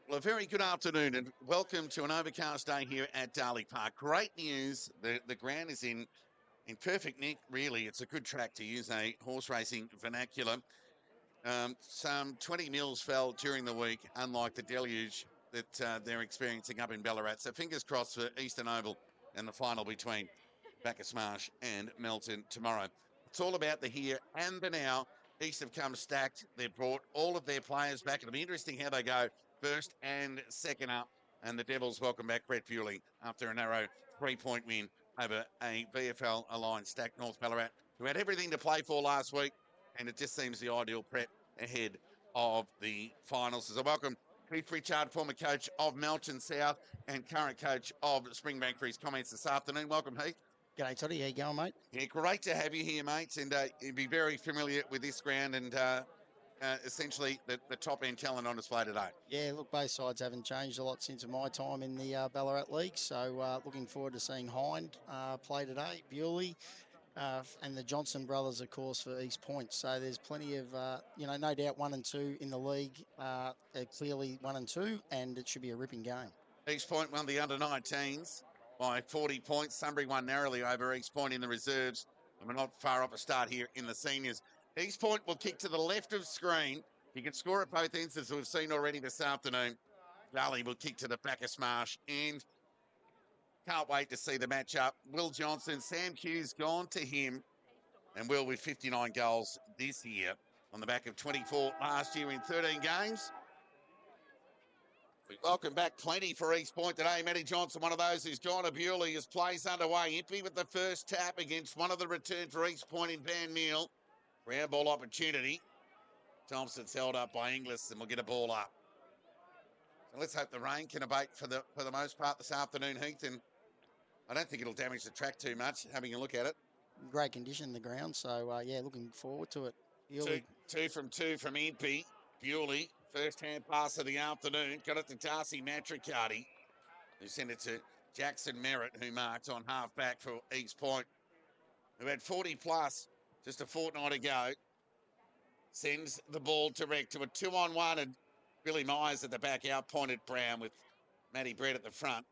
Well, a very good afternoon and welcome to an overcast day here at Darley Park. Great news. The ground is in perfect nick, really. It's a good track to use a horse racing vernacular. Some 20 mils fell during the week, unlike the deluge that they're experiencing up in Ballarat. So fingers crossed for Eastern Oval and the final between Bacchus Marsh and Melton tomorrow. It's all about the here and the now. East have come stacked. They've brought all of their players back. It'll be interesting how they go first and second up. And the Devils welcome back Brett Bewley after a narrow 3-point win over a VFL aligned stacked North Ballarat, who had everything to play for last week. And it just seems the ideal prep ahead of the finals. As I welcome Keith Richard, former coach of Melton South and current coach of Springbank, for his comments this afternoon. Welcome, Heath. G'day, Toddy. How you going, mate? Yeah, great to have you here, mates, and you'd be very familiar with this ground and essentially the top end talent on display today. Yeah, look, both sides haven't changed a lot since my time in the Ballarat League, so looking forward to seeing Hind play today, Bewley, and the Johnson brothers, of course, for East Point. So there's plenty of, no doubt 1 and 2 in the league. They're clearly 1 and 2, and it should be a ripping game. East Point won the under-19s by 40 points. Sunbury won narrowly over East Point in the reserves, and we're not far off a start here in the seniors. East Point will kick to the left of screen. You can score at both ends, as we've seen already this afternoon. Darley will kick to the Bacchus Marsh, and can't wait to see the matchup. Will Johnson, Sam Hughes gone to him, and Will with 59 goals this year on the back of 24 last year in 13 games. We welcome back plenty for East Point today. Matty Johnson, one of those who's gone to Bewley, as plays underway. Impey with the first tap against one of the return for East Point in Van Meal. Ground ball opportunity. Thompson's held up by Inglis, and we'll get a ball up. So let's hope the rain can abate for the most part this afternoon, Heath, and I don't think it'll damage the track too much, having a look at it. Great condition in the ground, so looking forward to it. Two from Impey. Bewley, first hand pass of the afternoon, got it to Darcy Matricati, who sent it to Jackson Merritt, who marked on half back for East Point, who had 40 plus just a fortnight ago. Sends the ball direct to a 2-on-1, and Billy Myers at the back out-pointed Brown with Matty Brett at the front.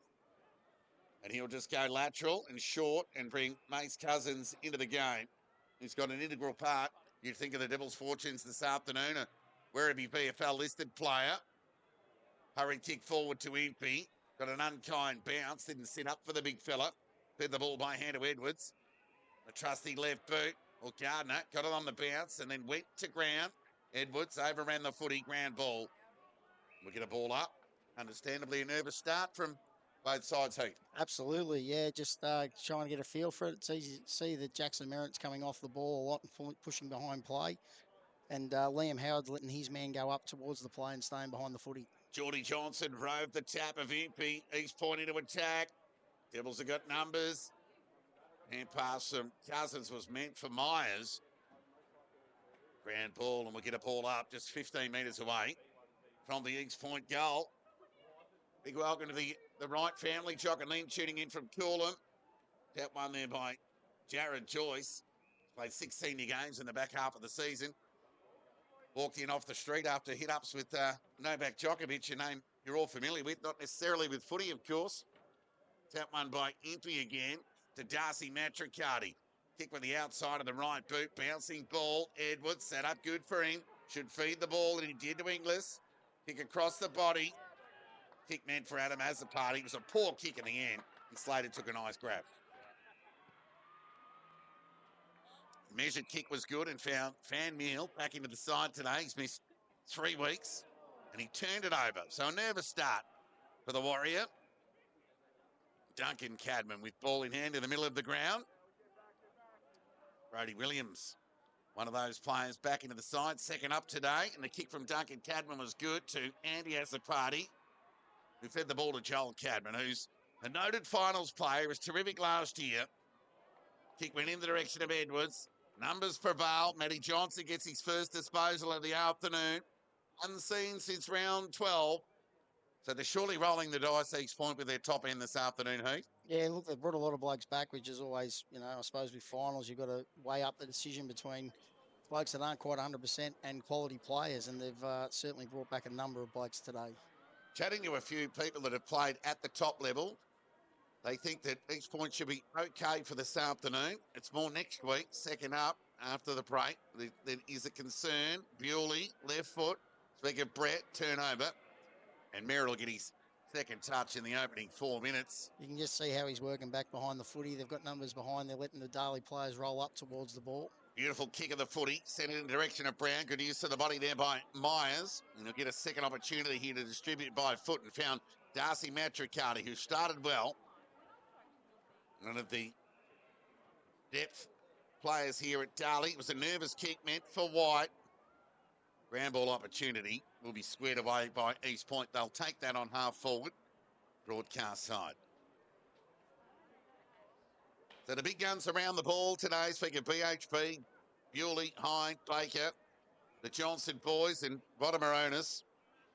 And he'll just go lateral and short and bring Mace Cousins into the game. He's got an integral part, you'd think, of the Devils' fortunes this afternoon. A Werribee VFL listed player. Hurried kick forward to Impey. Got an unkind bounce. Didn't sit up for the big fella. Fed the ball by hand to Edwards. A trusty left boot. Or Gardner got it on the bounce and then went to ground. Edwards overran the footy, ground ball. We'll get a ball up. Understandably a nervous start from both sides, Heath. Absolutely, yeah. Just trying to get a feel for it. It's easy to see that Jackson Merritt's coming off the ball a lot and pushing behind play. And Liam Howard's letting his man go up towards the play and staying behind the footy. Geordie Johnson rove the tap of Impey. East Point into attack. Devils have got numbers. Hand pass from Cousins was meant for Myers. Ground ball, and we'll get a ball up just 15 metres away from the East Point goal. Big welcome to the Wright family. Jock and Lynn tuning in from Coolum. That one there by Jared Joyce. Played 16 games in the back half of the season. Walked in off the street after hit-ups with Novak Djokovic, a name you're all familiar with, not necessarily with footy, of course. That one by Impey again to Darcy Matricati. Kick with the outside of the right boot. Bouncing ball. Edwards set up good for him. Should feed the ball, and he did to Inglis. Kick across the body. Kick meant for Adam Azzopardi. It was a poor kick in the end, and Slater took a nice grab. Measured kick was good and found Van Meal back into the side today. He's missed 3 weeks, and he turned it over. So a nervous start for the Warrior. Duncan Cadman with ball in hand in the middle of the ground. Brody Williams, one of those players back into the side, second up today. And the kick from Duncan Cadman was good to Andy Azzopardi, who fed the ball to Joel Cadman, who's a noted finals player. He was terrific last year. Kick went in the direction of Edwards. Numbers prevail. Matty Johnson gets his first disposal of the afternoon. Unseen since round 12. So they're surely rolling the dice, East Point, with their top end this afternoon, Heath. Yeah, look, they've brought a lot of blokes back, which is always, I suppose with finals, you've got to weigh up the decision between blokes that aren't quite 100% and quality players, and they've certainly brought back a number of blokes today. Chatting to a few people that have played at the top level, they think that each point should be okay for this afternoon. It's more next week, second up after the break. There is a concern. Bewley, left foot. Speak of Brett, turnover. And Merrill will get his second touch in the opening 4 minutes. You can just see how he's working back behind the footy. They've got numbers behind. They're letting the Darley players roll up towards the ball. Beautiful kick of the footy, sent it in the direction of Brown. Good use to the body there by Myers. And he'll get a second opportunity here to distribute by foot and found Darcy Matricati, who started well. One of the depth players here at Darley. It was a nervous kick meant for White. Ground ball opportunity will be squared away by East Point. They'll take that on half forward, broadcast side. So the big guns around the ball today, speaking of BHP, Bewley, Hine, Baker, the Johnson boys and Rodomaronis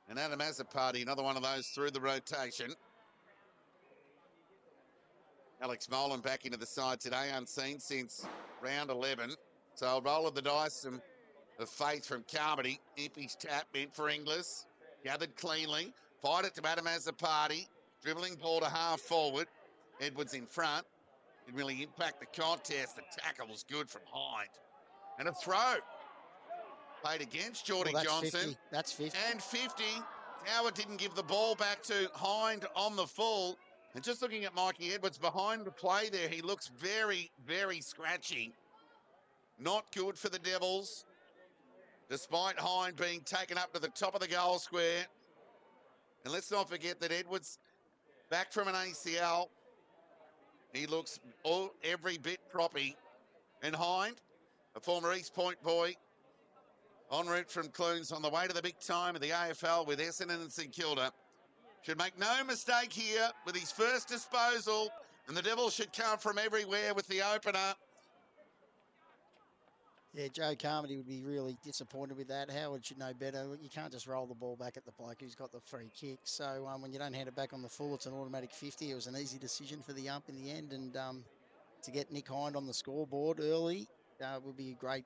and Adam Azapati, another one of those through the rotation. Alex Molan back into the side today, unseen since round 11. So a roll of the dice and of faith from Carmody. Impey's tap meant for Inglis. Gathered cleanly. Fired it to Adam Azapati. Dribbling ball to half forward. Edwards in front. Didn't really impact the contest. The tackle was good from Hyde. And a throw. Played against Geordie Johnson. 50. That's 50. And 50. Howard didn't give the ball back to Hind on the full. And just looking at Mikey Edwards behind the play there, he looks very, very scratchy. Not good for the Devils, despite Hind being taken up to the top of the goal square. And let's not forget that Edwards, back from an ACL, he looks every bit proppy. And Hind, a former East Point boy, en route from Clunes on the way to the big time of the AFL with Essendon and St Kilda, should make no mistake here with his first disposal, and the Devils should come from everywhere with the opener. Yeah, Joe Carmody would be really disappointed with that. Howard should know better. You can't just roll the ball back at the bloke who's got the free kick. So when you don't hand it back on the full, it's an automatic 50. It was an easy decision for the ump in the end. And to get Nick Hind on the scoreboard early would be a great,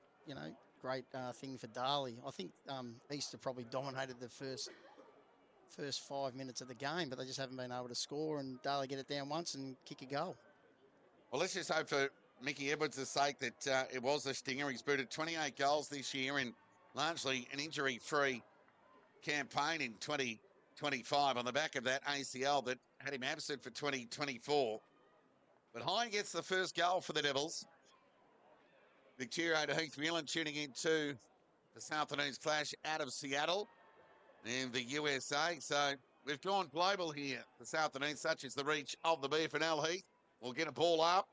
great thing for Darley. I think Easter probably dominated the first 5 minutes of the game, but they just haven't been able to score, and Darley get it down once and kick a goal. Well, let's just hope for Mickey Edwards' sake that it was a stinger. He's booted 28 goals this year in largely an injury-free campaign in 2025 on the back of that ACL that had him absent for 2024. But Hind gets the first goal for the Devils. Victoria to Heath Whelan tuning into this afternoon's clash out of Seattle in the USA. So we've gone global here this afternoon, such as the reach of the BFNL. Heath will get a ball up.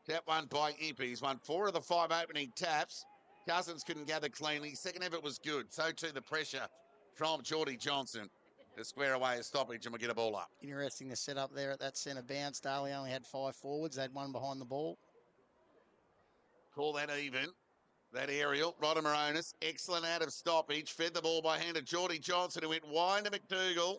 Tap one by Impey. He's won 4 of the 5 opening taps. Cousins couldn't gather cleanly. Second effort was good. So too the pressure from Geordie Johnson to square away a stoppage, and we'll get a ball up. Interesting to set up there at that centre bounce. Darley only had 5 forwards. They had 1 behind the ball. Call that even. That aerial, Rodomaronis, excellent out of stoppage. Fed the ball by hand to Geordie Johnson, who went wide to McDougall.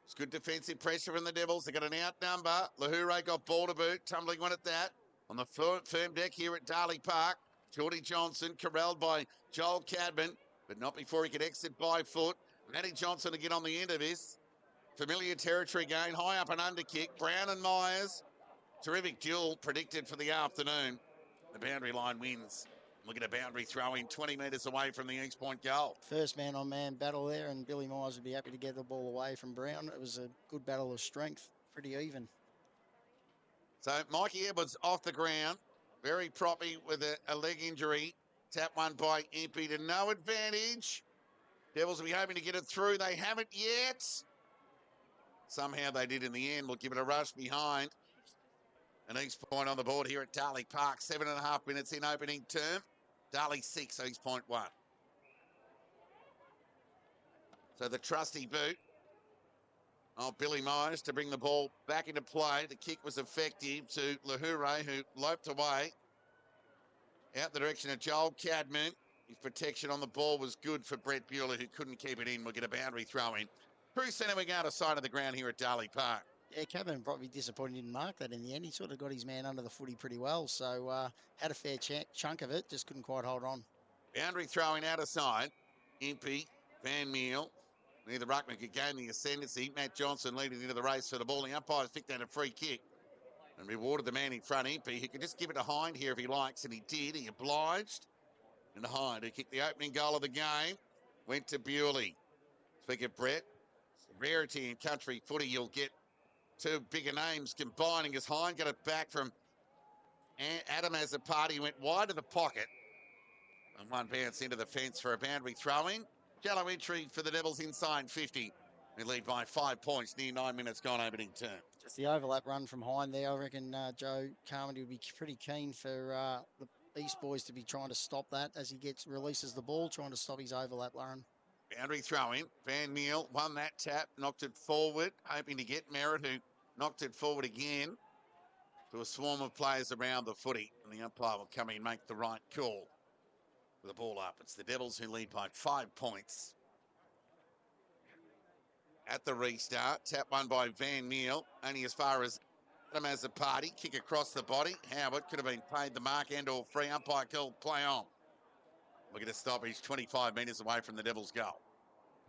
It's good defensive pressure from the Devils. They got an out number. Lahoure got ball to boot, tumbling one at that. On the firm deck here at Darley Park, Geordie Johnson corralled by Joel Cadman, but not before he could exit by foot. Matty Johnson to get on the end of this. Familiar territory gain, high up and under kick. Brown and Myers. Terrific duel predicted for the afternoon. The boundary line wins. Look at a boundary throw in 20 metres away from the East Point goal. First man-on-man battle there, and Billy Myers would be happy to get the ball away from Brown. It was a good battle of strength, pretty even. So Mikey Edwards off the ground, very proppy with a leg injury. Tap one by Impey to no advantage. Devils will be hoping to get it through. They haven't yet. Somehow they did in the end. We'll give it a rush behind. An East Point on the board here at Darley Park. 7.5 minutes in opening term. Darley 6, East Point 1. So the trusty boot of Billy Myers to bring the ball back into play. The kick was effective to Lahoure, who loped away out the direction of Joel Cadman. His protection on the ball was good for Brett Bewley, who couldn't keep it in. We'll get a boundary throw in. Through centre, we go to side of the ground here at Darley Park. Yeah, Cadman probably disappointed he didn't mark that in the end. He sort of got his man under the footy pretty well, so had a fair chunk of it, just couldn't quite hold on. Boundary throwing out of side. Impey, Van Meel, Neither ruckman could gain the ascendancy. Matt Johnson leading into the race for the ball. The umpires picked out a free kick and rewarded the man in front, Impey. He could just give it to Hind here if he likes, and he did. He obliged. And Hind, who kicked the opening goal of the game, went to Bewley. Speak of Brett, rarity in country footy, you'll get two bigger names combining as Hind got it back from Adam as a party, went wide of the pocket. And one bounce into the fence for a boundary throw-in. Shallow entry for the Devils inside 50. They lead by 5 points, near 9 minutes gone opening term. Just the overlap run from Hind there. I reckon Joe Carmody would be pretty keen for the East boys to be trying to stop that as he releases the ball, trying to stop his overlap run. Boundary throw-in. Van Meel won that tap, knocked it forward, hoping to get Merritt, who knocked it forward again to a swarm of players around the footy. And the umpire will come in and make the right call. With the ball up, it's the Devils who lead by 5 points. At the restart, tap won by Van Meel, only as far as Adam as a party. Kick across the body. Howard could have been paid the mark and or free. Umpire called play on. Look at a stoppage 25 metres away from the Devils' goal.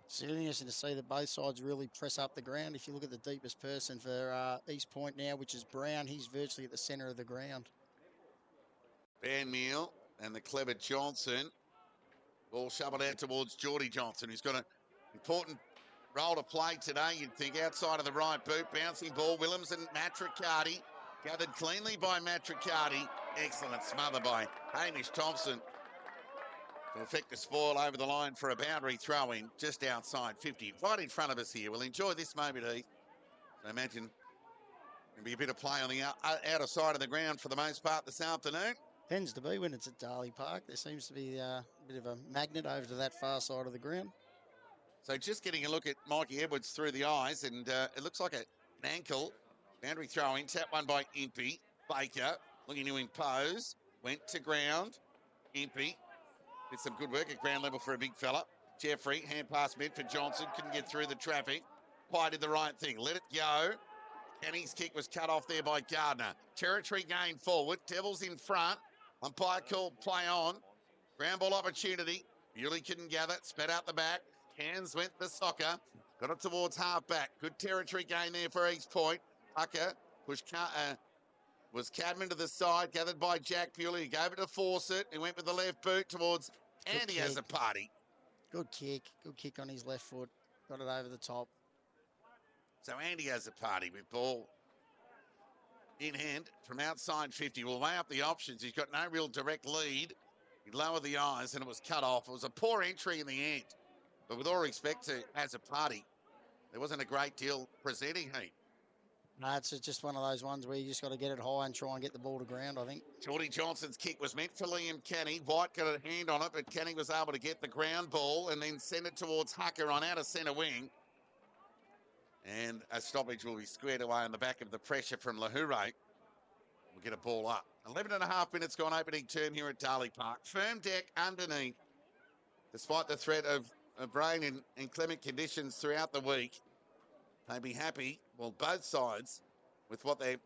It's really interesting to see that both sides really press up the ground. If you look at the deepest person for East Point now, which is Brown, he's virtually at the centre of the ground. Van Meel and the clever Johnson. Ball shoveled out towards Geordie Johnson, who's got an important role to play today, you'd think, outside of the right boot. Bouncing ball, Willems and Matricardi. Gathered cleanly by Matricardi. Excellent smother by Hamish Thompson to effect a spoil over the line for a boundary throw-in just outside 50. Right in front of us here. We'll enjoy this moment, Heath. I imagine there'll be a bit of play on the outer side of the ground for the most part this afternoon. Tends to be when it's at Darley Park. There seems to be a bit of a magnet over to that far side of the ground. So just getting a look at Mikey Edwards through the eyes, and it looks like an ankle. Boundary throw-in, tap one by Impey. Baker looking to impose. Went to ground. Impey did some good work at ground level for a big fella. Jeffrey, hand pass mid for Johnson. Couldn't get through the traffic. Pye did the right thing. Let it go. Kenny's kick was cut off there by Gardner. Territory gained forward. Devils in front. Umpire called play on. Ground ball opportunity. Bewley couldn't gather. Spat out the back. Hands went the soccer. Got it towards half back. Good territory gain there for East Point. Tucker was Cadman to the side. Gathered by Jack Bewley. He gave it to Fawcett. He went with the left boot towards Andy as a party. Good kick. Good kick on his left foot. Got it over the top. So Andy has a party with ball in hand from outside 50. We'll weigh up the options. He's got no real direct lead. He lowered the eyes and it was cut off. It was a poor entry in the end. But with all respect to as a party, there wasn't a great deal presenting, Heath. No, it's just one of those ones where you just got to get it high and try and get the ball to ground, I think. Geordie Johnson's kick was meant for Liam Kenny. White got a hand on it, but Kenny was able to get the ground ball and then send it towards Hucker on outer centre wing. And a stoppage will be squared away on the back of the pressure from Lahure. We'll get a ball up. 11 and a half minutes gone opening term here at Darley Park. Firm deck underneath, despite the threat of rain and inclement conditions throughout the week. They'd be happy, well, both sides, with what they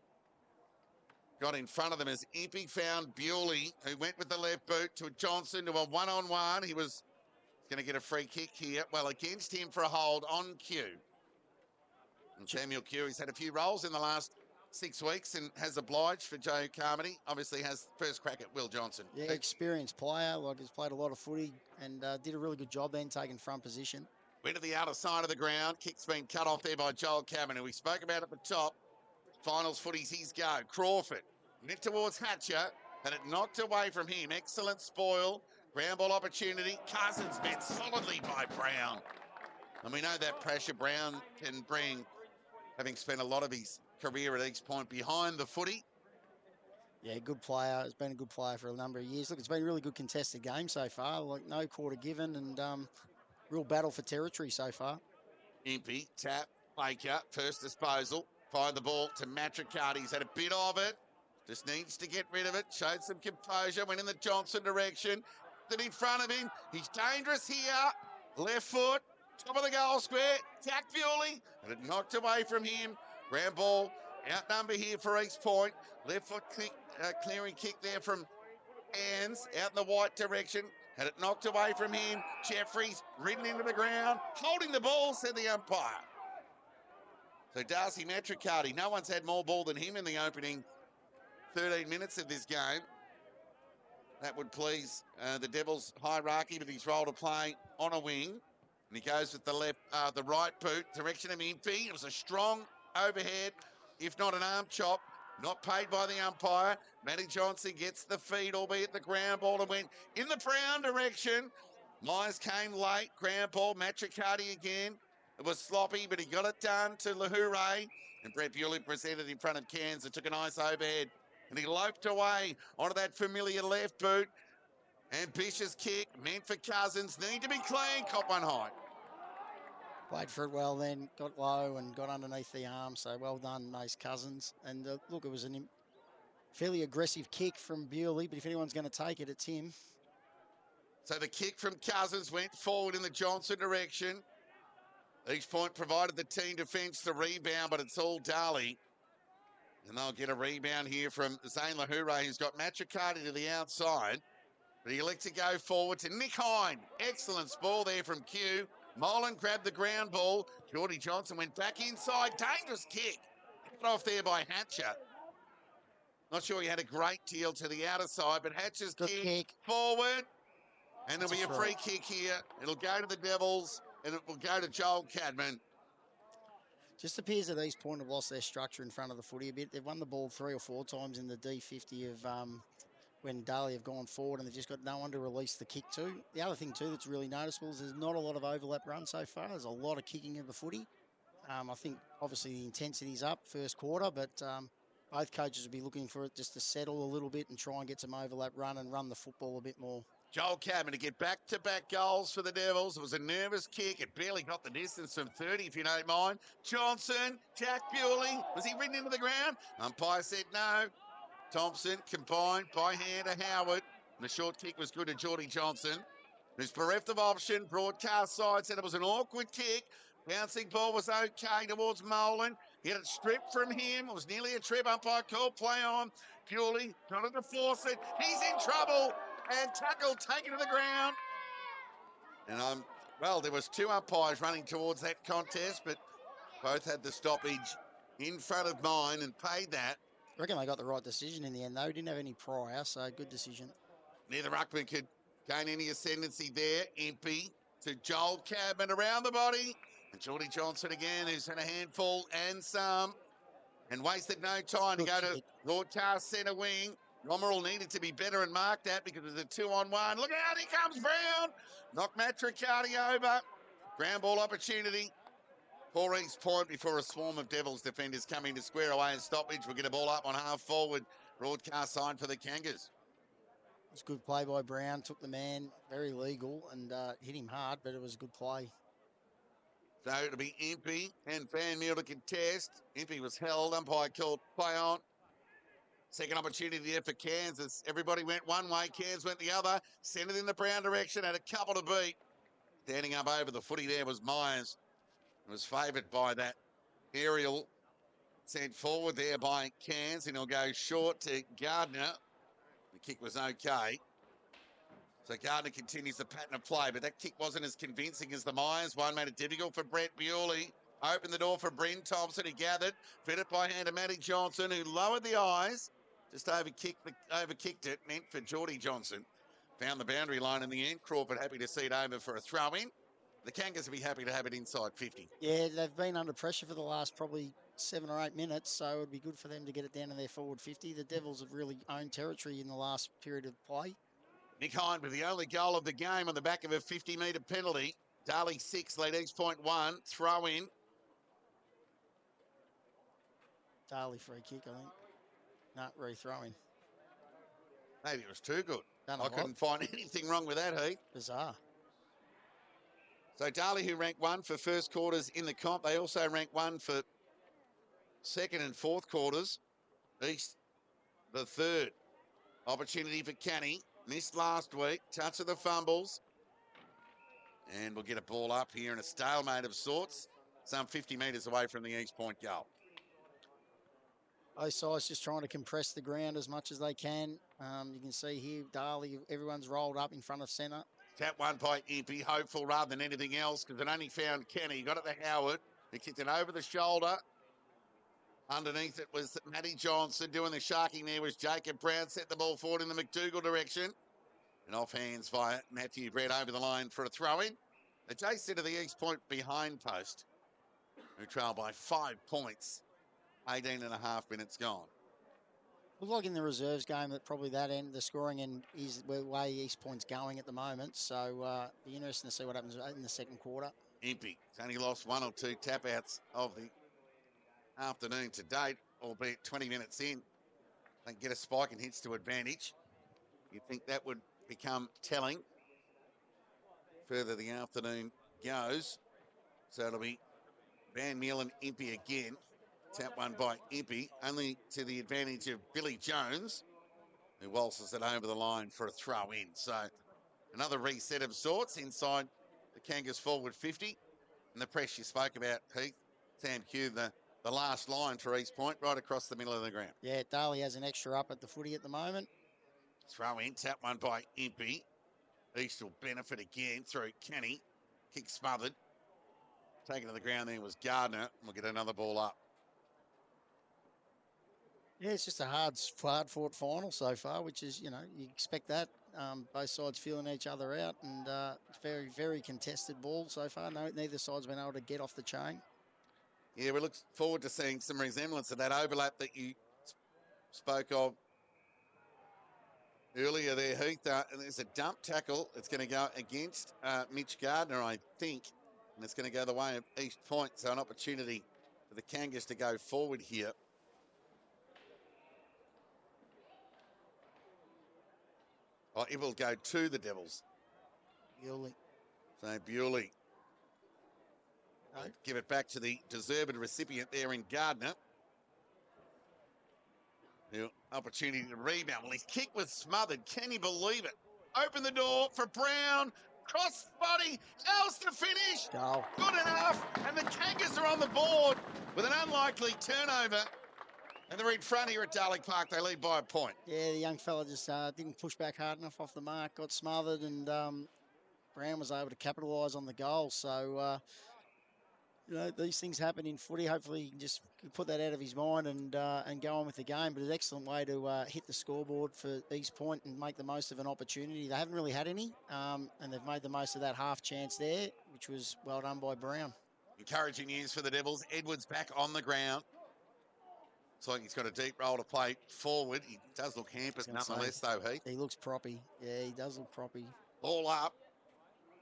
got in front of them as Impey found Bewley, who went with the left boot to Johnson to a one-on-one. He was going to get a free kick here. Well, against him for a hold on cue. And Samuel Curie's had a few roles in the last 6 weeks and has obliged for Joe Carmody. Obviously has first crack at Will Johnson. Yeah, experienced player. Like, he's played a lot of footy and did a really good job then taking front position. Went to the outer side of the ground. Kick's been cut off there by Joel Cavan, who we spoke about at the top. Finals footy's his go. Crawford went towards Hatcher, and it knocked away from him. Excellent spoil. Ground ball opportunity. Cousins met solidly by Brown. And we know that pressure Brown can bring, having spent a lot of his career at East Point behind the footy. Yeah, good player. He's been a good player for a number of years. Look, it's been a really good contested game so far. Like, no quarter given and real battle for territory so far. Impey, tap, Baker, first disposal. Fired the ball to Matricardi. He's had a bit of it. Just needs to get rid of it. Showed some composure. Went in the Johnson direction. Then in front of him. He's dangerous here. Left foot. Top of the goal square. Jack Bewley. And it knocked away from him. Ground ball. Outnumber here for East Point. Left foot clearing kick there from Hands. Out in the white direction. Had it knocked away from him. Jeffries ridden into the ground, holding the ball, said the umpire. So Darcy Matricati, no one's had more ball than him in the opening 13 minutes of this game. That would please the Devils' hierarchy with his role to play on a wing. And he goes with the right boot, direction of Impey. It was a strong overhead, if not an arm chop. Not paid by the umpire. Matty Johnson gets the feed, albeit the ground ball, and went in the Brown direction. Myers came late. Ground ball, Matricati again. It was sloppy, but he got it done to Lahoure. And Brett Bewley presented in front of Cairns and took a nice overhead. And he loped away onto that familiar left boot. Ambitious kick, meant for Cousins. Need to be clean. Cop one high. Played for it well then, got low and got underneath the arm, so well done, Mace Cousins. And look, it was a fairly aggressive kick from Bewley, but if anyone's going to take it, it's him. So the kick from Cousins went forward in the Johnson direction. Each point provided the team defence the rebound, but it's all Darley. And they'll get a rebound here from Zane Lahoure, who's got Matricati to the outside. But he elects to go forward to Nick Hind. Excellent ball there from Q. Molan grabbed the ground ball. Geordie Johnson went back inside. Dangerous kick. Cut off there by Hatcher. Not sure he had a great deal to the outer side, but Hatcher's kick forward. And there'll be a free kick here. It'll go to the Devils, and it will go to Joel Cadman. Just appears that East Point have lost their structure in front of the footy a bit. They've won the ball 3 or 4 times in the D50 of when Darley have gone forward, and they've just got no one to release the kick to. The other thing too that's really noticeable is there's not a lot of overlap runs so far. There's a lot of kicking of the footy. I think obviously the intensity's up first quarter, but both coaches will be looking for it just to settle a little bit and try and get some overlap run and run the football a bit more. Joel Cadman to get back-to-back goals for the Devils. It was a nervous kick. It barely got the distance from 30, if you don't mind. Johnson, Jack Bewley. Was he ridden into the ground? Umpire said no. Thompson combined by hand to Howard. And the short kick was good to Geordie Johnson, who's bereft of option. Broadcast side said it was an awkward kick. Bouncing ball was okay towards Molan. He had it stripped from him. It was nearly a trip. Umpire called play on. Bewley trying to force it. He's in trouble. And tackle taken to the ground. And well, there was 2 umpires running towards that contest, but both had the stoppage in front of mine and paid that. I reckon they got the right decision in the end, though. Didn't have any prior, so good decision. Neither ruckman could gain any ascendancy there. Impey to Joel Cadman around the body. And Geordie Johnson again, who's had a handful and some. And wasted no time to go to broadcast centre wing. Romerall needed to be better and mark that because it was a 2-on-1. Look out, here comes Brown. Knock Matricati over. Ground ball opportunity for East Point before a swarm of Devils defenders coming to square away and stoppage. We'll get a ball up on half forward. Broadcast side for the Kangas. It was good play by Brown. Took the man, very legal, and hit him hard, but it was a good play. So it'll be Impey and Van Meel to contest. Impey was held. Umpire called play on. Second opportunity there for Kansas. Everybody went one way. Cairns went the other. Sent it in the Brown direction. Had a couple to beat. Standing up over the footy there was Myers. It was favoured by that aerial sent forward there by Cairns. And he'll go short to Gardner. The kick was okay. So Gardner continues the pattern of play. But that kick wasn't as convincing as the Myers one. Made it difficult for Brett Bewley. Opened the door for Bryn Thompson, who gathered. Fed it by hand to Matty Johnson, who lowered the eyes. Just overkicked it, meant for Geordie Johnson. Found the boundary line in the end. Crawford happy to see it over for a throw-in. The Kangas will be happy to have it inside 50. Yeah, they've been under pressure for the last probably 7 or 8 minutes, so it would be good for them to get it down to their forward 50. The Devils have really owned territory in the last period of play. Nick Hind with the only goal of the game on the back of a 50-metre penalty. Darley 6, lead East Point 1. Throw-in. Darley free kick, I think. No, re-throwing. Maybe it was too good. I couldn't find anything wrong with that, Heath. Bizarre. So Darley, who ranked 1 for first quarters in the comp, they also ranked 1 for second and fourth quarters. East, the third. Opportunity for Canny. Missed last week. Touch of the fumbles. And we'll get a ball up here in a stalemate of sorts. Some 50 metres away from the East Point goal. Both sides just trying to compress the ground as much as they can. You can see here, Darley, everyone's rolled up in front of centre. Tap one by Impey, hopeful rather than anything else because it only found Kenny. Got it to Howard. He kicked it over the shoulder. Underneath it was Matty Johnson. Doing the sharking there was Jacob Brown. Set the ball forward in the McDougall direction. And off hands via Matthew Brett over the line for a throw-in. Adjacent to the East Point behind post, who trail by 5 points. 18 and a half minutes gone. Looks like in the reserves game that probably that end, the scoring end is the way East Point's going at the moment. So be interesting to see what happens in the second quarter. Impey. He's only lost 1 or 2 tap-outs of the afternoon to date, albeit 20 minutes in. They get a spike and hits to advantage. You'd think that would become telling further the afternoon goes. So it'll be Van Meulen, Impey again. Tap one by Impey, only to the advantage of Billy Jones, who waltzes it over the line for a throw in. So another reset of sorts inside the Kangas forward 50. And the press you spoke about, Heath, Sam Q, the last line for East Point, right across the middle of the ground. Yeah, Darley has an extra up at the footy at the moment. Throw in, tap one by Impey. East will benefit again through Kenny. Kick smothered. Taken to the ground there was Gardner. We'll get another ball up. Yeah, it's just a hard-fought final so far, which is, you expect that. Both sides feeling each other out, and it's very, very contested ball so far. Neither side's been able to get off the chain. Yeah, we look forward to seeing some resemblance of that overlap that you spoke of earlier there, Heath. And there's a dump tackle. It's going to go against Mitch Gardner, I think, and it's going to go the way of East Point. So an opportunity for the Kangas to go forward here. Oh, it will go to the Devils. Bewley. So Bewley. Give it back to the deserved recipient there in Gardner. The opportunity to rebound. Well, his kick was smothered. Can you believe it? Open the door for Brown. Cross body. Else to finish. Goal. Good enough. And the Kangas are on the board with an unlikely turnover. And they're in front here at Darley Park. They lead by a point. Yeah, the young fella just didn't push back hard enough off the mark, got smothered, and Brown was able to capitalise on the goal. So, these things happen in footy. Hopefully he can just put that out of his mind and go on with the game. But it's an excellent way to hit the scoreboard for East Point and make the most of an opportunity. They haven't really had any, and they've made the most of that half chance there, which was well done by Brown. Encouraging news for the Devils. Edwards back on the ground. Looks like he's got a deep roll to play forward. He does look hampered nonetheless, though, Heath. He looks proppy. Yeah, he does look proppy. Ball up.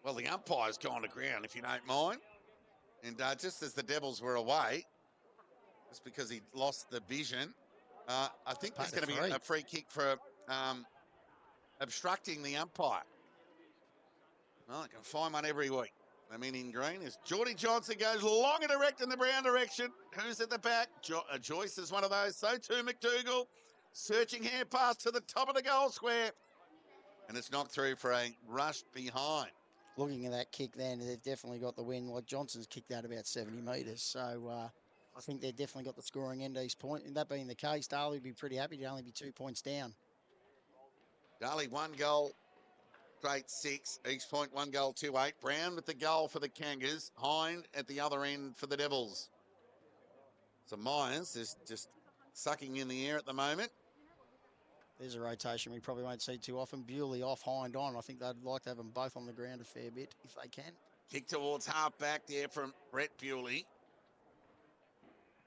Well, the umpire's gone to ground, if you don't mind. And just as the Devils were away, just because he lost the vision, I think there's going to be a free kick for obstructing the umpire. Well, I can find one every week. I mean, in green is Geordie Johnson goes long and direct in the Brown direction. Who's at the back? Joyce is one of those. So too McDougall. Searching hand pass to the top of the goal square. And it's knocked through for a rush behind. Looking at that kick then, they've definitely got the win. Like Johnson's kicked out about 70 metres. So I think they've definitely got the scoring end East Point. And that being the case, Darley would be pretty happy to only be 2 points down. Darley 1 goal. Straight 6. East Point 1 goal, 2-8. Brown with the goal for the Kangas. Hind at the other end for the Devils. So Myers is just sucking in the air at the moment. There's a rotation we probably won't see too often. Bewley off, Hind on. I think they'd like to have them both on the ground a fair bit if they can. Kick towards half back there from Brett Bewley.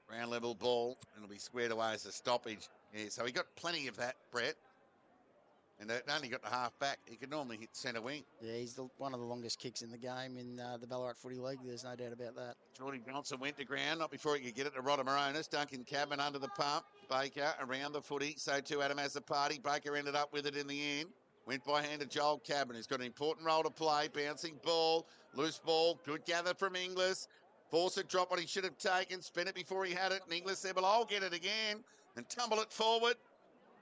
Round level ball. It'll be squared away as a stoppage. Yeah, so he got plenty of that, Brett. And it only got the half back. He could normally hit centre wing. Yeah, he's one of the longest kicks in the game in the Ballarat Footy League. There's no doubt about that. Geordie Johnson went to ground, not before he could get it to Rodamaronis. Duncan Cabin under the pump. Baker around the footy. So too Adam as a party. Baker ended up with it in the end. Went by hand to Joel Cabin, who's got an important role to play. Bouncing ball. Loose ball. Good gather from Inglis. Force it, drop what he should have taken. Spin it before he had it. And Inglis said, well, I'll get it again. And tumble it forward.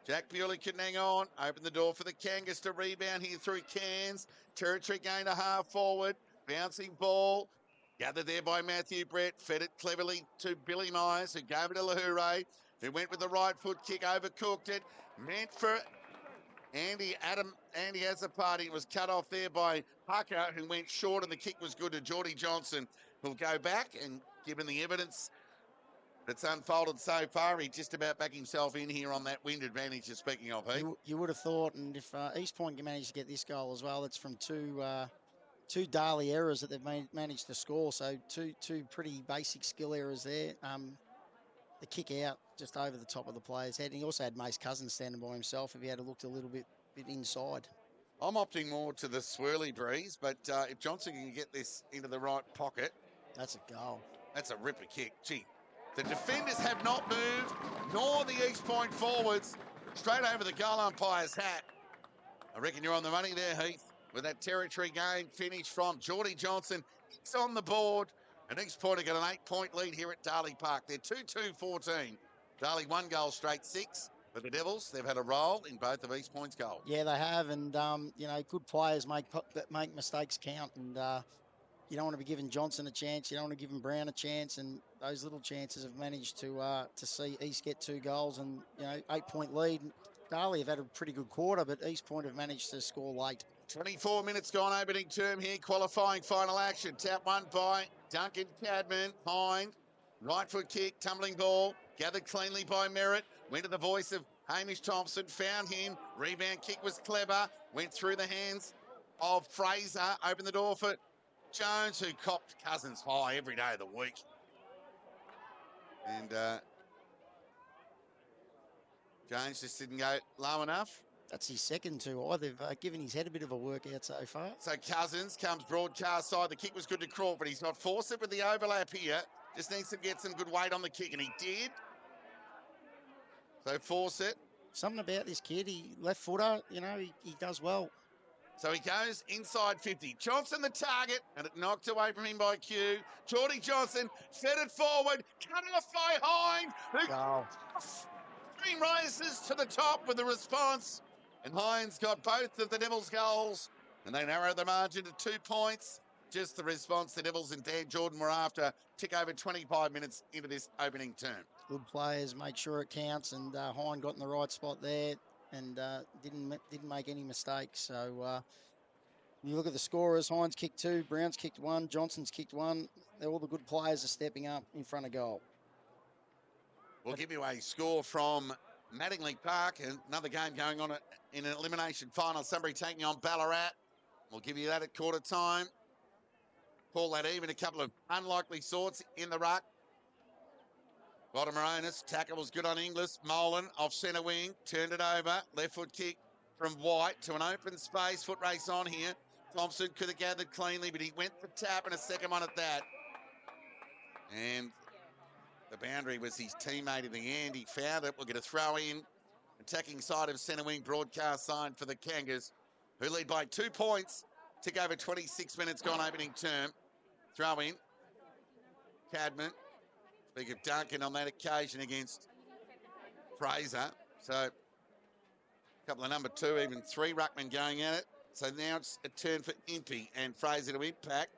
Jack Bewley couldn't hang on. Open the door for the Kangas to rebound here through Cairns. Territory gained a half forward. Bouncing ball. Gathered there by Matthew Brett. Fed it cleverly to Billy Myers, who gave it to Lahoure. who went with the right foot kick, overcooked it, meant for Andy Azapati. It was cut off there by Hucker, who went short, and the kick was good to Geordie Johnson, who'll go back, and given the evidence that's unfolded so far, he just about back himself in here on that wind advantage you're speaking of, Heath. You would have thought, and if East Point can manage to get this goal as well, it's from two Darley errors that they've managed to score. So two pretty basic skill errors there. The kick out just over the top of the player's head. And he also had Mace Cousins standing by himself if he had looked a little bit inside. I'm opting more to the swirly breeze, but if Johnson can get this into the right pocket. That's a goal. That's a ripper kick. Gee, the defenders have not moved, nor the East Point forwards. Straight over the goal umpire's hat. I reckon you're on the money there, Heath, with that territory game finish from Geordie Johnson. It's on the board. And East Point have got an 8-point lead here at Darley Park. They're 2-2-14. Darley 1 goal straight 6. But the Devils, they've had a role in both of East Point's goals. Yeah, they have. And, you know, good players make mistakes count. And you don't want to be giving Johnson a chance. You don't want to give Brown a chance. And those little chances have managed to see East get 2 goals. And, you know, 8-point lead. Darley have had a pretty good quarter, but East Point have managed to score late. 24 minutes gone opening term here. Qualifying final action. Tap one by Duncan Cadman. Hind. Right foot kick. Tumbling ball. Gathered cleanly by Merritt. Went to the voice of Hamish Thompson. Found him. Rebound kick was clever. Went through the hands of Fraser. Opened the door for Jones, who copped Cousins high every day of the week. And Jones just didn't go low enough. That's his second too high. They've given his head a bit of a workout so far. So Cousins comes broadcast side. The kick was good to Crawford. He's not forced it with the overlap here. Just needs to get some good weight on the kick, and he did. So force it. Something about this kid, he left footer, you know, he does well. So he goes inside 50. Johnson the target, and it knocked away from him by Q. Geordie Johnson fed it forward, cut off by Hind, who stream rises to the top with the response. And Hind's got both of the Devils' goals, and they narrow the margin to 2 points. Just the response the Devils and Dan Jordan were after. Tick over 25 minutes into this opening term. Good players, make sure it counts, and Hind got in the right spot there and didn't make any mistakes. So you look at the scorers, Hind's kicked 2, Brown's kicked 1, Johnson's kicked 1. All the good players are stepping up in front of goal. We'll give you a score from Mattingly Park, and another game going on in an elimination final. Sunbury taking on Ballarat. We'll give you that at quarter time. Call that even. A couple of unlikely sorts in the ruck. Bottomaronis, tackle was good on Inglis. Molan off centre wing, turned it over. Left foot kick from White to an open space. Foot race on here. Thompson could have gathered cleanly, but he went for tap and a second one at that. And the boundary was his teammate in the end. He found it. We'll get a throw in. Attacking side of centre wing, broadcast sign for the Kangas, who lead by 2 points. Tick over 26 minutes gone opening term. Throw in. Cadman. Speak of Duncan on that occasion against Fraser. So a couple of number 2, even 3 ruckmen going at it. So now it's a turn for Impey and Fraser to impact.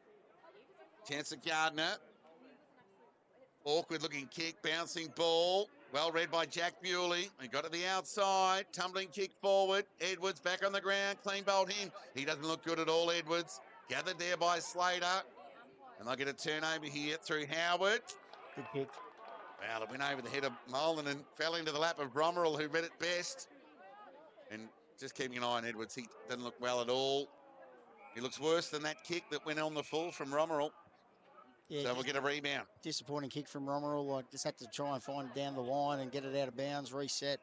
Chance of Gardner. Awkward looking kick, bouncing ball. Well read by Jack Bewley. He got to the outside. Tumbling kick forward. Edwards back on the ground. Clean bowled him. He doesn't look good at all, Edwards. Gathered there by Slater. And they'll get a turnover here through Howard. Good kick. Well, it went over the head of Molan and fell into the lap of Romerell, who read it best. And just keeping an eye on Edwards. He doesn't look well at all. He looks worse than that kick that went on the full from Romerell. Yeah, so we'll get a rebound. Disappointing kick from Romerell. I just had to try and find it down the line and get it out of bounds, reset.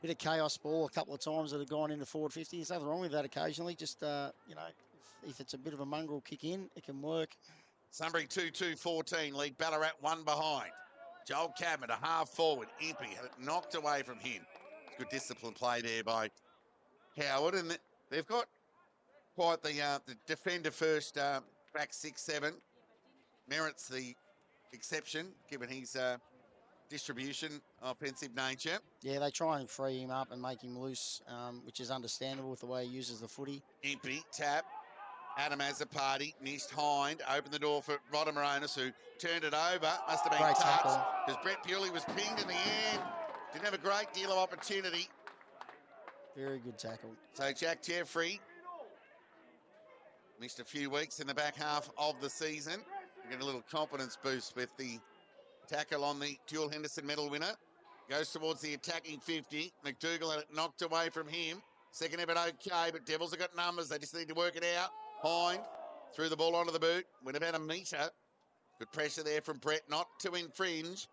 Bit of chaos ball a couple of times that have gone into forward 50. There's nothing wrong with that occasionally. Just, you know, if it's a bit of a mongrel kick in, it can work. Sunbury 2-2-14, lead Ballarat 1 behind. Joel Cadman, a half forward. Impey had it knocked away from him. Good discipline play there by Howard. And they've got quite the defender first back 6-7. Merritt's the exception, given his distribution, offensive nature. Yeah, they try and free him up and make him loose, which is understandable with the way he uses the footy. Impey, tap. Adam Azzopardi missed Hind, opened the door for Rodamaronis, who turned it over. Must have been Great touched tackle. because Brett Bewley was pinged in the end. Didn't have a great deal of opportunity. Very good tackle. So Jack Jeffrey missed a few weeks in the back half of the season. We get a little confidence boost with the tackle on the Dual Henderson medal winner. Goes towards the attacking 50. McDougall had it knocked away from him. Second effort okay, but Devils have got numbers. They just need to work it out. Hind threw the ball onto the boot. Went about a metre. Good pressure there from Brett, not to infringe.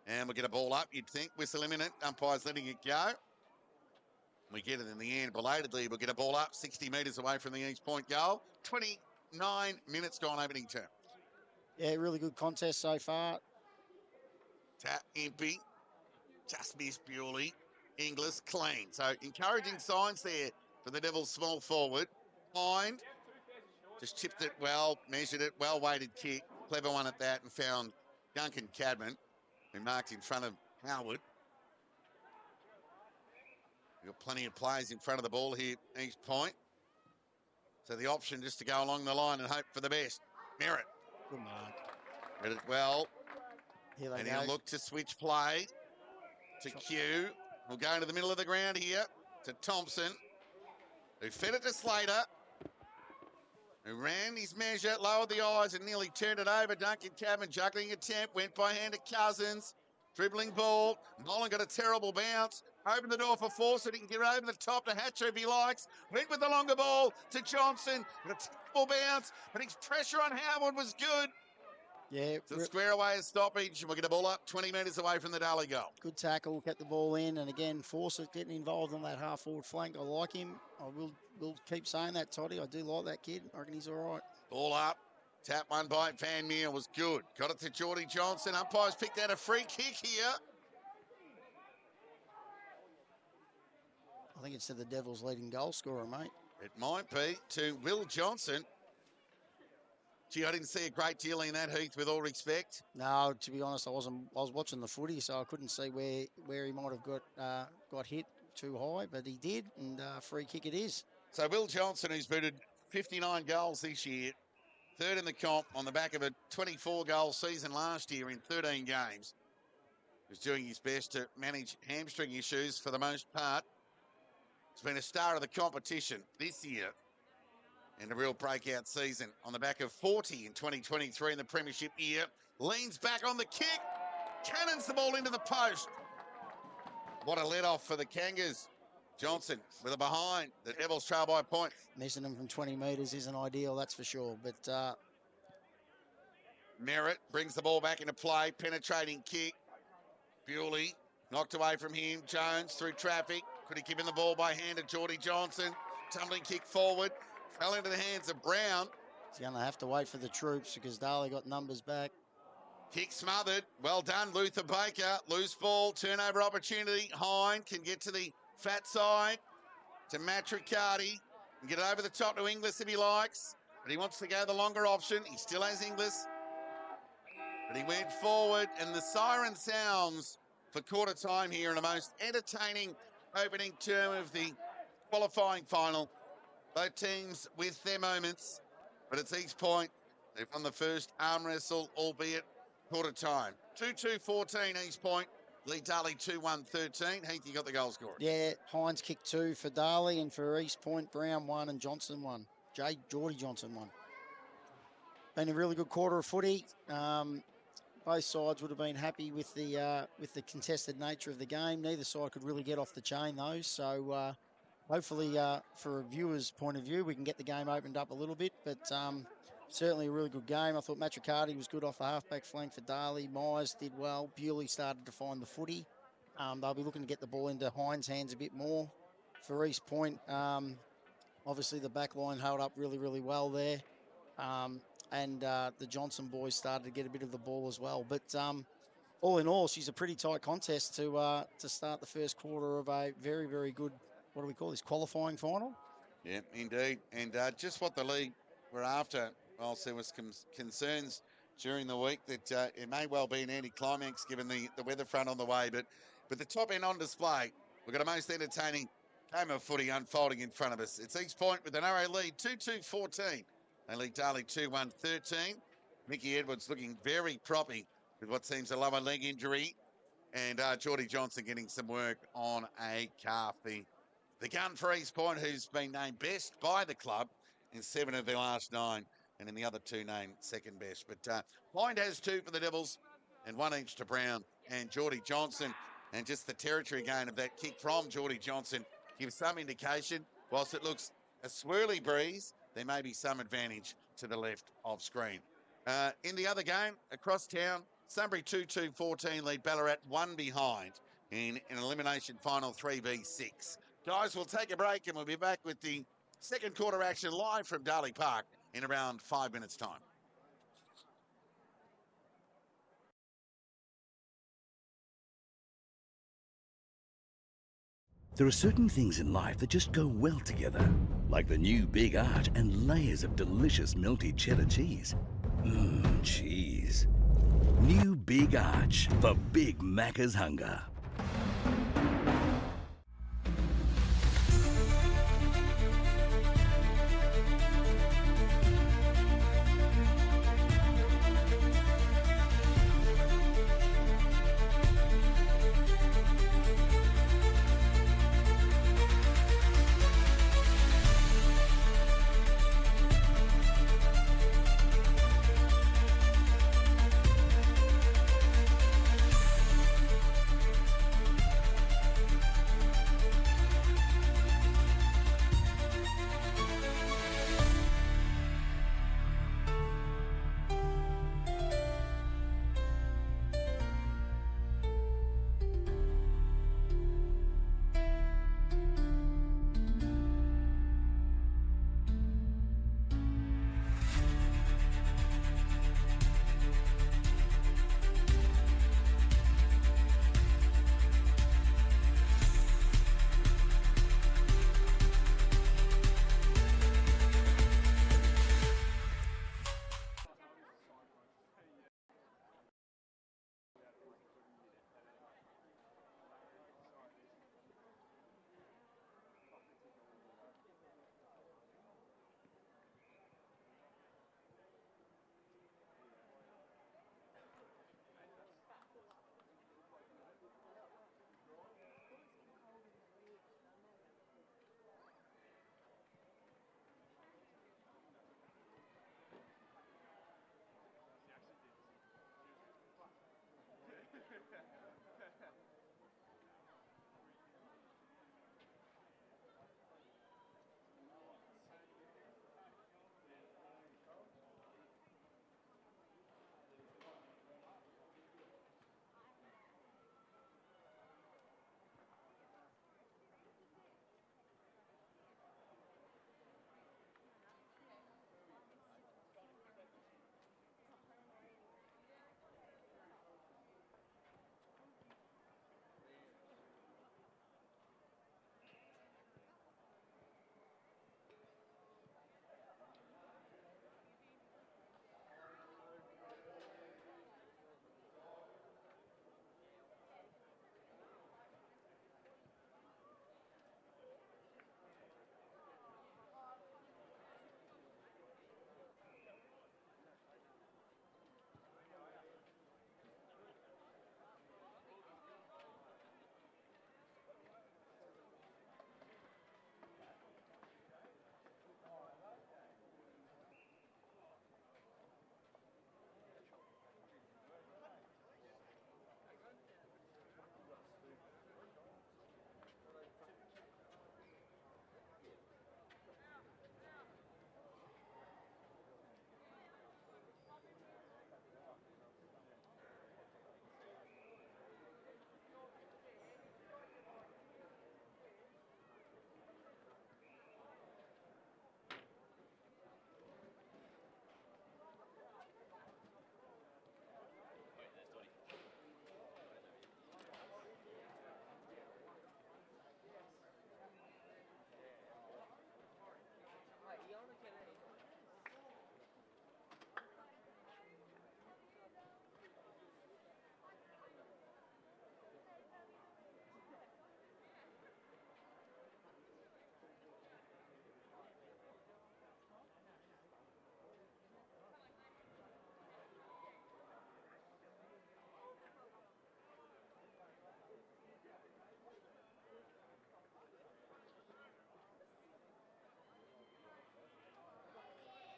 And we'll get a ball up, you'd think. Whistle imminent. Umpire's letting it go. We get it in the end. Belatedly, we'll get a ball up 60 metres away from the East Point goal. 29 minutes gone opening term. Yeah, really good contest so far. Tap, Impey. Just missed Bewley. Inglis clean. So encouraging signs there for the Devils small forward. Hind just chipped it well, measured it, well-weighted kick. Clever one at that and found Duncan Cadman, who marked in front of Howard. We've got plenty of players in front of the ball here, East Point. So the option just to go along the line and hope for the best. Merritt. Good mark. Read it well. Here they And go. he'll look to switch play to Q. We'll go into the middle of the ground here to Thompson, who fed it to Slater, who ran his measure, lowered the eyes and nearly turned it over. Duncan Cadman, juggling attempt, went by hand to Cousins. Dribbling ball. Nolan got a terrible bounce. Opened the door for Fawcett. He can get it over the top to Hatcher if he likes. Went with the longer ball to Johnson. Got a terrible bounce, but his pressure on Howard was good. Yeah, To square away a stoppage, and we'll get a ball up 20 metres away from the Darley goal. good tackle, kept the ball in, and again, Fawcett getting involved on that half-forward flank. I like him. I will keep saying that, Toddy. I do like that kid. I reckon he's all right. Ball up. Tap one by Van Meer was good. Got it to Geordie Johnson. Umpires picked out a free kick here. I think it's to the Devils' leading goal scorer, mate. It might be to Will Johnson. Gee, I didn't see a great deal in that, Heath, with all respect. No, to be honest, I was watching the footy, so I couldn't see where he might have got hit too high, but he did, and free kick it is. So Will Johnson, who's booted 59 goals this year, third in the comp on the back of a 24-goal season last year in 13 games, was doing his best to manage hamstring issues for the most part. He's been a star of the competition this year and a real breakout season on the back of 40 in 2023 in the premiership year. Leans back on the kick, cannons the ball into the post. What a let-off for the Kangas. Johnson with a behind. The Devils trail by a point. Missing them from 20 metres isn't ideal, that's for sure. But Merritt brings the ball back into play. Penetrating kick. Bewley knocked away from him. Jones through traffic. Could he give him the ball by hand to Geordie Johnson? Tumbling kick forward. Fell into the hands of Brown. he's going to have to wait for the troops because Darley got numbers back. Kick smothered. Well done, Luther Baker. Loose ball. Turnover opportunity. Hind can get to the fat side. To Matricardi. And get it over the top to Inglis if he likes. But he wants to go the longer option. He still has Inglis. But he went forward, and the siren sounds for quarter time here in the most entertaining opening term of the qualifying final. Both teams with their moments, but it's East Point. They've won the first arm wrestle, albeit quarter time. 2-2-14 East Point. Lead Darley 2-1-13. Heath, you got the goal scorer. Yeah, Hines kicked 2 for Darley, and for East Point, Brown 1 and Johnson 1. Geordie Johnson 1. Been a really good quarter of footy. Both sides would have been happy with the contested nature of the game. Neither side could really get off the chain though. So hopefully, for a viewer's point of view, we can get the game opened up a little bit. But certainly a really good game. I thought Matricardi was good off the halfback flank for Darley. Myers did well. Bewley started to find the footy. They'll be looking to get the ball into Hines' hands a bit more. For East Point, obviously the back line held up really, really well there. And the Johnson boys started to get a bit of the ball as well. But all in all, she's a pretty tight contest to start the first quarter of a very, very good, what do we call this, qualifying final? Yeah, indeed. And just what the league were after, whilst there was concerns during the week that it may well be an anticlimax given the weather front on the way. But the top end on display, we've got a most entertaining Game of footy unfolding in front of us. It's East Point with an arrow lead, 2-2-14. They lead Darley 2-1-13. Mickey Edwards looking very proppy with what seems a lower leg injury. And Geordie Johnson getting some work on a calf. The gun for East Point, who's been named best by the club in 7 of their last 9. And in the other 2 named second best. But Point has 2 for the Devils and 1 each to Brown and Geordie Johnson. And just the territory gain of that kick from Geordie Johnson gives some indication, whilst it looks a swirly breeze, there may be some advantage to the left of screen. In the other game, across town, Sunbury 2-2-14 lead Ballarat 1 behind in an elimination final 3v6. Guys, we'll take a break and we'll be back with the second quarter action live from Darley Park in around 5 minutes' time. There are certain things in life that just go well together, like the new Big Arch and layers of delicious melty cheddar cheese. Mmm, cheese. New Big Arch for Big Macca's hunger.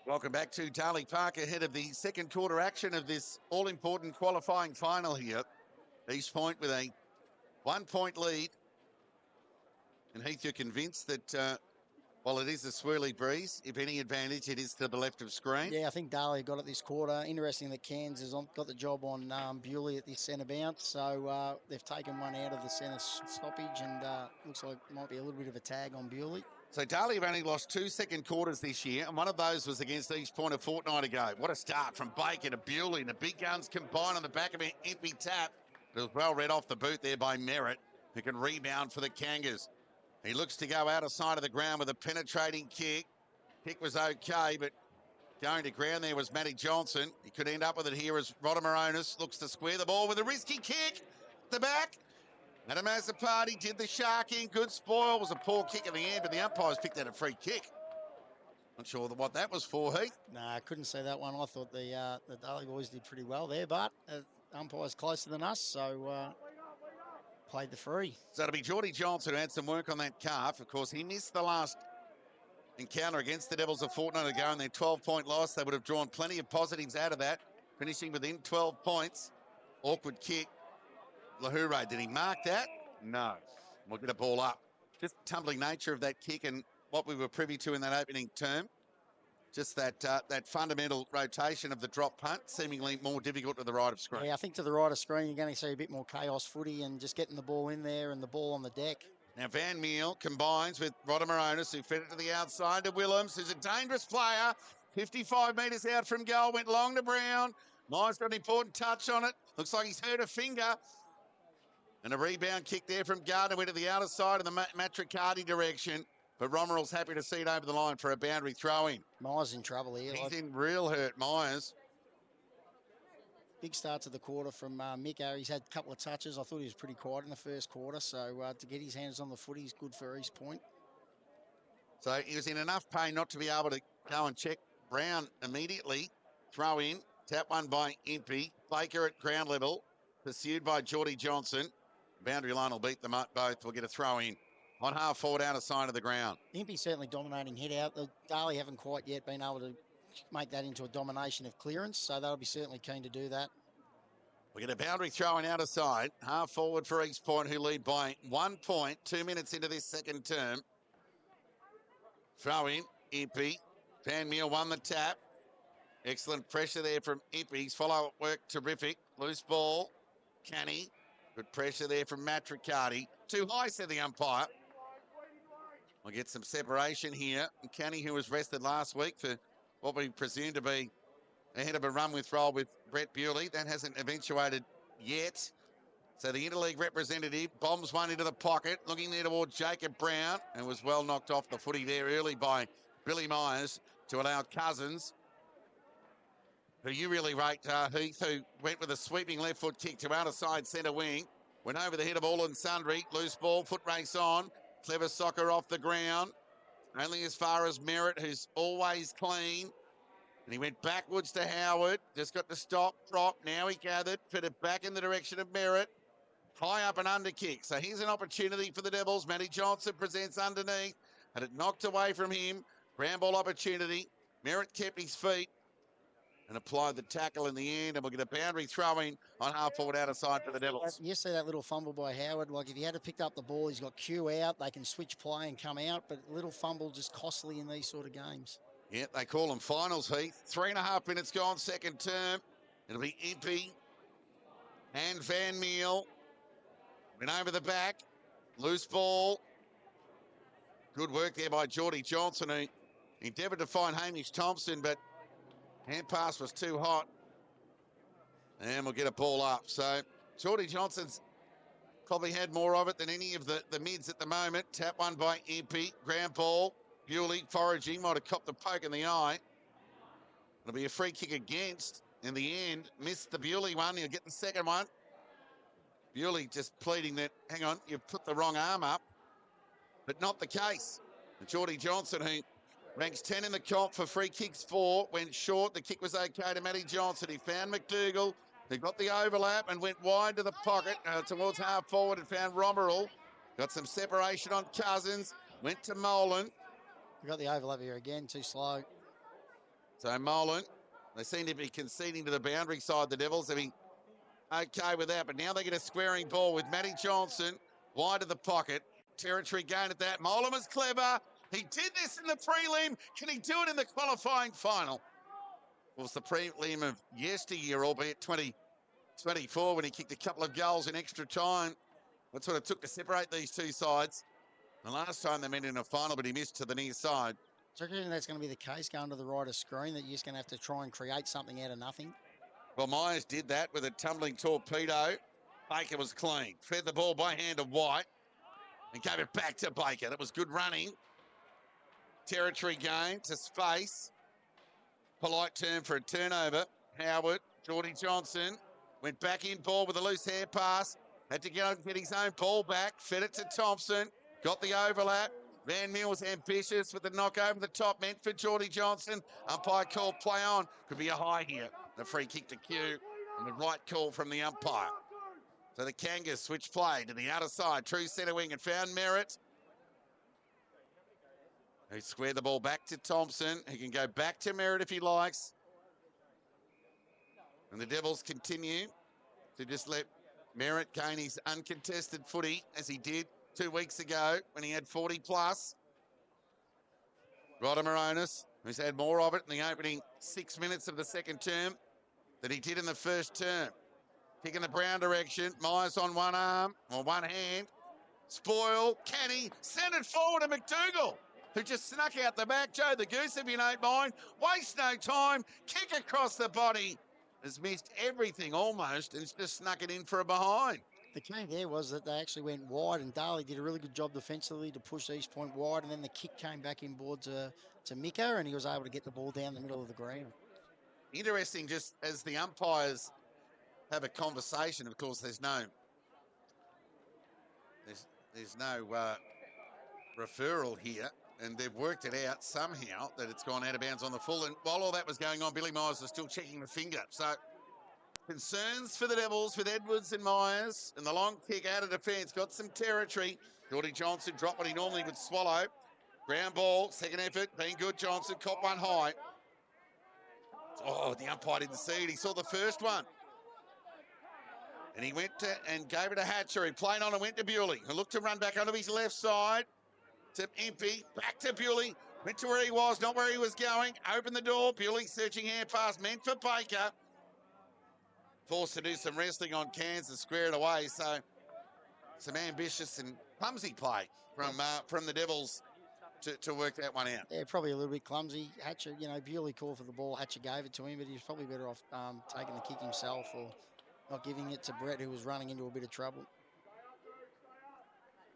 Welcome back to Darley Park ahead of the second quarter action of this all-important qualifying final here. East Point with a 1 point lead. And Heath, you're convinced that while it is a swirly breeze, if any advantage, it is to the left of screen. Yeah, I think Darley got it this quarter. Interesting that Cairns has got the job on Bewley at this centre bounce. So they've taken one out of the centre stoppage and looks like it might be a little bit of a tag on Bewley. So Darley have only lost 2 second quarters this year, and one of those was against East Point a fortnight ago. What a start from Baker to Bewley, and the big guns combine on the back of an empty tap. It was well read off the boot there by Merritt, who can rebound for the Kangas. He looks to go out of side of the ground with a penetrating kick. Kick was okay, but going to ground there was Matty Johnson. He could end up with it here as Rodamaronis looks to square the ball with a risky kick. The back. Adam Azapati did the sharking. Good spoil. Was a poor kick in the end, but the umpires picked out a free kick. Not sure what that was for, Heath. Nah, I couldn't see that one. I thought the Darley boys did pretty well there, but umpire's closer than us, so played the free. So it'll be Geordie Johnson who had some work on that calf. Of course, he missed the last encounter against the Devils a fortnight ago in their 12-point loss. They would have drawn plenty of positives out of that, finishing within 12 points. Awkward kick. Lahure, did he mark that? No. We'll get a ball up. Just tumbling nature of that kick and what we were privy to in that opening term. Just that fundamental rotation of the drop punt, seemingly more difficult to the right of screen. Yeah, I think to the right of screen, you're going to see a bit more chaos footy and just getting the ball in there and the ball on the deck. Now Van Meel combines with Rodamaronis, who fed it to the outside to Willems, who's a dangerous player. 55 metres out from goal, went long to Brown. Myers got an important touch on it. Looks like he's hurt a finger. And a rebound kick there from Gardner, went to the outer side of the Matricardi direction. But Romerill's happy to see it over the line for a boundary throw-in. Myers in trouble here. He's in real hurt, Myers. Big start to the quarter from Miko. He's had a couple of touches. I thought he was pretty quiet in the first quarter. So to get his hands on the footy is good for East Point. So he was in enough pain not to be able to go and check Brown immediately. Throw in. Tap one by Impey. Baker at ground level. Pursued by Geordie Johnson. Boundary line will beat them up both. We'll get a throw in. On half forward, out of side of the ground. Impey certainly dominating head out. The Darley haven't quite yet been able to make that into a domination of clearance, so they'll be certainly keen to do that. We get a boundary throw in out of side. Half forward for East Point, who lead by 1 point, 2 minutes into this second term. Throw in, Impey. Van Meel won the tap. Excellent pressure there from Impey's follow-up work, terrific. Loose ball, Canny. Good pressure there from Matricardi. Too high, said the umpire. We'll get some separation here. And Canny, who was rested last week for what we presume to be ahead of a run with roll with Brett Bewley. That hasn't eventuated yet. So the interleague representative bombs one into the pocket, looking there towards Jacob Brown, and was well knocked off the footy there early by Billy Myers to allow Cousins, who you really rate, Heath, who went with a sweeping left foot kick to outer side centre wing. Went over the head of all and sundry. Loose ball, foot race on. Clever soccer off the ground. Only as far as Merritt, who's always clean. And he went backwards to Howard. Just got to stop, drop. Now he gathered, fit it back in the direction of Merritt. High up and under kick. So here's an opportunity for the Devils. Matty Johnson presents underneath. Had it knocked away from him. Ground ball opportunity. Merritt kept his feet and applied the tackle in the end, and we'll get a boundary throwing on half forward out of side for the Devils. You see that little fumble by Howard. Like, if he had to pick up the ball, he's got Q out. They can switch play and come out, but little fumble just costly in these sort of games. Yeah, they call them finals, Heath. 3.5 minutes gone, second term. It'll be Impey and Van Meel. Went over the back. Loose ball. Good work there by Geordie Johnson, who endeavoured to find Hamish Thompson, but hand pass was too hot. And we'll get a ball up. So Geordie Johnson's probably had more of it than any of the mids at the moment. Tap one by Impey. Ground ball. Bewley foraging. Might have copped the poke in the eye. It'll be a free kick against. In the end, missed the Bewley one. He'll get the second one. Bewley just pleading that, hang on, you've put the wrong arm up. But not the case. And Geordie Johnson, who ranks 10 in the comp for free kicks 4, went short. The kick was okay to Matty Johnson. He found McDougall. He got the overlap and went wide to the pocket towards half forward and found Romerill. Got some separation on Cousins. Went to Molan. We got the overlap here again, too slow. So Molan, they seem to be conceding to the boundary side, the Devils. They'll be okay with that, but now they get a squaring ball with Matty Johnson wide of the pocket. Territory gain at that. Molan was clever. He did this in the prelim. Can he do it in the qualifying final? Well, it's the prelim of yesteryear, albeit 2024, when he kicked a couple of goals in extra time. That's what it took to separate these two sides. The last time they met in a final, but he missed to the near side. So I reckon that's going to be the case going to the right of screen, that you're just going to have to try and create something out of nothing. Well, Myers did that with a tumbling torpedo. Baker was clean. Fed the ball by hand to White and gave it back to Baker. That was good running. Territory gain to space. Polite term for a turnover. Howard, Geordie Johnson went back in ball with a loose hand pass. Had to get his own ball back. Fed it to Thompson. Got the overlap. Van Mills ambitious with the knock over the top, meant for Geordie Johnson. Umpire called play on. Could be a high here. The free kick to Q and the right call from the umpire. So the Kangas switch play to the outer side. True centre wing and found Merritt, who squared the ball back to Thompson. He can go back to Merritt if he likes. And the Devils continue to just let Merritt gain his uncontested footy as he did 2 weeks ago when he had 40 plus. Ryder Moronis, who's had more of it in the opening 6 minutes of the second term than he did in the first term. Kicking the Brown direction. Myers on one arm, or one hand. Spoil, can he send it forward to McDougall, who just snuck out the back. Joe the Goose, if you don't mind. Waste no time. Kick across the body. Has missed everything almost and it's just snuck it in for a behind. The key there was that they actually went wide, and Darley did a really good job defensively to push East Point wide, and then the kick came back inboard to Mika, and he was able to get the ball down the middle of the ground. Interesting, just as the umpires have a conversation, of course, there's no referral here, and they've worked it out somehow that it's gone out of bounds on the full. And while all that was going on, Billy Myers was still checking the finger. So concerns for the Devils with Edwards and Myers, and the long kick out of defence got some territory. Geordie Johnson dropped what he normally would swallow. Ground ball, second effort, been good. Johnson caught one high. Oh, the umpire didn't see it. He saw the first one. And he went to and gave it a Hatcher. He played on and went to Bewley, who looked to run back onto his left side. To Impey, back to Bewley. Went to where he was, not where he was going. Opened the door. Bewley searching hand pass, meant for Baker. Forced to do some wrestling on Cairns and square it away. So some ambitious and clumsy play from the Devils to work that one out. Yeah, probably a little bit clumsy. Hatcher, Bewley called for the ball. Hatcher gave it to him, but he was probably better off taking the kick himself or not giving it to Brett, who was running into a bit of trouble.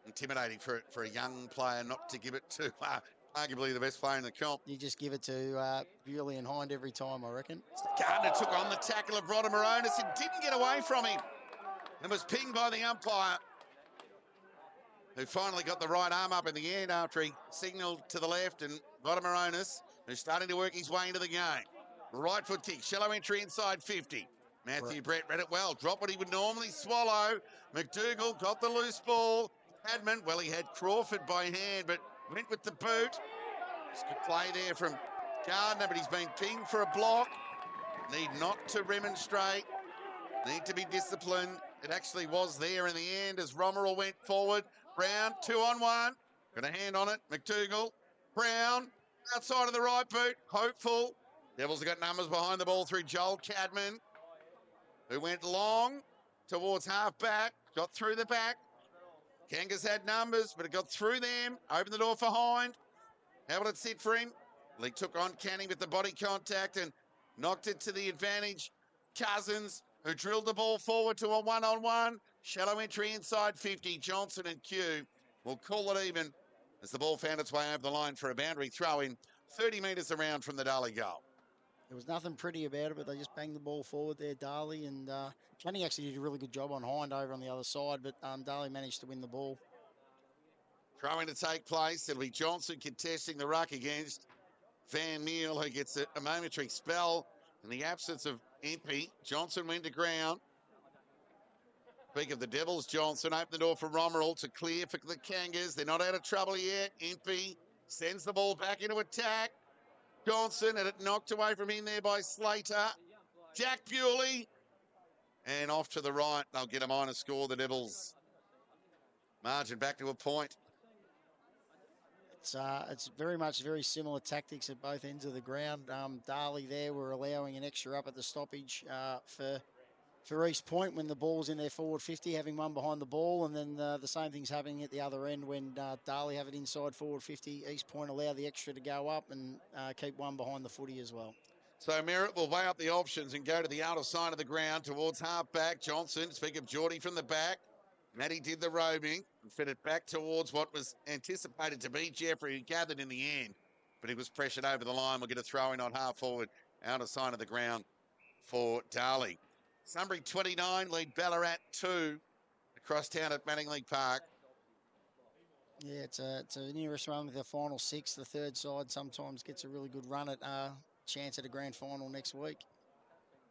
Intimidating for a young player not to give it to arguably the best player in the comp. You just give it to Bewley and Hind every time, I reckon. Gardner took on the tackle of Ryder Moronis and didn't get away from him. And was pinged by the umpire, who finally got the right arm up in the end after he signalled to the left. And Ryder Moronis, who's starting to work his way into the game. Right foot kick, shallow entry inside 50. Matthew Brett read it well, dropped what he would normally swallow. McDougall got the loose ball. Hadman, well, he had Crawford by hand, but went with the boot. It's good play there from Gardner, but he's been pinged for a block. Need not to remonstrate. Need to be disciplined. It actually was there in the end as Romerell went forward. Brown, 2-on-1. Got a hand on it. McDougall. Brown, outside of the right boot. Hopeful. Devils have got numbers behind the ball through Joel Cadman, who went long towards half-back. Got through the back. Kangas had numbers, but it got through them. Opened the door for Hind. How will it sit for him? Well, he took on Canning with the body contact and knocked it to the advantage. Cousins, who drilled the ball forward to a one-on-one. Shallow entry inside 50. Johnson and Q will call it even as the ball found its way over the line for a boundary throw in 30 metres around from the Darley goal. There was nothing pretty about it, but they just banged the ball forward there, Darley. And Canning actually did a really good job on Hind over on the other side, but Darley managed to win the ball. Throwing to take place. It'll be Johnson contesting the ruck against Van Meel, who gets a momentary spell in the absence of Impey. Johnson went to ground. Speak of the Devils, Johnson opened the door for Romerell to clear for the Kangas. They're not out of trouble yet. Impey sends the ball back into attack. Johnson, and it knocked away from him there by Slater. Jack Bewley. And off to the right. They'll get a minor score, the Devils. Margin back to a point. It's very similar tactics at both ends of the ground. Darley there were allowing an extra up at the stoppage for East Point when the ball's in their forward 50, having one behind the ball, and then the same thing's happening at the other end when Darley have it inside forward 50. East Point allow the extra to go up and keep one behind the footy as well. So Merritt will weigh up the options and go to the outer side of the ground towards half-back. Johnson, speak of Geordie from the back. Matty did the roaming and fed it back towards what was anticipated to be Jeffrey, who gathered in the end, but he was pressured over the line. We'll get a throw in on half-forward, outer side of the ground for Darley. Sunbury 29, lead Ballarat 2 across town at Manningley Park. Yeah, it's an interesting one with the final six. The third side sometimes gets a really good run at chance at a grand final next week.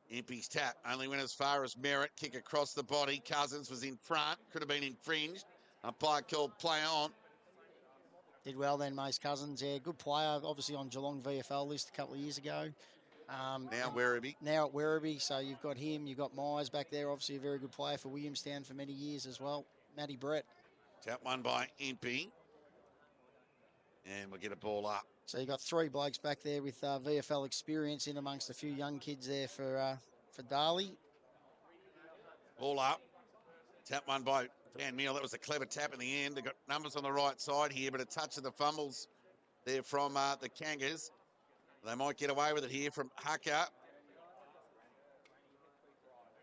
Impey's tap only went as far as Merritt. Kick across the body. Cousins was in front. Could have been infringed. Umpire called play on. Did well then, Mace Cousins. Yeah, good player. Obviously on Geelong VFL list a couple of years ago. Now Werribee. Now at Werribee. So you've got him. You've got Myers back there. Obviously a very good player for Williamstown for many years as well. Matty Brett. Tap one by Impey. And we'll get a ball up. So you've got three blokes back there with VFL experience in amongst a few young kids there for Darley. Ball up. Tap one by Van Meal. That was a clever tap in the end. They've got numbers on the right side here, but a touch of the fumbles there from the Kangas. They might get away with it here from Hucker.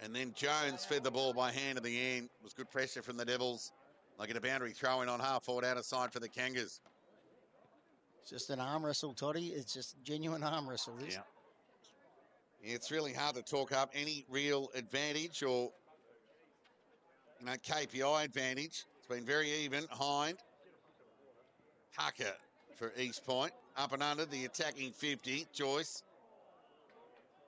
And then Jones fed the ball by hand at the end. It was good pressure from the Devils. They'll get a boundary throw in on half forward outer side for the Kangas. It's just an arm wrestle, Toddy. It's just genuine arm wrestle. Yeah. It's really hard to talk up any real advantage or, KPI advantage. It's been very even. Hind. Hucker for East Point. Up and under the attacking 50. Joyce.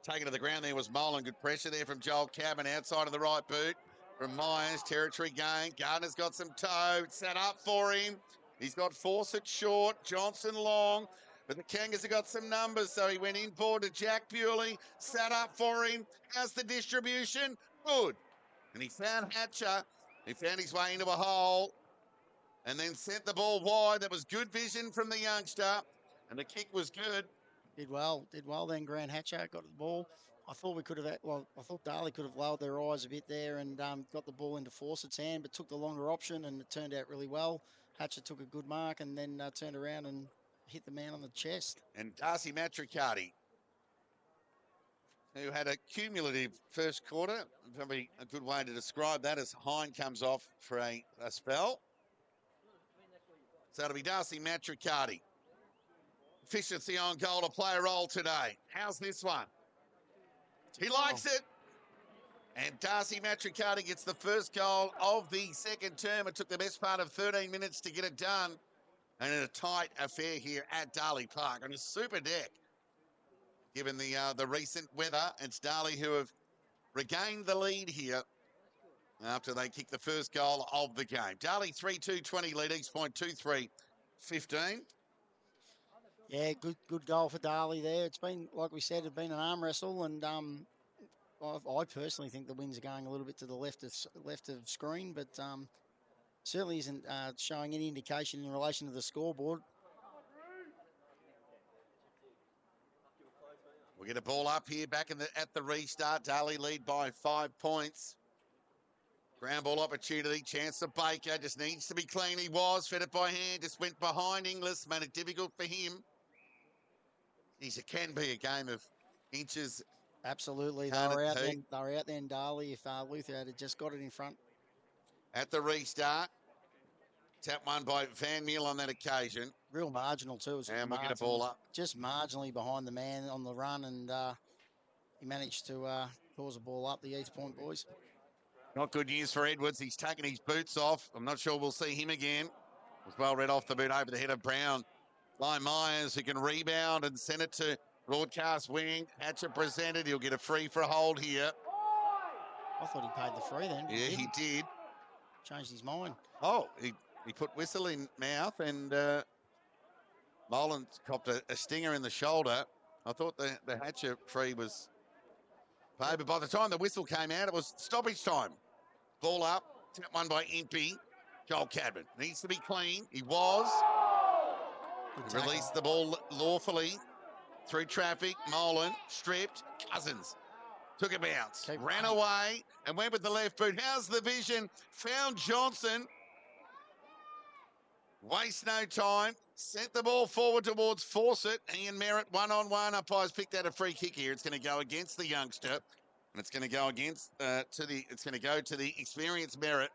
Taken to the ground there was Molan. Good pressure there from Joel Cabin outside of the right boot. From Myers, territory gain. Gardner's got some toe. It's set up for him. He's got Fawcett short, Johnson long, but the Kangas have got some numbers, so he went in forward to Jack Bewley, sat up for him. How's the distribution? Good. And he found Hatcher. He found his way into a hole and then sent the ball wide. That was good vision from the youngster, and the kick was good. Did well then, Grant Hatcher got the ball. I thought I thought Darley could have lowered their eyes a bit there and got the ball into Fawcett's hand, but took the longer option, and it turned out really well. Hatcher took a good mark and then turned around and hit the man on the chest. And Darcy Matricati, who had a cumulative first quarter, probably a good way to describe that, as Hind comes off for a spell. So it'll be Darcy Matricati. Efficiency on goal to play a role today. How's this one? He likes it. And Darcy Matricati gets the first goal of the second term. It took the best part of 13 minutes to get it done. And in a tight affair here at Darley Park on a super deck. Given the recent weather, it's Darley who have regained the lead here after they kicked the first goal of the game. Darley 3-2-20 lead, East Point 2-3-15. Yeah, good goal for Darley there. It's been, like we said, it's been an arm wrestle, and I personally think the winds are going a little bit to the left of screen, but certainly isn't showing any indication in relation to the scoreboard. We'll get a ball up here back at the restart. Darley lead by 5 points. Ground ball opportunity, chance of Baker, just needs to be clean. He was, fed it by hand, just went behind Inglis, made it difficult for him. It can be a game of inches. Absolutely, they were out there in Darley if Luther had just got it in front. At the restart, tap one by Van Meel on that occasion. Real marginal too. And we'll get a ball up. Just marginally behind the man on the run, and he managed to cause a ball up, the East Point boys. Not good news for Edwards. He's taken his boots off. I'm not sure we'll see him again. Was well read off the boot over the head of Brown. By Myers, who can rebound and send it to broadcast wing. Hatcher presented. He'll get a free for a hold here. I thought he paid the free then. Yeah, he did. Changed his mind. Oh, he put whistle in mouth and Molan copped a stinger in the shoulder. I thought the Hatcher free was paid, but by the time the whistle came out, it was stoppage time. Ball up, tap one by Impey. Joel Cadman needs to be clean. He was. He released the ball lawfully through traffic. Molan stripped. Cousins took a bounce, ran away, and went with the left boot. How's the vision? Found Johnson. Waste no time. Sent the ball forward towards Fawcett. Ian Merritt one-on-one. Umpires picked out a free kick here. It's going to go against the youngster, and it's going to go against it's going to go to the experienced Merritt.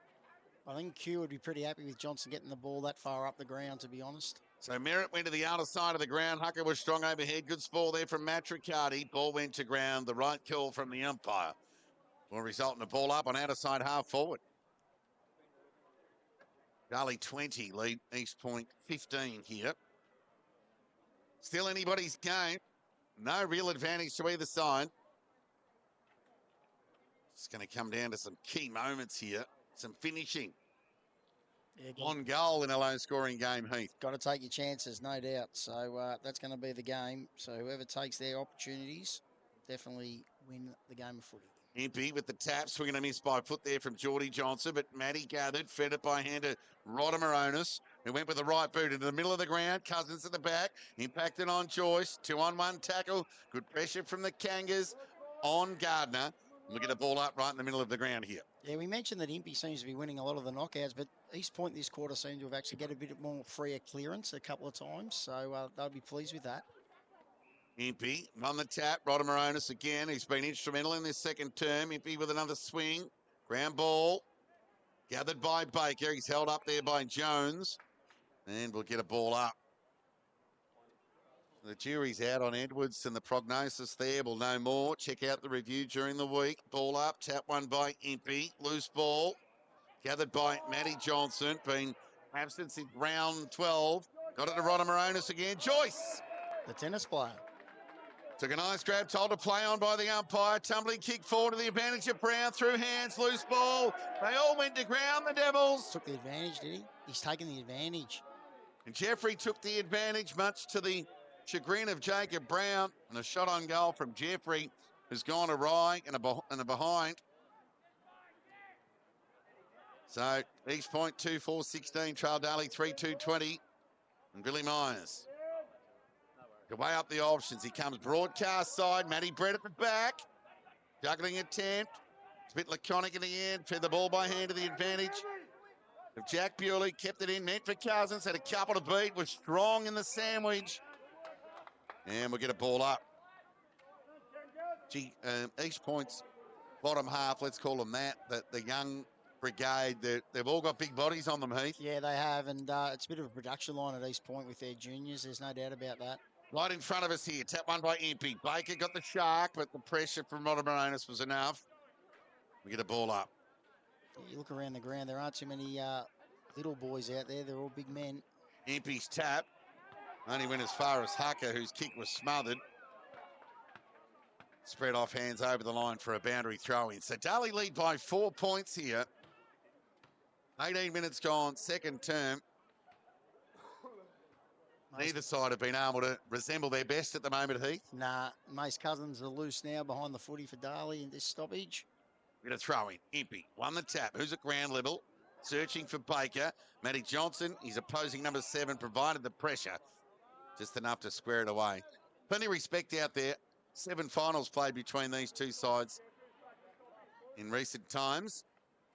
I think Q would be pretty happy with Johnson getting the ball that far up the ground, to be honest. So Merritt went to the outer side of the ground. Hucker was strong overhead. Good ball there from Matricati. Ball went to ground. The right call from the umpire will result in a ball up on outer side half forward. Darley 20, lead East Point 15 here. Still anybody's game. No real advantage to either side. It's going to come down to some key moments here. Some finishing. Yeah, on goal in a low-scoring game, Heath. Got to take your chances, no doubt. So that's going to be the game. So whoever takes their opportunities definitely win the game of footy. Impey with the tap, swinging a miss by foot there from Geordie Johnson, but Matty gathered, fed it by hand to Rodamaronis, who went with the right boot into the middle of the ground. Cousins at the back, impacted on Joyce, 2-on-1 tackle, good pressure from the Kangas on Gardner. We'll get a ball up right in the middle of the ground here. Yeah, we mentioned that Impey seems to be winning a lot of the knockouts, but East Point this quarter seemed to have actually get a bit more freer clearance a couple of times, so they'll be pleased with that. Impey on the tap. Rodamaronis again. He's been instrumental in this second term. Impey with another swing. Ground ball. Gathered by Baker. He's held up there by Jones. And we'll get a ball up. The jury's out on Edwards and the prognosis there. We'll know more. Check out the review during the week. Ball up. Tap one by Impey. Loose ball. Gathered by Matty Johnson. Been absent since round 12. Got it to Rodamaronis again. Joyce. The tennis player. Took a nice grab, told to play on by the umpire. Tumbling kick forward to the advantage of Brown. Through hands, loose ball. They all went to ground, the Devils. Took the advantage, did he? He's taken the advantage. And Jeffrey took the advantage, much to the chagrin of Jacob Brown. And a shot on goal from Jeffrey has gone awry and a behind. So East Point 2-4-16, trail Darley 3-2-20. And Billy Myers. Way up the options. He comes broadcast side. Matty Brett at the back. Juggling attempt. It's a bit laconic in the end. Fed the ball by hand to the advantage of Jack Bewley. Kept it in. Meant for Cousins. Had a couple to beat. Was strong in the sandwich. And we'll get a ball up. East Point's bottom half, let's call them that. The young brigade, they've all got big bodies on them, Heath. Yeah, they have. And it's a bit of a production line at East Point with their juniors. There's no doubt about that. Right in front of us here. Tap one by Impey. Baker got the shark, but the pressure from Rodamaronis was enough. We get a ball up. You look around the ground, there aren't too many little boys out there. They're all big men. Impey's tap only went as far as Hucker, whose kick was smothered. Spread off hands over the line for a boundary throw-in. So Darley lead by 4 points here. 18 minutes gone, second term. Neither side have been able to resemble their best at the moment, Heath. Nah, Mace Cousins are loose now behind the footy for Darley in this stoppage. We're going to throw in. Impey won the tap. Who's at ground level? Searching for Baker. Matty Johnson, he's opposing number 7, provided the pressure. Just enough to square it away. Plenty of respect out there. 7 finals played between these two sides in recent times.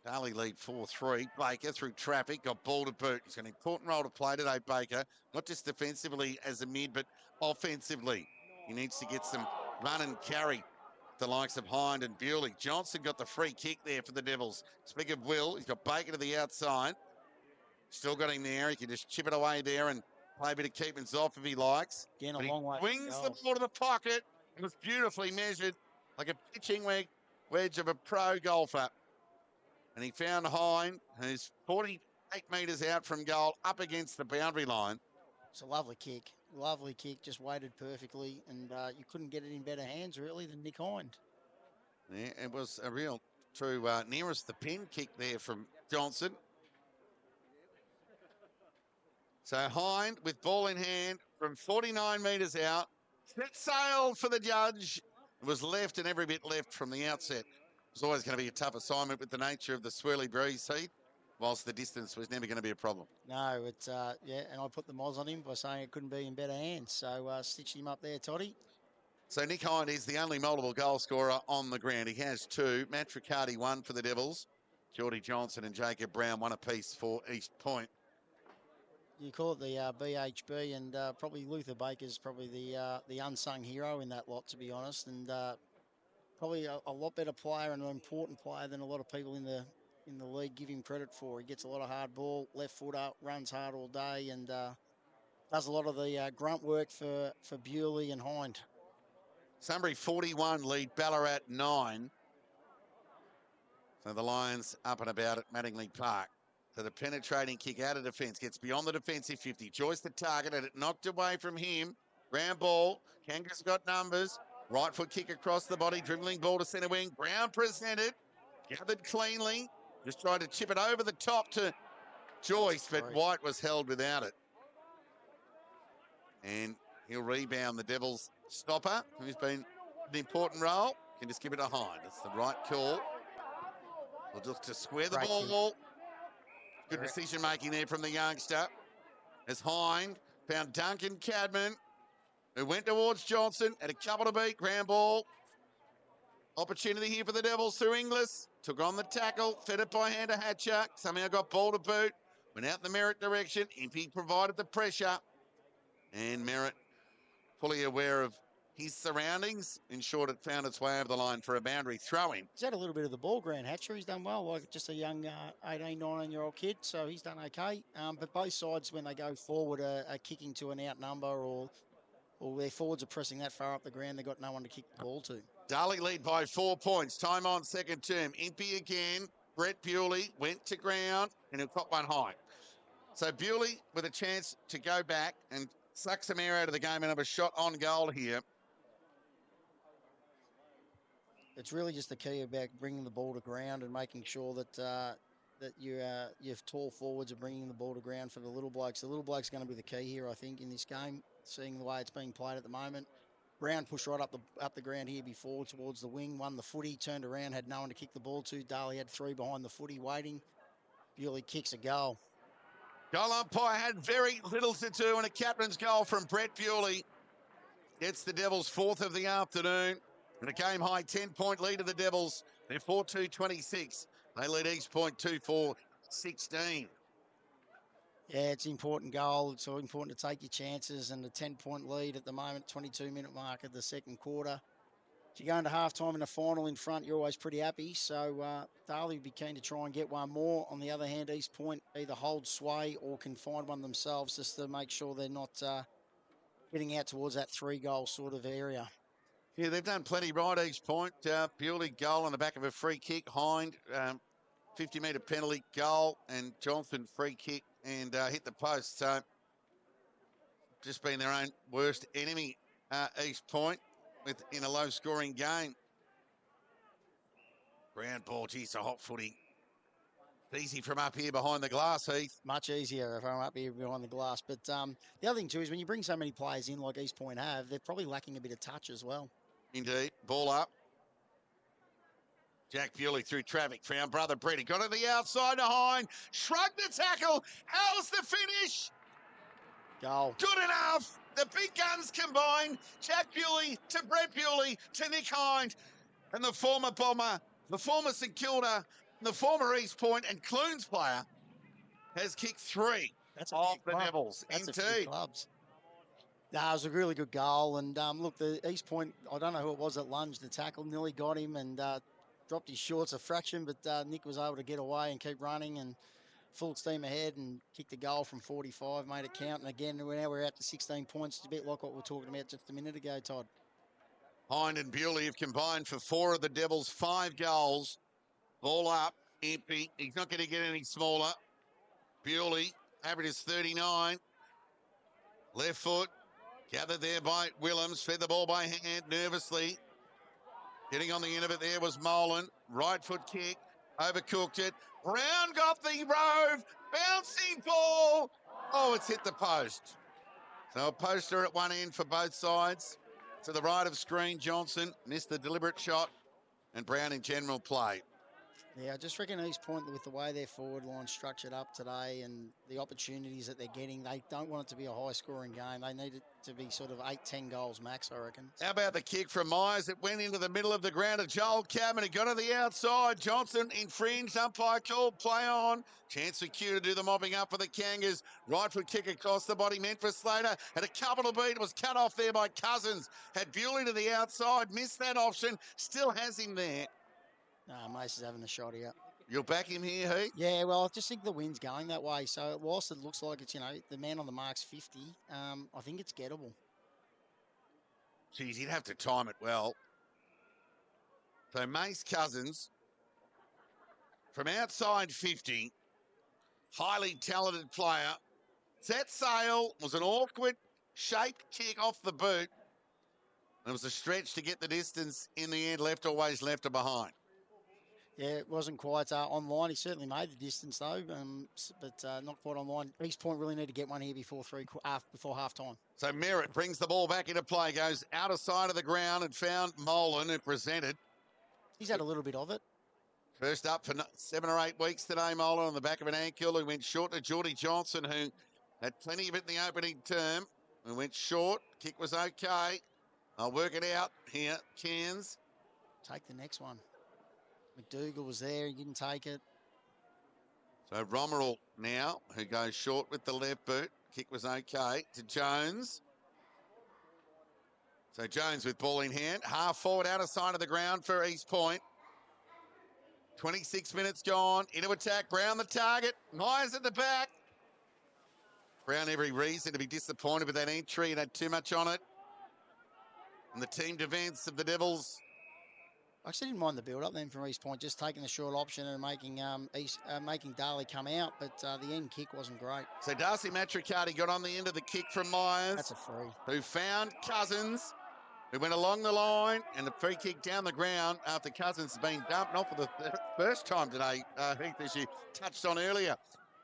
Darley lead 4-3. Baker through traffic, got ball to boot. He's got an important role to play today, Baker. Not just defensively as a mid, but offensively. He needs to get some run and carry. The likes of Hind and Bewley. Johnson got the free kick there for the Devils. Speak of Will, he's got Baker to the outside. Still got him there. He can just chip it away there and play a bit of keepings off if he likes. Again, a long way. Wings the ball to the pocket. It was beautifully measured, like a pitching wedge of a pro golfer. And he found Hind, who's 48 metres out from goal, up against the boundary line. It's a lovely kick. Lovely kick, just weighted perfectly. And you couldn't get it in better hands, really, than Nick Hind. Yeah, it was a real true nearest the pin kick there from Johnson. So Hind with ball in hand, from 49 metres out. Set sail for the judge. It was left and every bit left from the outset. It was always going to be a tough assignment with the nature of the swirly breeze heat, whilst the distance was never going to be a problem. No, it's, yeah, and I put the moz on him by saying it couldn't be in better hands. So stitched him up there, Toddy. So Nick Hind is the only multiple goal scorer on the ground. He has two. Matt Riccardi, one for the Devils. Geordie Johnson and Jacob Brown, one apiece for East Point. You call it the BHB, and probably Luther Baker's probably the unsung hero in that lot, to be honest, and probably a lot better player and an important player than a lot of people in the league give him credit for. He gets a lot of hard ball, left footer, runs hard all day, and does a lot of the grunt work for Bewley and Hind. Sunbury 41 lead Ballarat 9. So the Lions up and about at Mattingly Park. So the penetrating kick out of defence gets beyond the defensive 50. Joyce the target, and it knocked away from him. Ground ball. Kanga's got numbers. Right foot kick across the body. Dribbling ball to centre wing. Brown presented. Gathered cleanly. Just tried to chip it over the top to Joyce, but White was held without it. And he'll rebound the Devils stopper, who's been an important role. Can just give it a Hind. It's the right call. We'll look to square the ball. Good decision making there from the youngster. As Hind found Duncan Cadman, who went towards Johnson, had a couple to beat. Ground ball. Opportunity here for the Devils through Inglis. Took on the tackle, fed it by hand to Hatcher. Somehow got ball to boot. Went out the Merritt direction. Impey provided the pressure. And Merritt, fully aware of his surroundings, ensured it found its way over the line for a boundary throw-in. He's had a little bit of the ball, Grant Hatcher. He's done well, like just a young 18, 19-year-old kid, so he's done okay. But both sides, when they go forward, are kicking to an outnumber or their forwards are pressing that far up the ground, they've got no one to kick the ball to. Darley lead by 4 points. Time on second term. Impey again. Brett Bewley went to ground and he'll cop one high. So Bewley with a chance to go back and suck some air out of the game and have a shot on goal here. It's really just the key about bringing the ball to ground and making sure that your tall forwards are bringing the ball to ground for the little blokes. The little blokes are going to be the key here, I think, in this game, seeing the way it's being played at the moment. Brown pushed right up the ground here before towards the wing, won the footy, turned around, had no one to kick the ball to. Darley had 3 behind the footy waiting. Bewley kicks a goal. Goal umpire had very little to do, and a captain's goal from Brett Bewley gets the Devils 4th of the afternoon. And a game-high 10-point lead of the Devils. They're 4-2-26. They lead East Point 2-4-16. Yeah, it's an important goal. It's all important to take your chances, and the 10-point lead at the moment, 22-minute mark of the second quarter. If you go into halftime in the final in front, you're always pretty happy. So Darley would be keen to try and get one more. On the other hand, East Point either hold sway or can find one themselves just to make sure they're not getting out towards that 3-goal sort of area. Yeah, they've done plenty right, East Point. Bewley goal on the back of a free kick. Hind, 50-metre penalty goal, and Johnson free kick and hit the post. So just been their own worst enemy, East Point, in a low-scoring game. Ground ball, geez, a hot footy. Easy from up here behind the glass, Heath. Much easier if I'm up here behind the glass. But the other thing, too, is when you bring so many players in like East Point have, they're probably lacking a bit of touch as well. Indeed. Ball up. Jack Bewley through traffic. Found brother Brett. He got to the outside to Hind. Shrugged the tackle. How's the finish? Goal. Good enough. The big guns combined. Jack Bewley to Brett Bewley to Nick Hind. And the former Bomber, the former St Kilda, the former East Point and Clunes player has kicked 3 off the Devils. That's Indeed. a few clubs. No, it was a really good goal. And look, the East Point, I don't know who it was that lunged the tackle, nearly got him and dropped his shorts a fraction, but Nick was able to get away and keep running and full steam ahead and kicked a goal from 45, made it count. And again, now we're out to 16 points. It's a bit like what we were talking about just a minute ago, Todd. Hind and Bewley have combined for 4 of the Devils' 5 goals. Ball up, Impey. He's not going to get any smaller. Bewley, average is 39. Left foot, gathered there by Willems. Fed the ball by hand nervously. Getting on the end of it there was Molan. Right foot kick, overcooked it. Brown got the rove, bouncing ball. Oh, it's hit the post. So a poster at one end for both sides. To the right of screen, Johnson missed the deliberate shot, and Brown in general play. Yeah, I just reckon East Point, with the way their forward line structured up today and the opportunities that they're getting, they don't want it to be a high-scoring game. They need it to be sort of 8-10 goals max, I reckon. How about the kick from Myers? It went into the middle of the ground of Joel Cabin. It got to the outside. Johnson infringed. Umpire called play on. Chance for Q to do the mopping up for the Kangas. Right foot kick across the body meant for Slater. Had a couple to beat. It was cut off there by Cousins. Had Bewley to the outside. Missed that option. Still has him there. Mace is having a shot here. You'll back him here, Heath? Yeah, well, I just think the wind's going that way. So whilst it looks like it's, the man on the mark's 50, I think it's gettable. Geez, he'd have to time it well. So Mace Cousins, from outside 50, highly talented player. Set sail, was an awkward shaped kick off the boot. And it was a stretch to get the distance in the end, left always left her behind. Yeah, it wasn't quite online. He certainly made the distance, though, but not quite online. East Point really need to get one here before half time. So Merritt brings the ball back into play, goes out of sight of the ground and found Molan, who presented. He's had a little bit of it. First up for 7 or 8 weeks today, Molan on the back of an ankle, who went short to Geordie Johnson, who had plenty of it in the opening term, and went short. Kick was okay. I'll work it out here, Cairns. Take the next one. McDougall was there, he didn't take it. So Romerell now, who goes short with the left boot. Kick was okay to Jones. So Jones with ball in hand. Half forward out of sight of the ground for East Point. 26 minutes gone. Into attack. Brown the target. Myers at the back. Brown every reason to be disappointed with that entry. It had too much on it. And the team defence of the Devils. I actually didn't mind the build-up then from East Point, just taking the short option and making making Darley come out, but the end kick wasn't great. So Darcy Matricati got on the end of the kick from Myers. That's a free. Who found Cousins, who went along the line, and the free kick down the ground after Cousins has been dumped, not for the first time today, Heath, as you touched on earlier.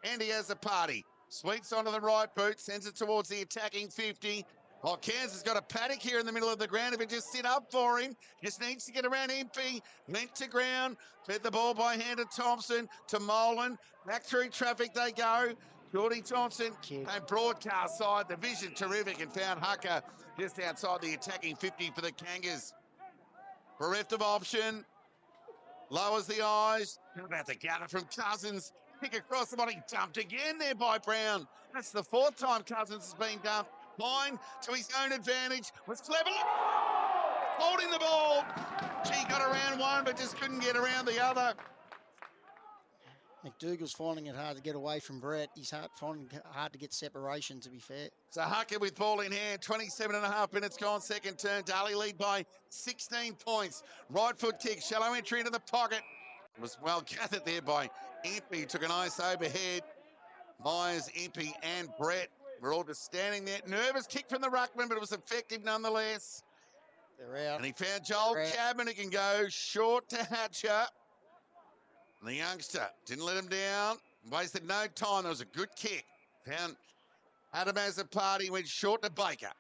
And he has a party. Sweeps onto the right boot, sends it towards the attacking 50. Oh, Cairns has got a paddock here in the middle of the ground. If it just sit up for him, just needs to get around MP. Went to ground, fed the ball by hand to Thompson, to Molan. Back through traffic they go. Geordie Thompson and broadcast side. The vision terrific, and found Hucker just outside the attacking 50 for the Kangas. Bereft of option. Lowers the eyes. How about the gather from Cousins? Kick across the body. Dumped again there by Brown. That's the 4th time Cousins has been dumped. Line to his own advantage. Was clever. Holding the ball. Gee, got around one, but just couldn't get around the other. McDougall's finding it hard to get away from Brett. He's finding it hard to get separation, to be fair. So Hucker with ball in hand. 27.5 minutes gone, second turn. Darley lead by 16 points. Right foot kick. Shallow entry into the pocket. Was well gathered there by Impey. Took a nice overhead. Myers, Impey and Brett. We're all just standing there. Nervous kick from the ruckman, but it was effective nonetheless. They're out. And he found Joel Cabin, who can go short to Hatcher. And the youngster didn't let him down. Wasted no time. There was a good kick. Found Adam as a party, went short to Baker.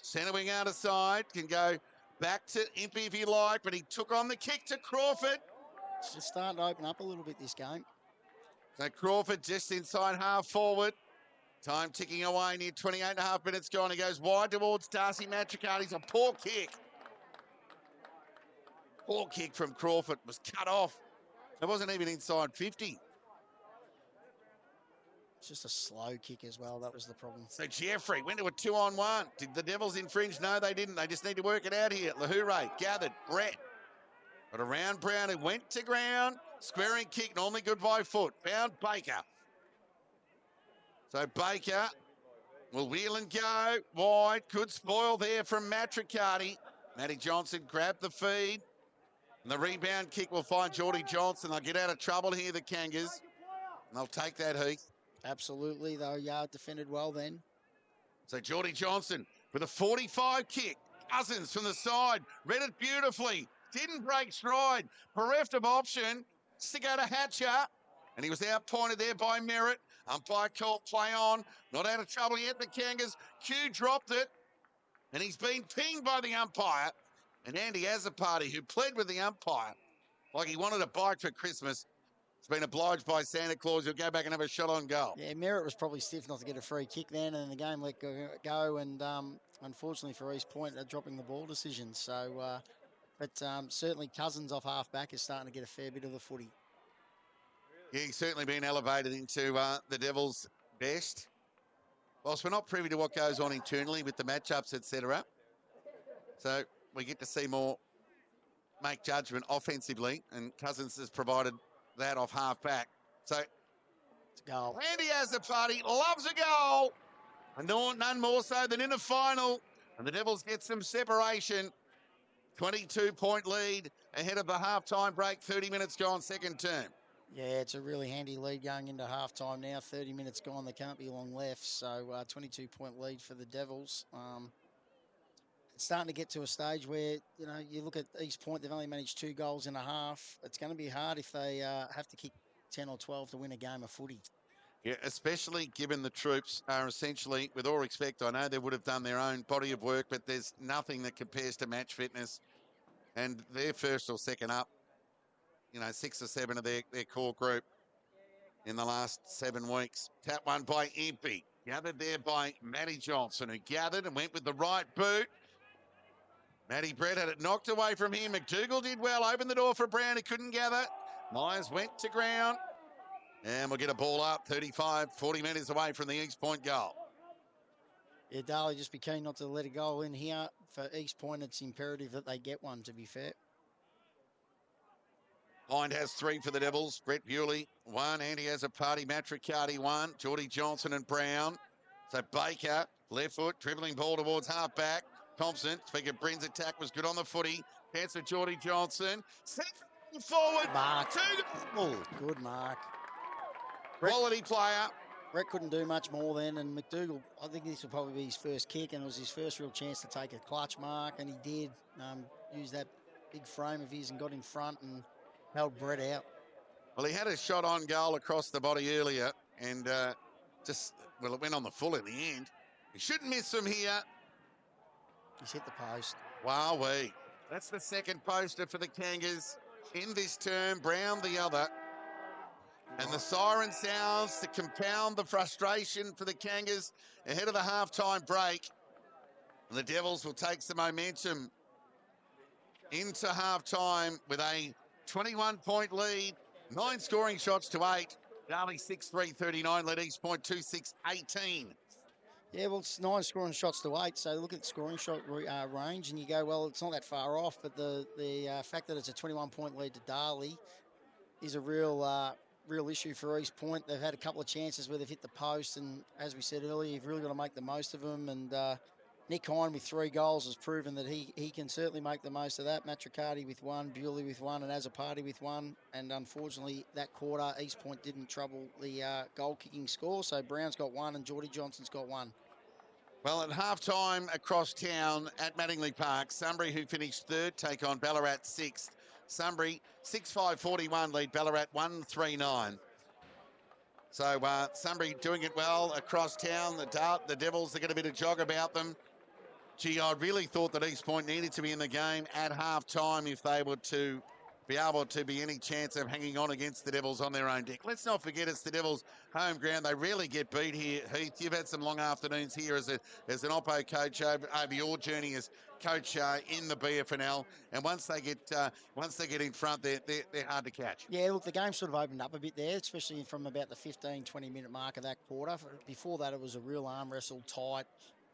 Centre wing out of side. Can go back to Impey if you like, but he took on the kick to Crawford. It's just starting to open up a little bit, this game. So Crawford just inside half forward. Time ticking away, near 28.5 minutes gone. He goes wide towards Darcy Matricati's a poor kick. Poor kick from Crawford, was cut off. It wasn't even inside 50. It's just a slow kick as well. That was the problem. So Jeffrey went to a 2-on-1. Did the Devils infringe? No, they didn't. They just need to work it out here. Lahure gathered. Brett. But around Brown, who went to ground. Squaring kick, normally good by foot. Found Baker. So Baker will wheel and go wide. Good spoil there from Matricati. Matty Johnson grabbed the feed. And the rebound kick will find Geordie Johnson. They'll get out of trouble here, the Kangas. And they'll take that, Heath. Absolutely, though. Yard defended well then. So Geordie Johnson with a 45 kick. Cousins from the side. Read it beautifully. Didn't break stride. Bereft of option. Stick out to Hatcher. And he was outpointed there by Merritt. Umpire called play on. Not out of trouble yet, the Kangas. Q dropped it, and he's been pinged by the umpire. And Andy Azzopardi, who pled with the umpire like he wanted a bike for Christmas, has been obliged by Santa Claus. He'll go back and have a shot on goal. Yeah, Merritt was probably stiff not to get a free kick then, and the game let go. And unfortunately for East Point, they're dropping the ball decision. So, but certainly Cousins off half back is starting to get a fair bit of the footy. Yeah, he's certainly been elevated into the Devils' best. Whilst we're not privy to what goes on internally with the matchups, etc. So we get to see more make judgment offensively, and Cousins has provided that off half back. So It's a goal. Andy Azzopardi loves a goal, and none more so than in a final. And the Devils get some separation. 22-point lead ahead of the halftime break. 30 minutes gone, second term. Yeah, it's a really handy lead going into halftime now. 30 minutes gone. There can't be long left. So 22-point lead for the Devils. It's starting to get to a stage where, you know, you look at East Point, they've only managed 2 goals in a half. It's going to be hard if they have to kick 10 or 12 to win a game of footy. Yeah, especially given the troops are essentially, with all respect, I know they would have done their own body of work, but there's nothing that compares to match fitness. And they're first or second up, you know, 6 or 7 of their core group in the last 7 weeks. Tap one by Impey, gathered there by Matty Johnson, who gathered and went with the right boot. Matty Brett had it knocked away from him. McDougall did well, opened the door for Brown, who couldn't gather. Myers went to ground. And we'll get a ball up 35, 40 metres away from the East Point goal. Yeah, Darley, just be keen not to let a goal in here. For East Point, it's imperative that they get one, to be fair. Hind has 3 for the Devils. Brett Bewley, 1. Andy Azzopardi, Matt Riccardi, 1. Geordie Johnson and Brown. So Baker, left foot, dribbling ball towards half back. Thompson, speaking of Brin's attack, was good on the footy. Chance for Geordie Johnson. Forward. Mark. 2 goals. Good mark. Quality player. Brett couldn't do much more then, and McDougall, I think this will probably be his first kick, and it was his first real chance to take a clutch mark, and he did use that big frame of his and got in front and held Brett out. Well, he had a shot on goal across the body earlier, and it went on the full in the end. He shouldn't miss from here. He's hit the post. Wowee. That's the second poster for the Kangas in this term. Brown the other. And the siren sounds to compound the frustration for the Kangas ahead of the halftime break. And the Devils will take some momentum into halftime with a 21-point lead, 9 scoring shots to 8. Darley 6-3-39, led East Point 2-6-18. Yeah, well, it's 9 scoring shots to 8, so look at the scoring shot range, and you go, well, it's not that far off, but the fact that it's a 21-point lead to Darley is a real issue for East Point. They've had a couple of chances where they've hit the post, and as we said earlier, you've really got to make the most of them, and Nick Hind with 3 goals has proven that he can certainly make the most of that. Matt Riccardi with 1, Bewley with 1, and Azzopardi with 1. And unfortunately, that quarter, East Point didn't trouble the goal-kicking score. So Brown's got 1 and Geordie Johnson's got 1. Well, at halftime across town at Mattingley Park, Sunbury, who finished 3rd, take on Ballarat 6th. Sunbury 6-5-41 lead Ballarat 1-3-9. So Sunbury doing it well across town. The Devils, they get a bit of jog about them. Gee, I really thought that East Point needed to be in the game at half-time if they were to be able to be any chance of hanging on against the Devils on their own deck. Let's not forget it's the Devils' home ground. They rarely get beat here. Heath, you've had some long afternoons here as an Oppo coach over your journey as coach in the BFNL. And once they get in front, they're hard to catch. Yeah, look, the game sort of opened up a bit there, especially from about the 15, 20-minute mark of that quarter. Before that, it was a real arm wrestle, tight.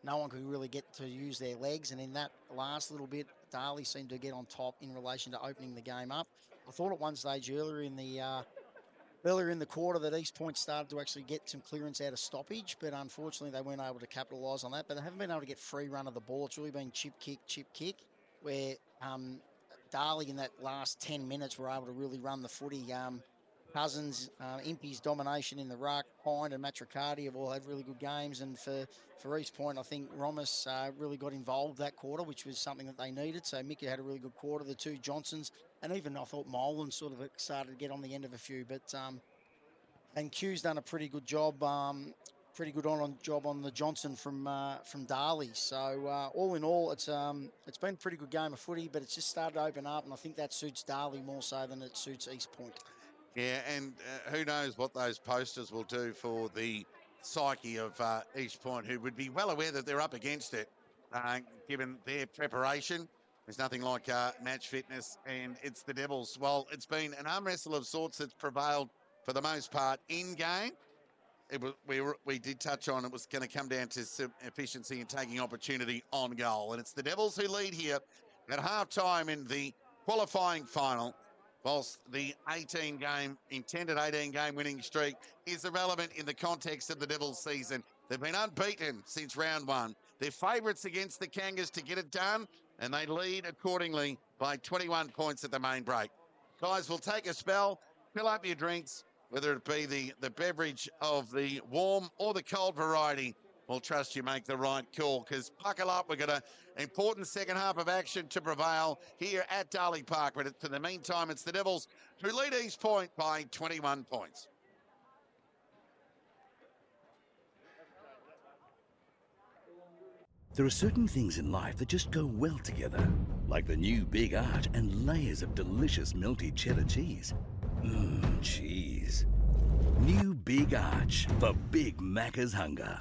No one could really get to use their legs, and in that last little bit, Darley seemed to get on top in relation to opening the game up. I thought at one stage earlier in the quarter that East Point started to actually get some clearance out of stoppage, but unfortunately they weren't able to capitalise on that. But they haven't been able to get free run of the ball. It's really been chip kick, where Darley in that last 10 minutes were able to really run the footy. Cousins, Impey's domination in the ruck, Hind and Matt Riccardi have all had really good games. And for East Point, I think Romus really got involved that quarter, which was something that they needed. So Mickey had a really good quarter, the 2 Johnsons. And even I thought Molan sort of started to get on the end of a few. But And Q's done a pretty good job, pretty good job on the Johnson from Darley. So all in all, it's been a pretty good game of footy, but it's just started to open up, and I think that suits Darley more so than it suits East Point. Yeah, and who knows what those posters will do for the psyche of East Point, who would be well aware that they're up against it, given their preparation. There's nothing like match fitness, and it's the Devils. Well, it's been an arm wrestle of sorts that's prevailed for the most part in game. We did touch on it was going to come down to some efficiency and taking opportunity on goal, and it's the Devils who lead here at halftime in the qualifying final. Whilst the intended 18-game winning streak is irrelevant in the context of the Devils season. They've been unbeaten since round one. They're favourites against the Kangas to get it done, and they lead accordingly by 21 points at the main break. Guys, we'll take a spell, fill up your drinks, whether it be the beverage of the warm or the cold variety. We'll trust you make the right call, because buckle up. We've got an important second half of action to prevail here at Darley Park. But for the meantime, it's the Devils who lead East Point by 21 points. There are certain things in life that just go well together, like the new Big Arch and layers of delicious melty cheddar cheese. Mmm, cheese. New Big Arch for Big Macca's hunger.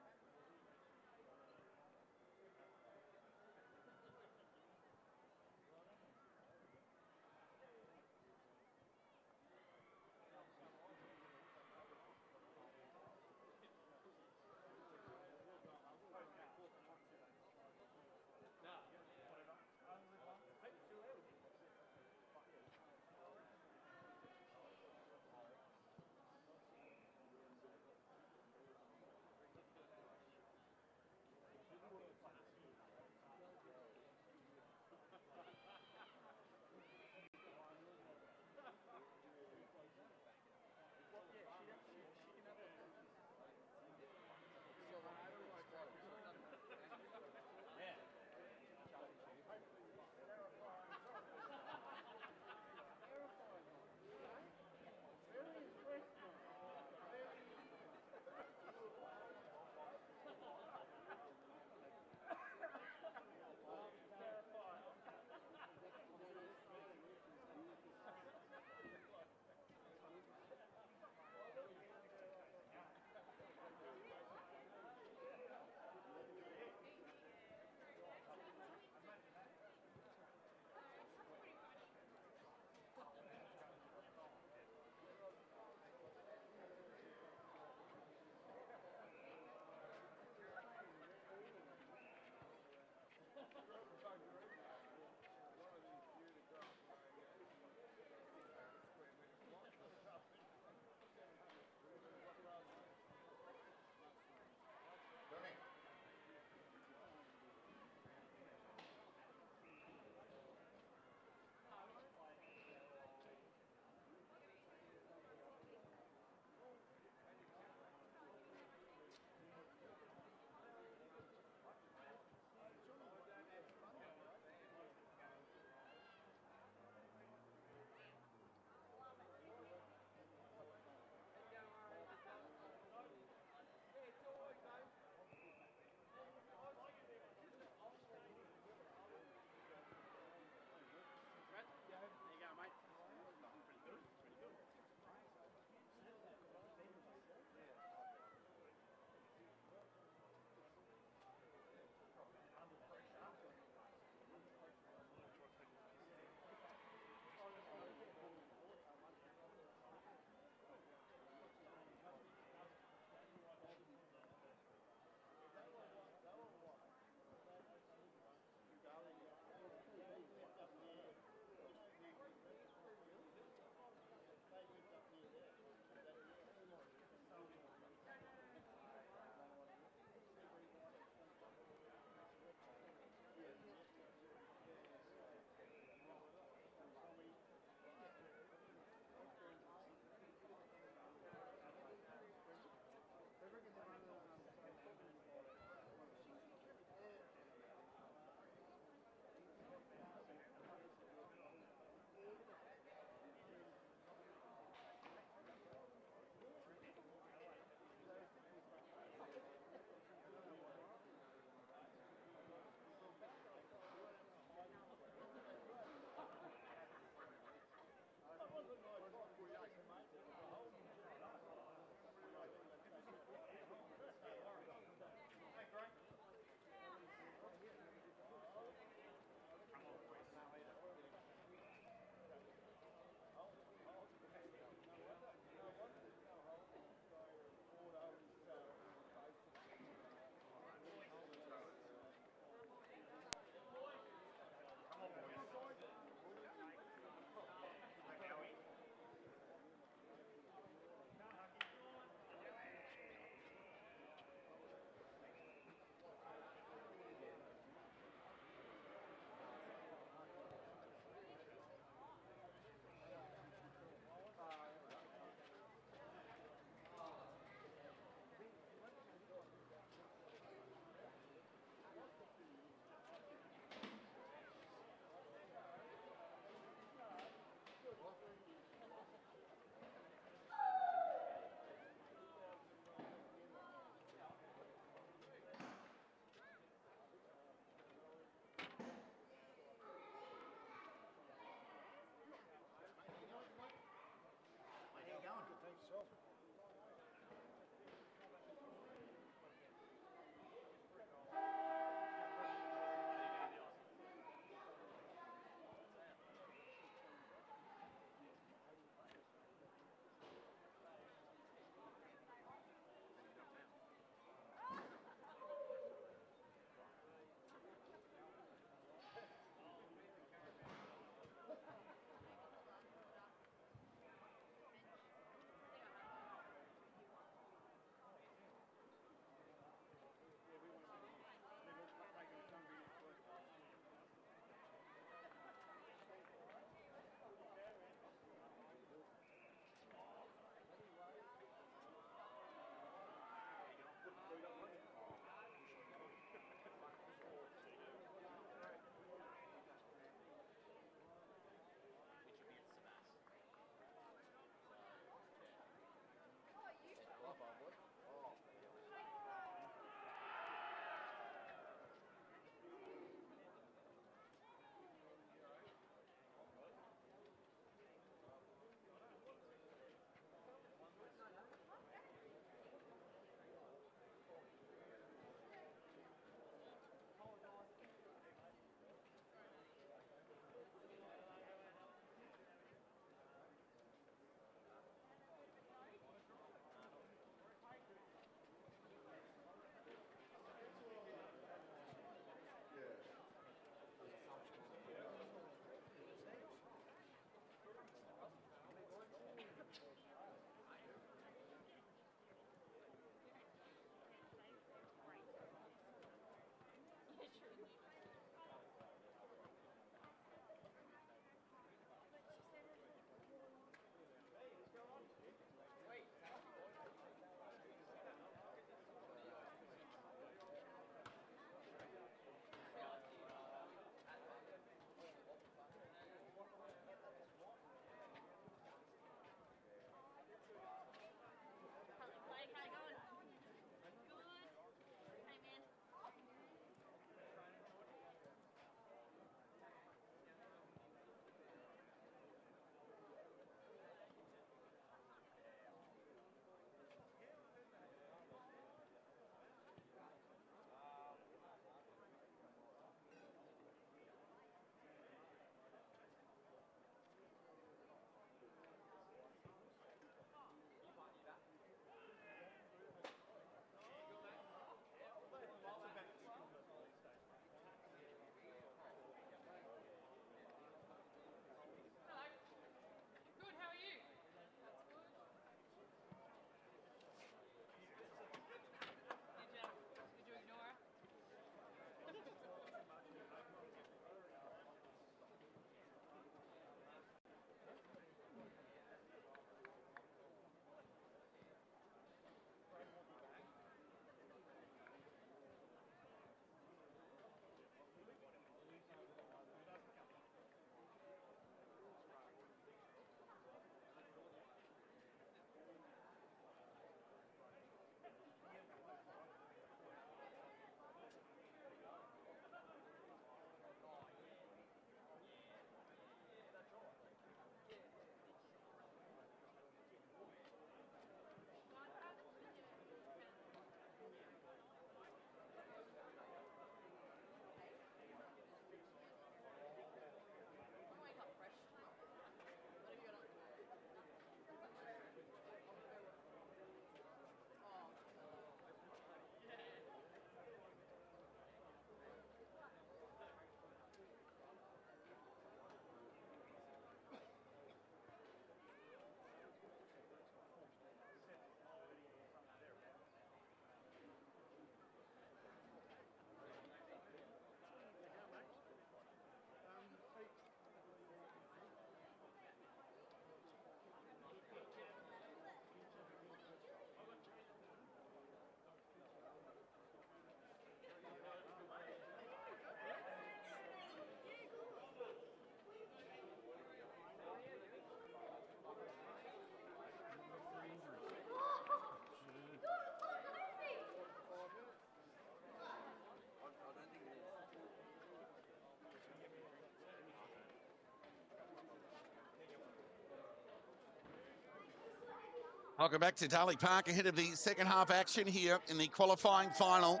Welcome back to Darley Park ahead of the second half action here in the qualifying final.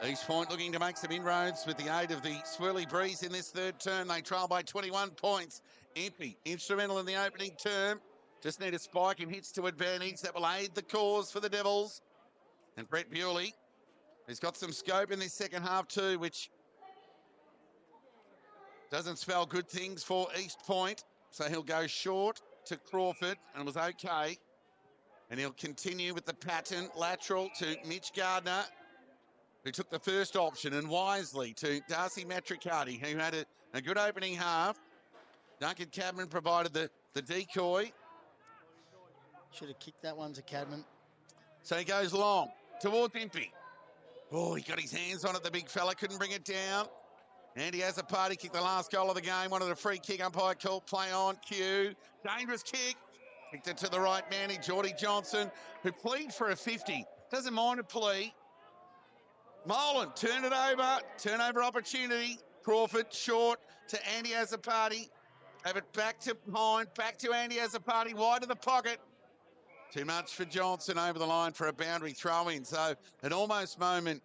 East Point looking to make some inroads with the aid of the swirly breeze in this third term. They trail by 21 points. Impey, instrumental in the opening term. Just need a spike and hits to advantage. That will aid the cause for the Devils. And Brett Bewley has got some scope in this second half too, which doesn't spell good things for East Point. So he'll go short to Crawford and was okay. And he'll continue with the pattern lateral to Mitch Gardner, who took the first option, and wisely to Darcy Matricati, who had a good opening half. Duncan Cadman provided the decoy. Should have kicked that one to Cadman. So he goes long towards Impey. Oh, he got his hands on it, the big fella, couldn't bring it down. And he has a party kick, the last goal of the game. Wanted a free kick, umpire called play on cue. Dangerous kick. Kicked it to the right man, Geordie Johnson, who plead for a 50. Doesn't mind a plea. Molan, turn it over. Turnover opportunity. Crawford, short to Andy Azzopardi. Have it back to Hind, back to Andy Azzopardi, wide of the pocket. Too much for Johnson over the line for a boundary throw-in. So an almost moment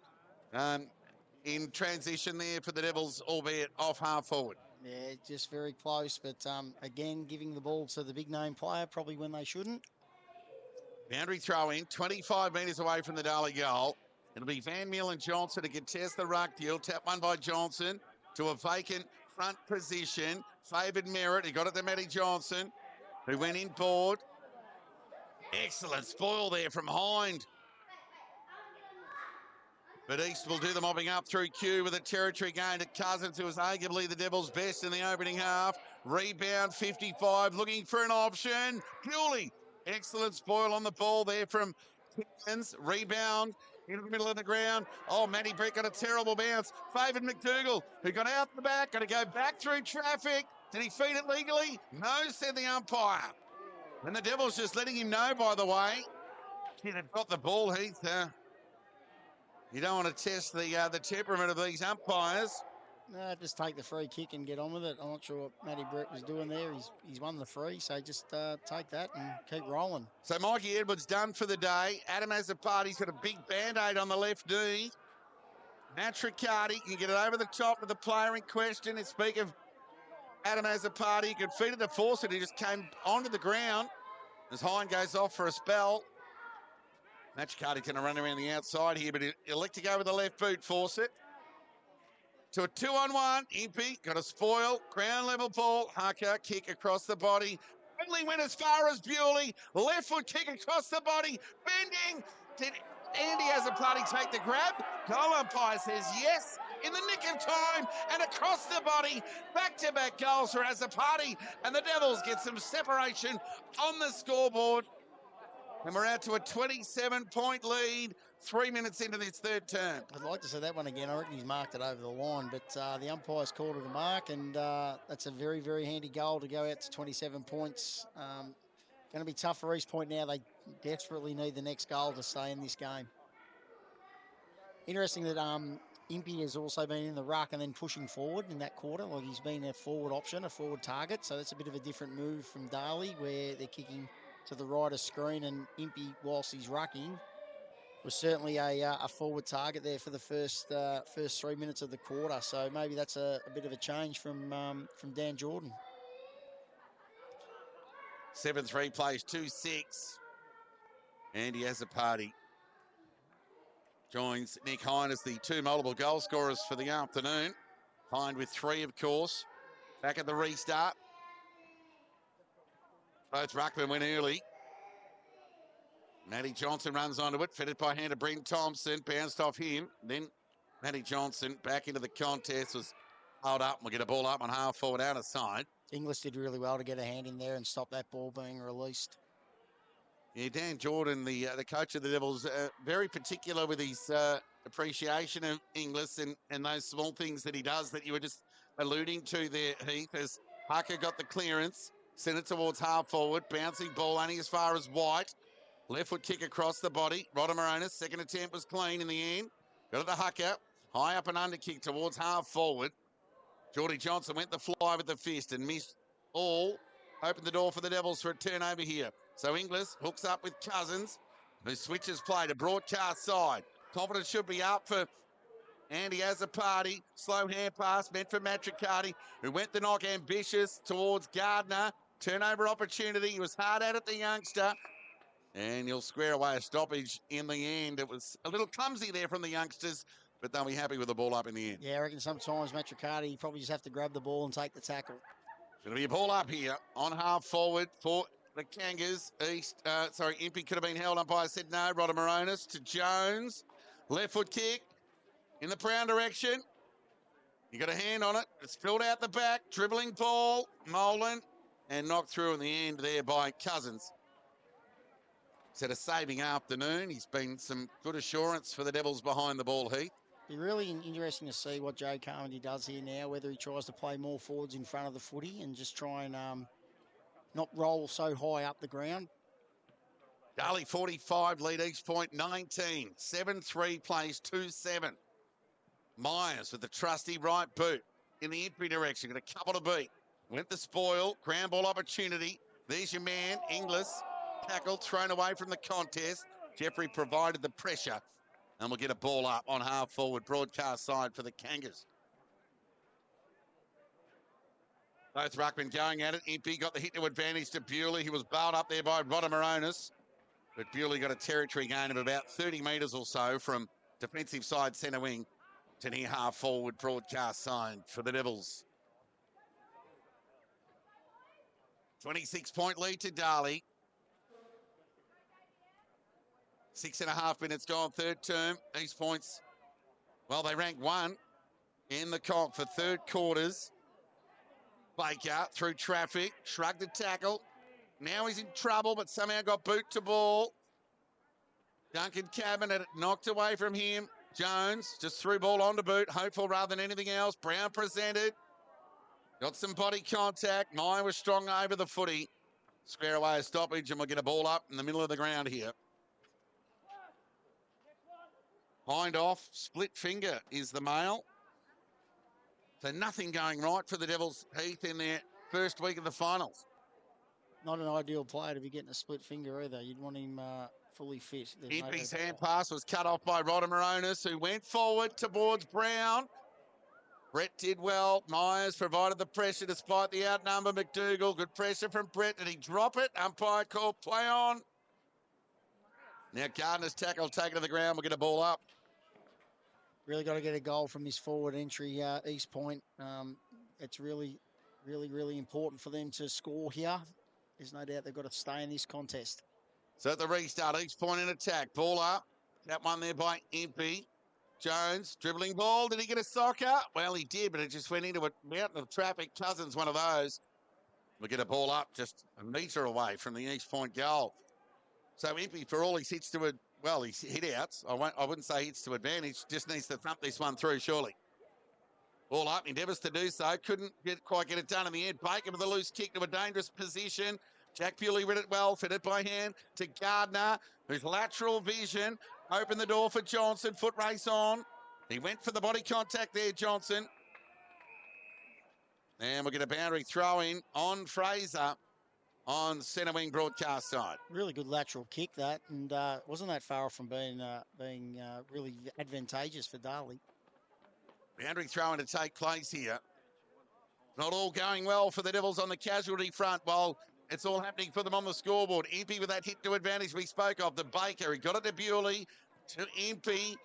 in transition there for the Devils, albeit off half forward. Yeah, just very close, but again, giving the ball to the big name player, probably when they shouldn't. Boundary throw-in, 25 metres away from the Darley goal. It'll be Van Meel and Johnson to contest the ruck deal. Tap one by Johnson to a vacant front position. Favoured Merritt. He got it to Matty Johnson, who went in board. Excellent spoil there from Hind. But East will do the mopping up through Q with a territory gain to Cousins, who was arguably the Devils' best in the opening half. Rebound, 55, looking for an option. Bewley, excellent spoil on the ball there from Timmins. Rebound into the middle of the ground. Oh, Matty Brett got a terrible bounce. Favoured McDougall, who got out the back, got to go back through traffic. Did he feed it legally? No, said the umpire. And the Devils just letting him know, by the way. He'd have got the ball, Heath. You don't want to test the temperament of these umpires. No, just take the free kick and get on with it. I'm not sure what Matty Brett was doing there. He's won the free, so just take that and keep rolling. So Mikey Edwards done for the day. Adam Azzopardi's got a big Band-Aid on the left knee. Matricati can get it over the top of the player in question. And speak of Adam Azzopardi, he could feed it to Fawcett. He just came onto the ground as Hind goes off for a spell. Matricati's going to run around the outside here, but he'll elect to go with the left boot, Fawcett. To a 2-on-1, Impey got a spoil, ground level ball, Hucker, kick across the body. Only went as far as Bewley, left foot kick across the body, bending. Did Andy Azzopardi take the grab? Goal umpire says yes, in the nick of time, and across the body. Back-to-back goals for Azzopardi, and the Devils get some separation on the scoreboard. And we're out to a 27-point lead, 3 minutes into this third term. I'd like to see that one again. I reckon he's marked it over the line, but the umpire's called it a mark, and that's a very, very handy goal to go out to 27 points. Going to be tough for East Point now. They desperately need the next goal to stay in this game. Interesting that Impey has also been in the ruck and then pushing forward in that quarter. Like he's been a forward option, a forward target, so that's a bit of a different move from Darley, where they're kicking to the right of screen, and Impey, whilst he's rucking, was certainly a forward target there for the first 3 minutes of the quarter. So maybe that's a bit of a change from Dan Jordan. 7-3 plays 2-6. Andy Azzopardi joins Nick Hind as the two multiple goal scorers for the afternoon. Hind with 3, of course. Back at the restart. Both ruckmen went early. Matty Johnson runs onto it, fed it by hand to Brent Thompson, bounced off him. Then Matty Johnson back into the contest, was held up, and we'll get a ball up on half forward outer side. Inglis did really well to get a hand in there and stop that ball being released. Yeah, Dan Jordan, the coach of the Devils, very particular with his appreciation of Inglis and those small things that he does that you were just alluding to there, Heath, as Hucker got the clearance. Sent it towards half forward. Bouncing ball only as far as White. Left foot kick across the body. Rodamaronis, second attempt was clean in the end. Got it to Hucker. High up and under kick towards half forward. Geordie Johnson went the fly with the fist and missed all. Opened the door for the Devils for a turnover here. So Inglis hooks up with Cousins, who switches play to broadcast side. Confidence should be up for Andy Azzopardi. Slow hand pass meant for Matricati, who went the knock ambitious towards Gardner. Turnover opportunity. He was hard at it, the youngster. And he'll square away a stoppage in the end. It was a little clumsy there from the youngsters, but they'll be happy with the ball up in the end. Yeah, I reckon sometimes Matricati, you probably just have to grab the ball and take the tackle. Going to be a ball up here on half forward for the Kangas. Impey could have been held umpire said no. Rodamoronis to Jones. Left foot kick in the Brown direction. You got a hand on it. It's filled out the back. Dribbling ball. Molan. And knocked through in the end there by Cousins. He's had a saving afternoon. He's been some good assurance for the Devils behind the ball, Heath. Be really interesting to see what Joe Carmody does here now, whether he tries to play more forwards in front of the footy and just try and not roll so high up the ground. Darley 45, lead East Point 19. 7-3 plays 2-7. Myers with the trusty right boot in the entry direction. Got a couple to beat. Went the spoil. Ground ball opportunity. There's your man, Inglis. Tackled, thrown away from the contest. Jeffrey provided the pressure. And we'll get a ball up on half forward broadcast side for the Kangas. Both ruckmen going at it. Impey got the hit to advantage to Bewley. He was bailed up there by Rodamoronis. But Bewley got a territory gain of about 30 metres or so from defensive side centre wing to near half forward broadcast side for the Devils. 26-point lead to Darley. 6.5 minutes gone, third term. East Point's, well, they rank 1 in the comp for third quarters. Baker through traffic, shrugged the tackle. Now he's in trouble, but somehow got boot to ball. Duncan Cabin had it knocked away from him. Jones just threw ball onto boot, hopeful rather than anything else. Brown presented. Got some body contact. Meyer was strong over the footy. Square away a stoppage, and we'll get a ball up in the middle of the ground here. Hind off, split finger is the male. So nothing going right for the Devils, Heath, in their first week of the finals. Not an ideal player to be getting a split finger either. You'd want him fully fit. Impey's hand pass was cut off by Rodamoronis, who went forward towards Brown. Brett did well. Myers provided the pressure despite the outnumber. McDougall, good pressure from Brett. Did he drop it? Umpire called play on. Now Gardner's tackle taken to the ground. We'll get a ball up. Really got to get a goal from this forward entry, East Point. It's really important for them to score here. There's no doubt they've got to stay in this contest. So at the restart, East Point in attack. Ball up. That one there by Impey. Jones, dribbling ball. Did he get a soccer? Well, he did, but it just went into a mountain of traffic. Cousins, one of those. We'll get a ball up just a metre away from the East Point goal. So Impey, for all his hits to his hit outs, I wouldn't say hits to advantage, just needs to thump this one through, surely. Ball up, endeavours to do so. Couldn't quite get it done in the end. Baker with a loose kick to a dangerous position. Jack Bewley read it well, fitted by hand to Gardner, whose lateral vision opened the door for Johnson. Foot race on. He went for the body contact there, Johnson. And we'll get a boundary throw in on Fraser on centre wing broadcast side. Really good lateral kick that, and wasn't that far off from being really advantageous for Darley. Boundary throw in to take place here. Not all going well for the Devils on the casualty front, while it's all happening for them on the scoreboard. Impey with that hit to advantage we spoke of. The Baker, he got it to Bewley, to Impey,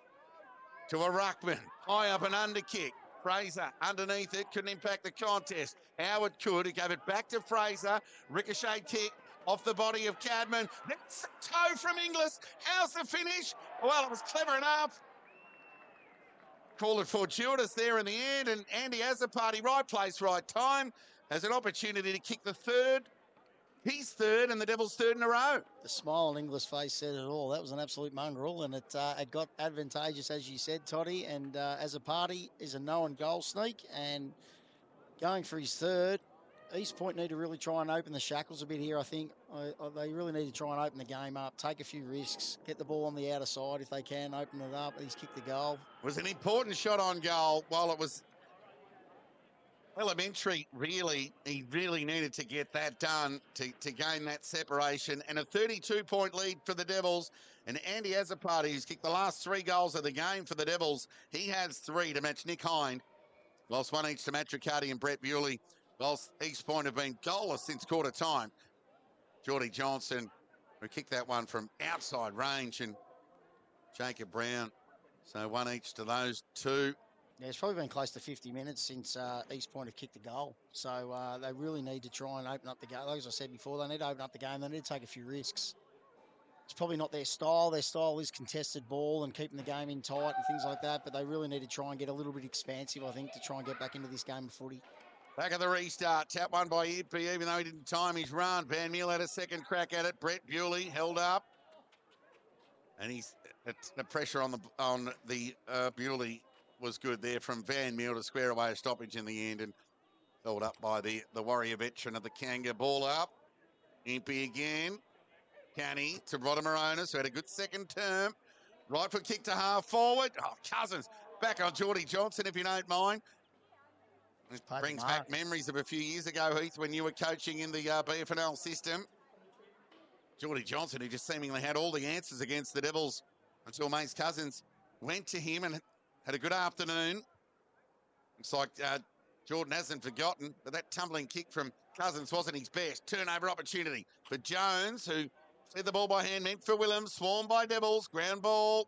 to a ruckman. High up and under kick. Fraser underneath it, couldn't impact the contest. Howard could, he gave it back to Fraser. Ricochet kick off the body of Cadman. That's a toe from Inglis. How's the finish? Well, it was clever enough. Call it fortuitous there in the end, and Andy Azzopardi, right place, right time, has an opportunity to kick the third. He's third, and the Devils third in a row. The smile on Inglis' face said it all. That was an absolute mongrel, and it got advantageous, as you said, Toddy. And Azzopardi is a known goal sneak, and going for his third. East Point need to really try and open the shackles a bit here, I think. They really need to try and open the game up, take a few risks, get the ball on the outer side if they can, open it up. He's kicked the goal. It was an important shot on goal while it was Elementary, he really needed to get that done to gain that separation. And a 32-point lead for the Devils. And Andy Azzopardi, who's kicked the last 3 goals of the game for the Devils, he has 3 to match Nick Hind. Whilst 1 each to Matt Riccardi and Brett Bewley. Whilst East Point have been goalless since quarter time. Geordie Johnson, who kicked that one from outside range, and Jacob Brown. So 1 each to those 2. Yeah, it's probably been close to 50 minutes since East Point have kicked a goal. So they really need to try and open up the game. Like as I said before, they need to open up the game. They need to take a few risks. It's probably not their style. Their style is contested ball and keeping the game in tight and things like that. But they really need to try and get a little bit expansive, I think, to try and get back into this game of footy. Back at the restart. Tap one by Ippy, even though he didn't time his run. Van Meel had a second crack at it. Brett Bewley held up. And the pressure on the Bewley was good there from Van Meel to square away a stoppage in the end, and held up by the Warrior veteran of the Kanga. Ball up. Impey again. Canny to Rodamaronis, who had a good second term. Right foot kick to half forward. Oh, Cousins back on Geordie Johnson, if you don't mind. This brings back memories of a few years ago, Heath, when you were coaching in the BFNL system. Geordie Johnson, who just seemingly had all the answers against the Devils until Mace Cousins went to him and had a good afternoon. Looks like Jordan hasn't forgotten, but that tumbling kick from Cousins wasn't his best. Turnover opportunity for Jones, who cleared the ball by hand, meant for Willems, swarmed by Devils, ground ball.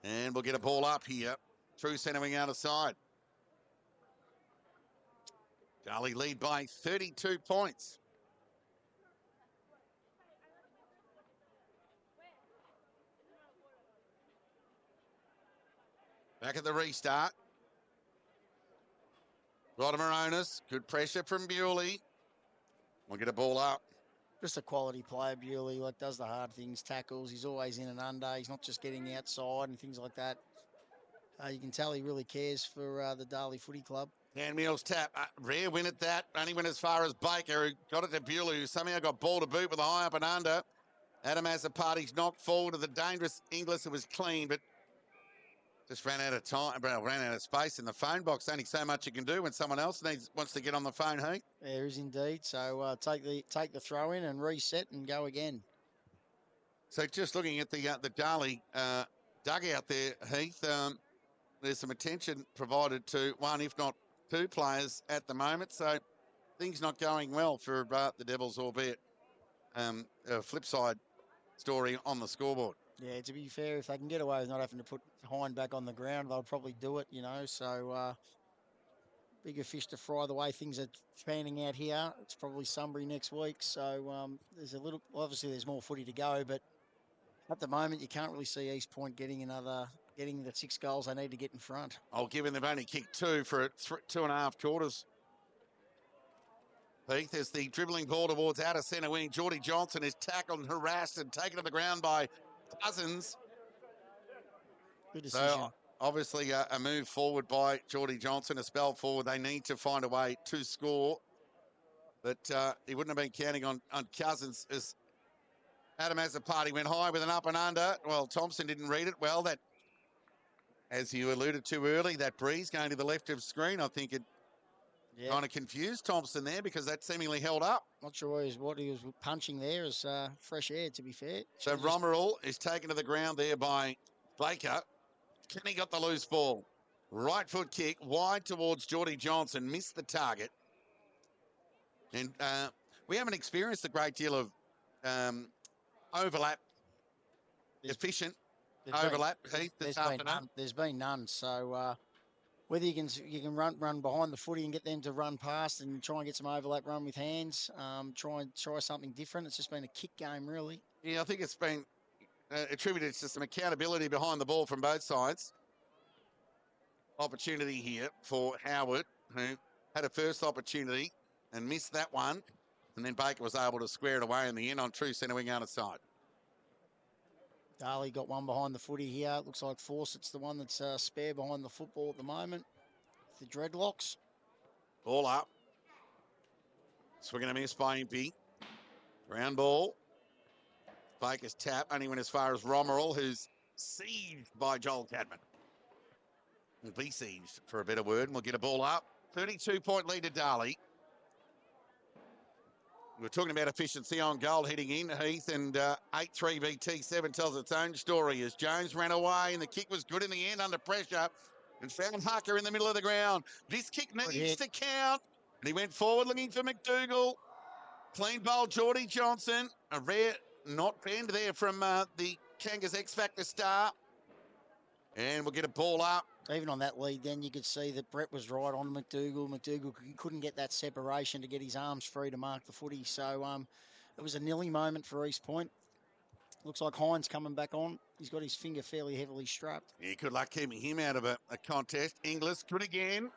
And we'll get a ball up here. Through centre wing out of side. Darley lead by 32 points. Back at the restart. Rodamaronis, good pressure from Bewley. We'll get a ball up. Just a quality player, Bewley, like does the hard things, tackles. He's always in and under. He's not just getting outside and things like that. You can tell he really cares for the Darley Footy Club. Dan Meals tap. Rare win at that. Only went as far as Baker, who got it to Bewley, who somehow got ball to boot with a high up and under. Adam Azzopardi's knocked forward to the dangerous Inglis, who was clean, but just ran out of time, ran out of space in the phone box. Only so much you can do when someone else wants to get on the phone, hey? There is indeed. So take the throw in and reset and go again. So just looking at the Darley dugout there, Heath, there's some attention provided to 1, if not 2 players at the moment. So things not going well for the Devils, albeit a flip side story on the scoreboard. Yeah, to be fair, if they can get away with not having to put Hind back on the ground, they'll probably do it, you know. So bigger fish to fry the way things are panning out here. It's probably Sunbury next week. So there's obviously there's more footy to go, but at the moment you can't really see East Point getting the 6 goals they need to get in front. Oh, given they've only kicked 2 for 2.5 quarters. Heath, there's the dribbling ball towards outer centre wing. Geordie Johnson is tackled and harassed and taken to the ground by Cousins. Good decision. So obviously a move forward by Geordie Johnson, a spell forward. They need to find a way to score. But he wouldn't have been counting on Cousins as Adam Azzopardi went high with an up and under. Well, Thompson didn't read it well. That, as you alluded to early, that breeze going to the left of screen, I think it kind of confused Thompson there because that seemingly held up. Not sure what he was punching there as fresh air, to be fair. So Romerall is taken to the ground there by Baker. Kenny got the loose ball. Right foot kick, wide towards Geordie Johnson, missed the target. And we haven't experienced a great deal of overlap, efficient overlap, Heath, this afternoon. There's been none. So whether you can run behind the footy and get them to run past and try and get some overlap run with hands, try something different. It's just been a kick game, really. Yeah, I think it's been attributed to some accountability behind the ball from both sides. Opportunity here for Howard, who had a first opportunity and missed that one. And then Baker was able to square it away in the end on true centre wing out of side. Darley got one behind the footy here. It looks like Fawcett's the one that's spare behind the football at the moment. The dreadlocks. Ball up. Swinging a miss by Impey. Round ball. Baker's tap only went as far as Romerall, who's sieged by Joel Cadman. Will be sieged, for a better word, and we'll get a ball up. 32-point lead to Darley. We're talking about efficiency on goal heading in, Heath, and 8-3 VT7 tells its own story as Jones ran away and the kick was good in the end under pressure and found Hucker in the middle of the ground. This kick needs to count. And he went forward looking for McDougall. Clean bowl, Geordie Johnson. A rare not bend there from the Kangas X Factor star. And we'll get a ball up. Even on that lead, then you could see that Brett was right on McDougall. McDougall couldn't get that separation to get his arms free to mark the footy. So it was a nilly moment for East Point. Looks like Hines coming back on. He's got his finger fairly heavily strapped. Yeah, good luck keeping him out of a contest. Inglis good again.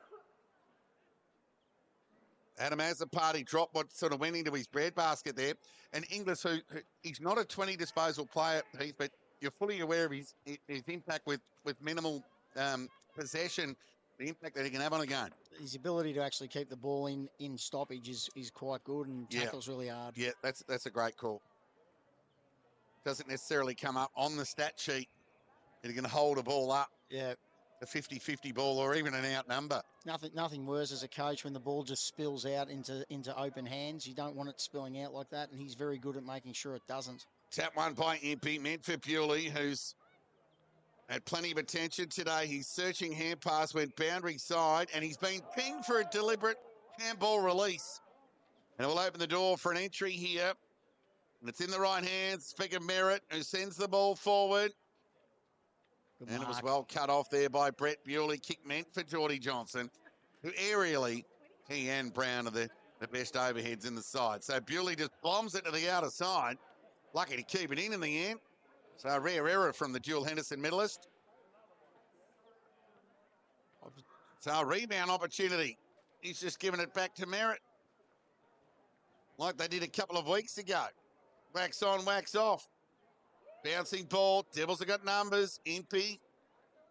Adam Azzopardi dropped what sort of went into his breadbasket there. And Inglis, who he's not a 20 disposal player, Heath, but you're fully aware of his impact with minimal possession, the impact that he can have on a game. His ability to actually keep the ball in stoppage is quite good and tackles really hard. Yeah, that's a great call. Doesn't necessarily come up on the stat sheet. You're going to hold a ball up. Yeah. A 50-50 ball or even an out number. Nothing worse as a coach when the ball just spills out into open hands. You don't want it spilling out like that, and he's very good at making sure it doesn't. Tap one by Impey, meant for Bewley, who's had plenty of attention today. He's searching hand pass, went boundary side, and he's been pinged for a deliberate handball release. And it will open the door for an entry here. And it's in the right hands. Figure Merritt, who sends the ball forward. Good and mark. It was well cut off there by Brett Bewley. Kick meant for Geordie Johnson, who aerially, he and Brown are the best overheads in the side. So Bewley just bombs it to the outer side. Lucky to keep it in the end. So a rare error from the dual Henderson medalist. So a rebound opportunity. He's just given it back to Merritt. Like they did a couple of weeks ago. Wax on, wax off. Bouncing ball. Devils have got numbers. Impey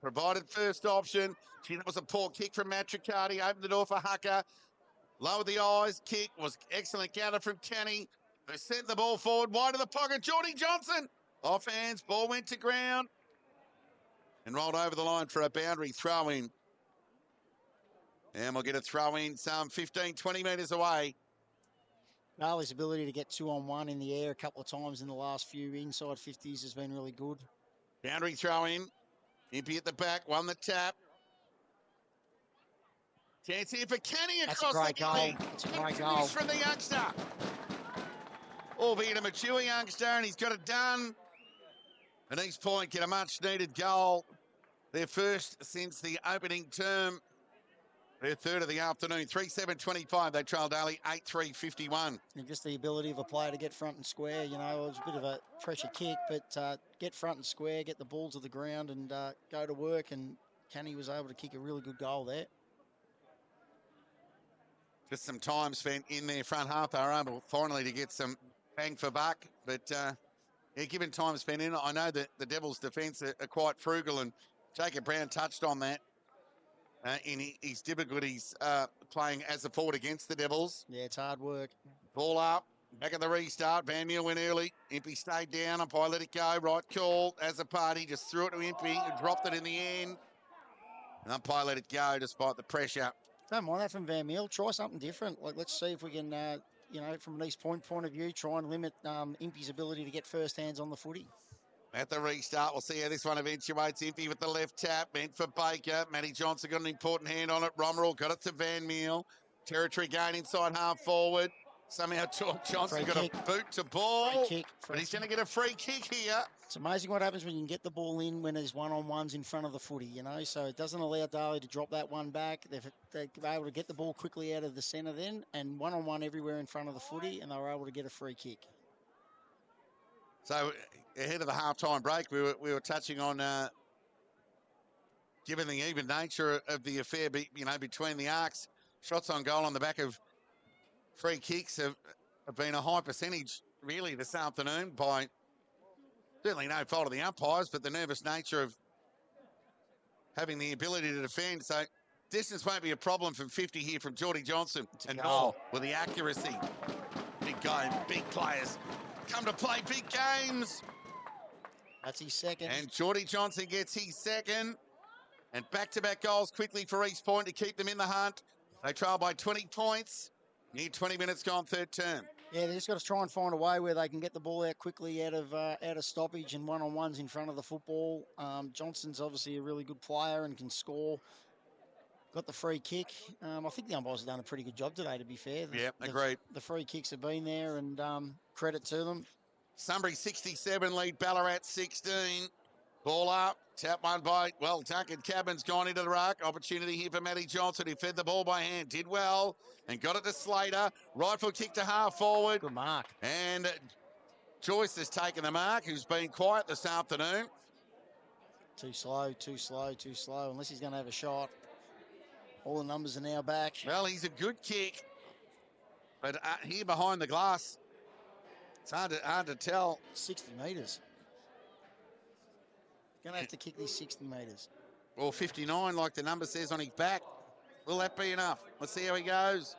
provided first option. Gee, that was a poor kick from Matricardi. Opened the door for Hucker. Lowered the eyes. Kick was excellent counter from Kenny. They sent the ball forward wide of the pocket. Geordie Johnson off hands. Ball went to ground and rolled over the line for a boundary throw in. And we'll get a throw in some 15, 20 metres away. Darley's ability to get 2-on-1 in the air a couple of times in the last few inside 50s has been really good. Boundary throw in. Impey at the back, won the tap. Chance here for Kenny across the goal. That's a great goal. From the youngster. Albeit a mature youngster, and he's got it done. And East Point get a much-needed goal. Their first since the opening term. Their third of the afternoon, 3-7-25. They trail Darley 8-3-51. And just the ability of a player to get front and square, you know, it was a bit of a pressure kick, but get front and square, get the ball to the ground and go to work. And Kenny was able to kick a really good goal there. Just some time spent in their front half. They were able finally to get some bang for buck. But, yeah, given time spent in, I know that the Devils' defence are quite frugal, and Jacob Brown touched on that. In his difficulties playing as a forward against the Devils. Yeah, it's hard work. Ball up, back at the restart. Van Meel went early. Impey stayed down. Umpire let it go. Right call. As a party, just threw it to Impey and dropped it in the end. And umpire let it go despite the pressure. Don't mind that from Van Meel. Try something different. Like, let's see if we can, you know, from an East Point point of view, try and limit Impey's ability to get first hands on the footy. At the restart, we'll see how this one eventuates. Impey with the left tap, meant for Baker. Matty Johnson got an important hand on it. Romerell got it to Van Meel. Territory gain inside half forward. Somehow Johnson got a boot to ball. But he's going to get a free kick here. It's amazing what happens when you can get the ball in when there's one-on-ones in front of the footy, you know. So it doesn't allow Darley to drop that one back. They're able to get the ball quickly out of the centre then, and one-on-one everywhere in front of the footy, and they were able to get a free kick. So ahead of the halftime break, we were touching on, given the even nature of the affair, you know, between the arcs, shots on goal on the back of free kicks have been a high percentage, really, this afternoon by certainly no fault of the umpires, but the nervous nature of having the ability to defend. So distance won't be a problem from 50 here from Geordie Johnson. And goal with the accuracy. Big game, big players. Come to play big games. That's his second. And Geordie Johnson gets his second. And back-to-back goals quickly for East Point to keep them in the hunt. They trail by 20 points. Near 20 minutes gone, third term. Yeah, they just got to try and find a way where they can get the ball out quickly out of stoppage and one-on-ones in front of the football. Johnson's obviously a really good player and can score. Got the free kick. I think the umpires have done a pretty good job today, to be fair. Yeah, agreed. The free kicks have been there, and credit to them. Sunbury 67 lead, Ballarat 16. Ball up, tap one by, well, Duncan Cabin's gone into the ruck. Opportunity here for Matty Johnson, who fed the ball by hand, did well, and got it to Slater. Right foot kick to half forward. Good mark. And Joyce has taken the mark, who's been quiet this afternoon. Too slow, unless he's going to have a shot. All the numbers are now back. Well, he's a good kick, but here behind the glass, it's hard to tell. 60 metres. Going to have to kick these 60 metres. Or 59, like the number says on his back. Will that be enough? Let's see how he goes.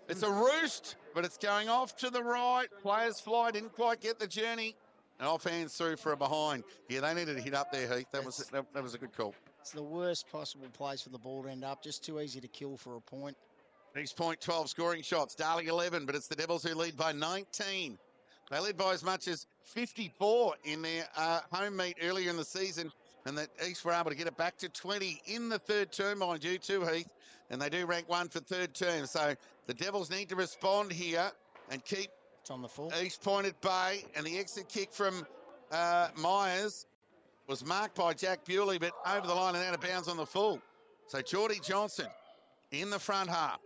It's a roost, but it's going off to the right. Players fly, didn't quite get the journey. And off hands through for a behind. Yeah, they needed to hit up there, Heath. That was a good call. It's the worst possible place for the ball to end up. Just too easy to kill for a point. East Point 12 scoring shots. Darley 11, but it's the Devils who lead by 19. They led by as much as 54 in their home meet earlier in the season, and that East were able to get it back to 20 in the third term, mind you, too, Heath. And they do rank one for third term. So the Devils need to respond here and keep it's on the full. East Point at bay. And the exit kick from Myers was marked by Jack Bewley, but over the line and out of bounds on the full. So Geordie Johnson in the front half.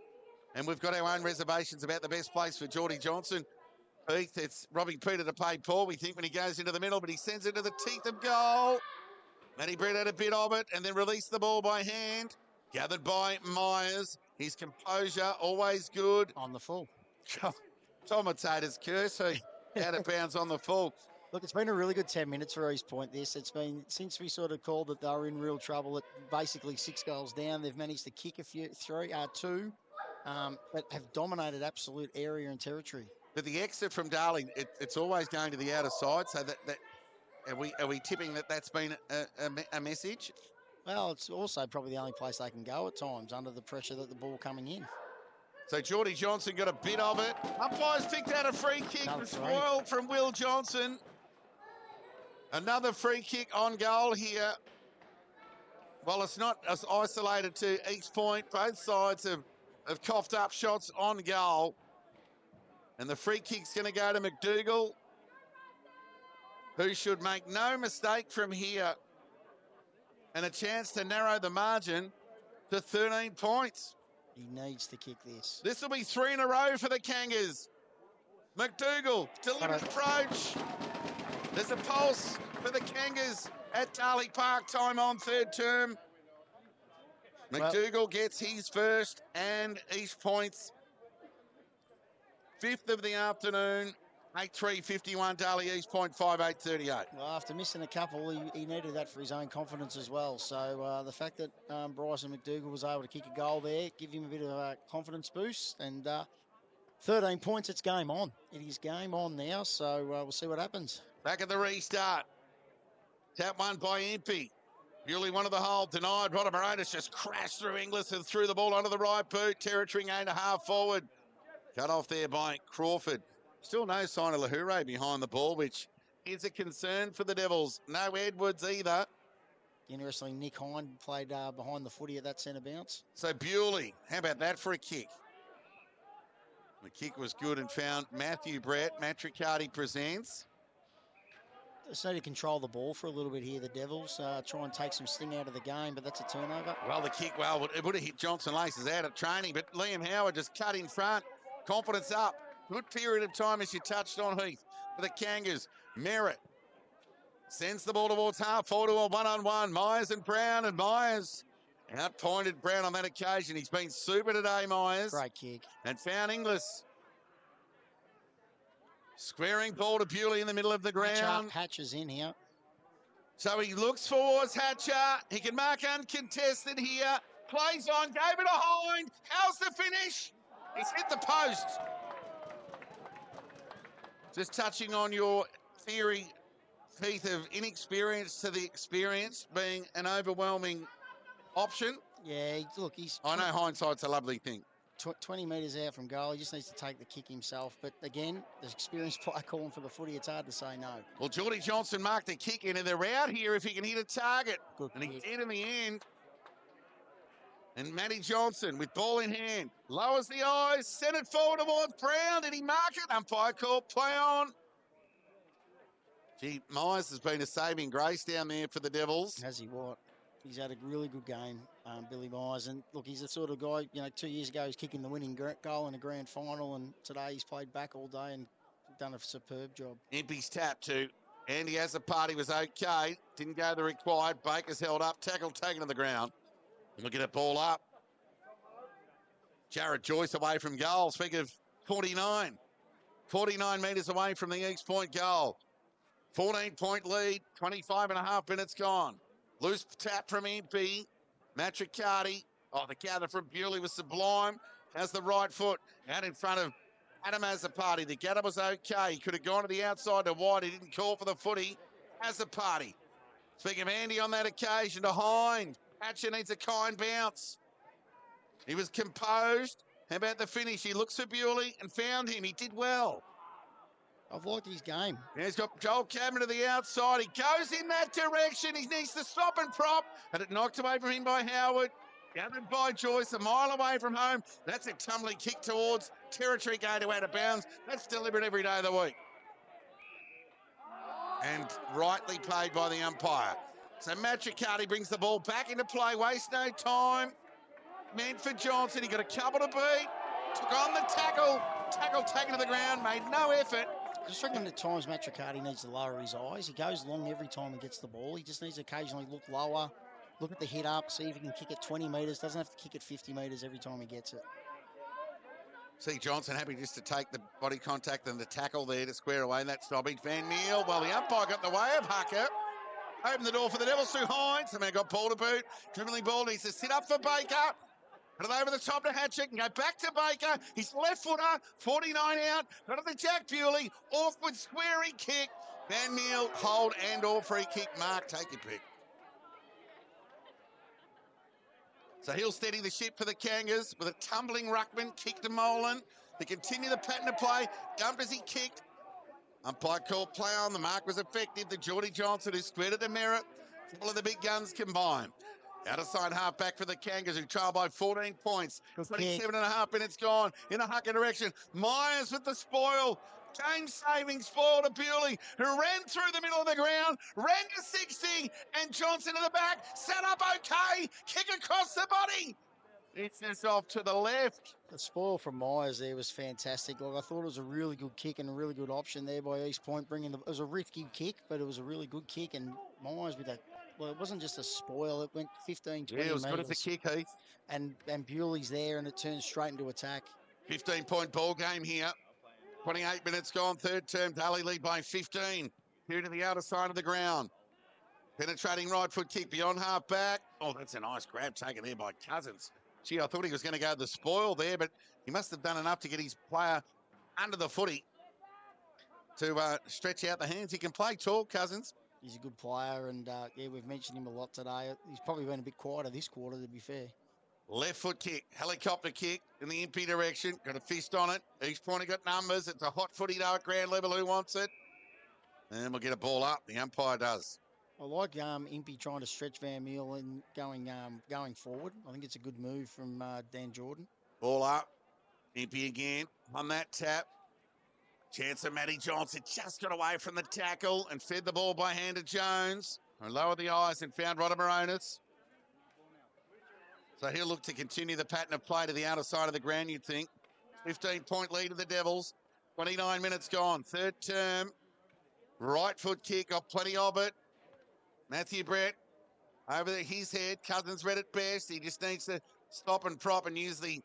And we've got our own reservations about the best place for Geordie Johnson. Heath, it's robbing Peter to pay Paul, we think, when he goes into the middle, but he sends it to the teeth of goal. Matty Brett had a bit of it and then released the ball by hand. Gathered by Myers. His composure, always good. On the full. Commentator's curse, out of bounds on the full. Look, it's been a really good 10 minutes for East Point, this. It's been, since we sort of called that they were in real trouble at basically 6 goals down, they've managed to kick two, but have dominated absolute area and territory. But the exit from Darley, it's always going to the outer side, so that are we tipping that that's been a message? Well, it's also probably the only place they can go at times under the pressure that the ball coming in. So Geordie Johnson got a bit of it. Umpires picked out a free kick spoiled from Will Johnson. Another free kick on goal here. Well, it's not as isolated to East Point. Both sides have coughed up shots on goal. And the free kick's going to go to McDougall, who should make no mistake from here. And a chance to narrow the margin to 13 points. He needs to kick this. This will be 3 in a row for the Kangas. McDougall, deliberate approach. There's a pulse for the Kangas at Darley Park, time on third term. McDougall gets his first and East Point's 5th of the afternoon. 8-3-51, Darley East Point 5-8-38. Well, after missing a couple, he needed that for his own confidence as well. So the fact that Bryson McDougall was able to kick a goal there, give him a bit of a confidence boost. And 13 points, it's game on. It is game on now, so we'll see what happens. Back at the restart. Tap one by Impey. Bewley one of the hole, denied. Rodder Moronis just crashed through Inglis and threw the ball onto the right boot. Territory gained a half forward. Cut off there by Crawford. Still no sign of Lahure behind the ball, which is a concern for the Devils. No Edwards either. Interestingly, Nick Hind played behind the footy at that centre bounce. So Bewley, how about that for a kick? The kick was good and found Matthew Brett. Matricardi presents. Just need to control the ball for a little bit here, the Devils. Try and take some sting out of the game, but that's a turnover. Well, the kick, it would have hit Johnson Laces out of training, but Liam Howard just cut in front. Confidence up. Good period of time, as you touched on, Heath, for the Kangas. Merritt sends the ball towards half forward to a one-on-one. Myers and Brown, and Myers outpointed Brown on that occasion. He's been super today, Myers. Great kick. And found Inglis. Squaring ball to Bewley in the middle of the ground. Hatcher's in here. So he looks towards Hatcher. He can mark uncontested here. Plays on, gave it a Hind. How's the finish? He's hit the post. Just touching on your theory, Heath, of inexperience to the experience being an overwhelming option. Yeah, look, he's I know hindsight's a lovely thing. 20 metres out from goal. He just needs to take the kick himself. But again, the experienced player calling for the footy, it's hard to say no. Well, Geordie Johnson marked the kick into the route here if he can hit a target. Good And he kick. did in the end. And Matty Johnson with ball in hand, lowers the eyes, sent it forward towards Brown. Did he mark it? Umpire called play on. Gee, Myers has been a saving grace down there for the Devils. Has he what? He's had a really good game, Billy Myers. And look, he's the sort of guy, 2 years ago, he's kicking the winning goal in a grand final. And today he's played back all day and done a superb job. Impey's tap to Andy Azzopardi was okay. Didn't go the required. Baker's held up. Tackle taken to the ground. And we'll get a ball up. Jared Joyce away from goal. Speak of 49. 49 metres away from the East Point goal. 14-point lead. 25 and a half minutes gone. Loose tap from Impey. Matricati. Oh, the gather from Bewley was sublime. Has the right foot out in front of Adam Azzopardi. The gather was okay. He could have gone to the outside to wide. He didn't call for the footy. Azzopardi. Speaking of Andy on that occasion to Hind. Hatcher needs a kind bounce. He was composed. How about the finish? He looks for Bewley and found him. He did well. I've liked his game. Yeah, he's got Joel Cameron to the outside. He goes in that direction. He needs to stop and prop. Had it knocked away from him by Howard. Gathered by Joyce, a mile away from home. That's a tumbling kick towards territory going to out of bounds. That's delivered every day of the week. And rightly played by the umpire. So Matricati brings the ball back into play. Waste no time. Meant for Johnson. He got a couple to beat. Took on the tackle. Tackle taken to the ground. Made no effort. I just reckon at times Matricati needs to lower his eyes. He goes long every time he gets the ball. He just needs to occasionally look lower, look at the hit up, see if he can kick it 20 metres. Doesn't have to kick it 50 metres every time he gets it. See Johnson happy just to take the body contact and the tackle there to square away that stoppage. Van Meel, well, the umpire got in the way of Hucker. Opened the door for the Devils through Hines. The man got ball to boot. Dribbling ball needs to sit up for Baker. Put it over the top to Hatchett and go back to Baker. His left footer, 49 out. Got it to Jack Bewley. Awkward squarey kick. Van Meel, hold and or free kick. Mark, take your pick. So he'll steady the ship for the Kangas with a tumbling ruckman, kick to Molan. They continue the pattern of play. Dump as he kicked. Umpire called play on. The mark was effective. The Geordie Johnson who squared at the merit. All of the big guns combined. Out of side half back for the Kangas who trail by 14 points. 27 and a half minutes gone in a Hucker direction. Myers with the spoil. Game-saving spoil to Bewley, who ran through the middle of the ground, ran to 60, and Johnson to the back, set up okay, kick across the body. It's this off to the left. The spoil from Myers there was fantastic. Like, I thought it was a really good kick and a really good option there by East Point. It was a risky kick, but it was a really good kick. And Myers with that, well, it wasn't just a spoil. It went 15, 20 Yeah, it was metres. good as a kick, Heath. And Bewley's there, and it turns straight into attack. 15-point ball game here. 28 minutes gone, third term. Darley lead by 15. Here to the outer side of the ground. Penetrating right foot kick beyond half back. Oh, that's a nice grab taken there by Cousins. Gee, I thought he was going to go the spoil there, but he must have done enough to get his player under the footy to stretch out the hands. He can play tall, Cousins. He's a good player, and yeah, we've mentioned him a lot today. He's probably been a bit quieter this quarter, to be fair. Left foot kick, helicopter kick in the Impey direction. Got a fist on it. Each point got numbers. It's a hot footy though at ground level. Who wants it? And we'll get a ball up. The umpire does. I like Impey trying to stretch Van Meel and going forward. I think it's a good move from Dan Jordan. Ball up. Impey again on that tap. Chance of Matty Johnson just got away from the tackle and fed the ball by hand to Jones. And lowered the eyes and found Rodamaronis. So he'll look to continue the pattern of play to the outer side of the ground, you'd think. 15-point lead of the Devils. 29 minutes gone. Third term. Right foot kick. Got plenty of it. Matthew Brett over his head. Cousins read it best. He just needs to stop and prop and use the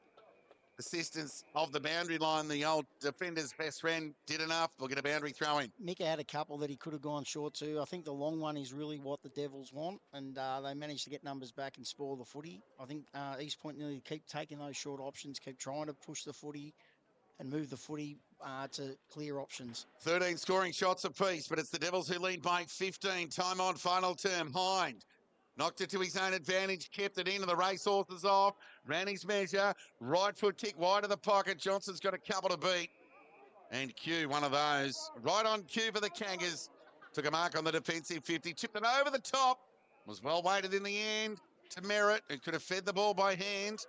assistance of the boundary line. The old defender's best friend did enough. We'll get a boundary throw in. Mika had a couple that he could have gone short to. I think the long one is really what the Devils want, and they managed to get numbers back and spoil the footy. I think East Point nearly keep taking those short options, keep trying to push the footy and move the footy to clear options. 13 scoring shots apiece, but it's the Devils who lead by 15. Time on final term. Hind Knocked it to his own advantage, kept it in, and the racehorses off. Ran his measure. Right foot kick wide of the pocket. Johnson's got a couple to beat. And Q, one of those. Right on cue for the Kangas. Took a mark on the defensive 50. Chipped it over the top. Was well weighted in the end to Merritt, who could have fed the ball by hand.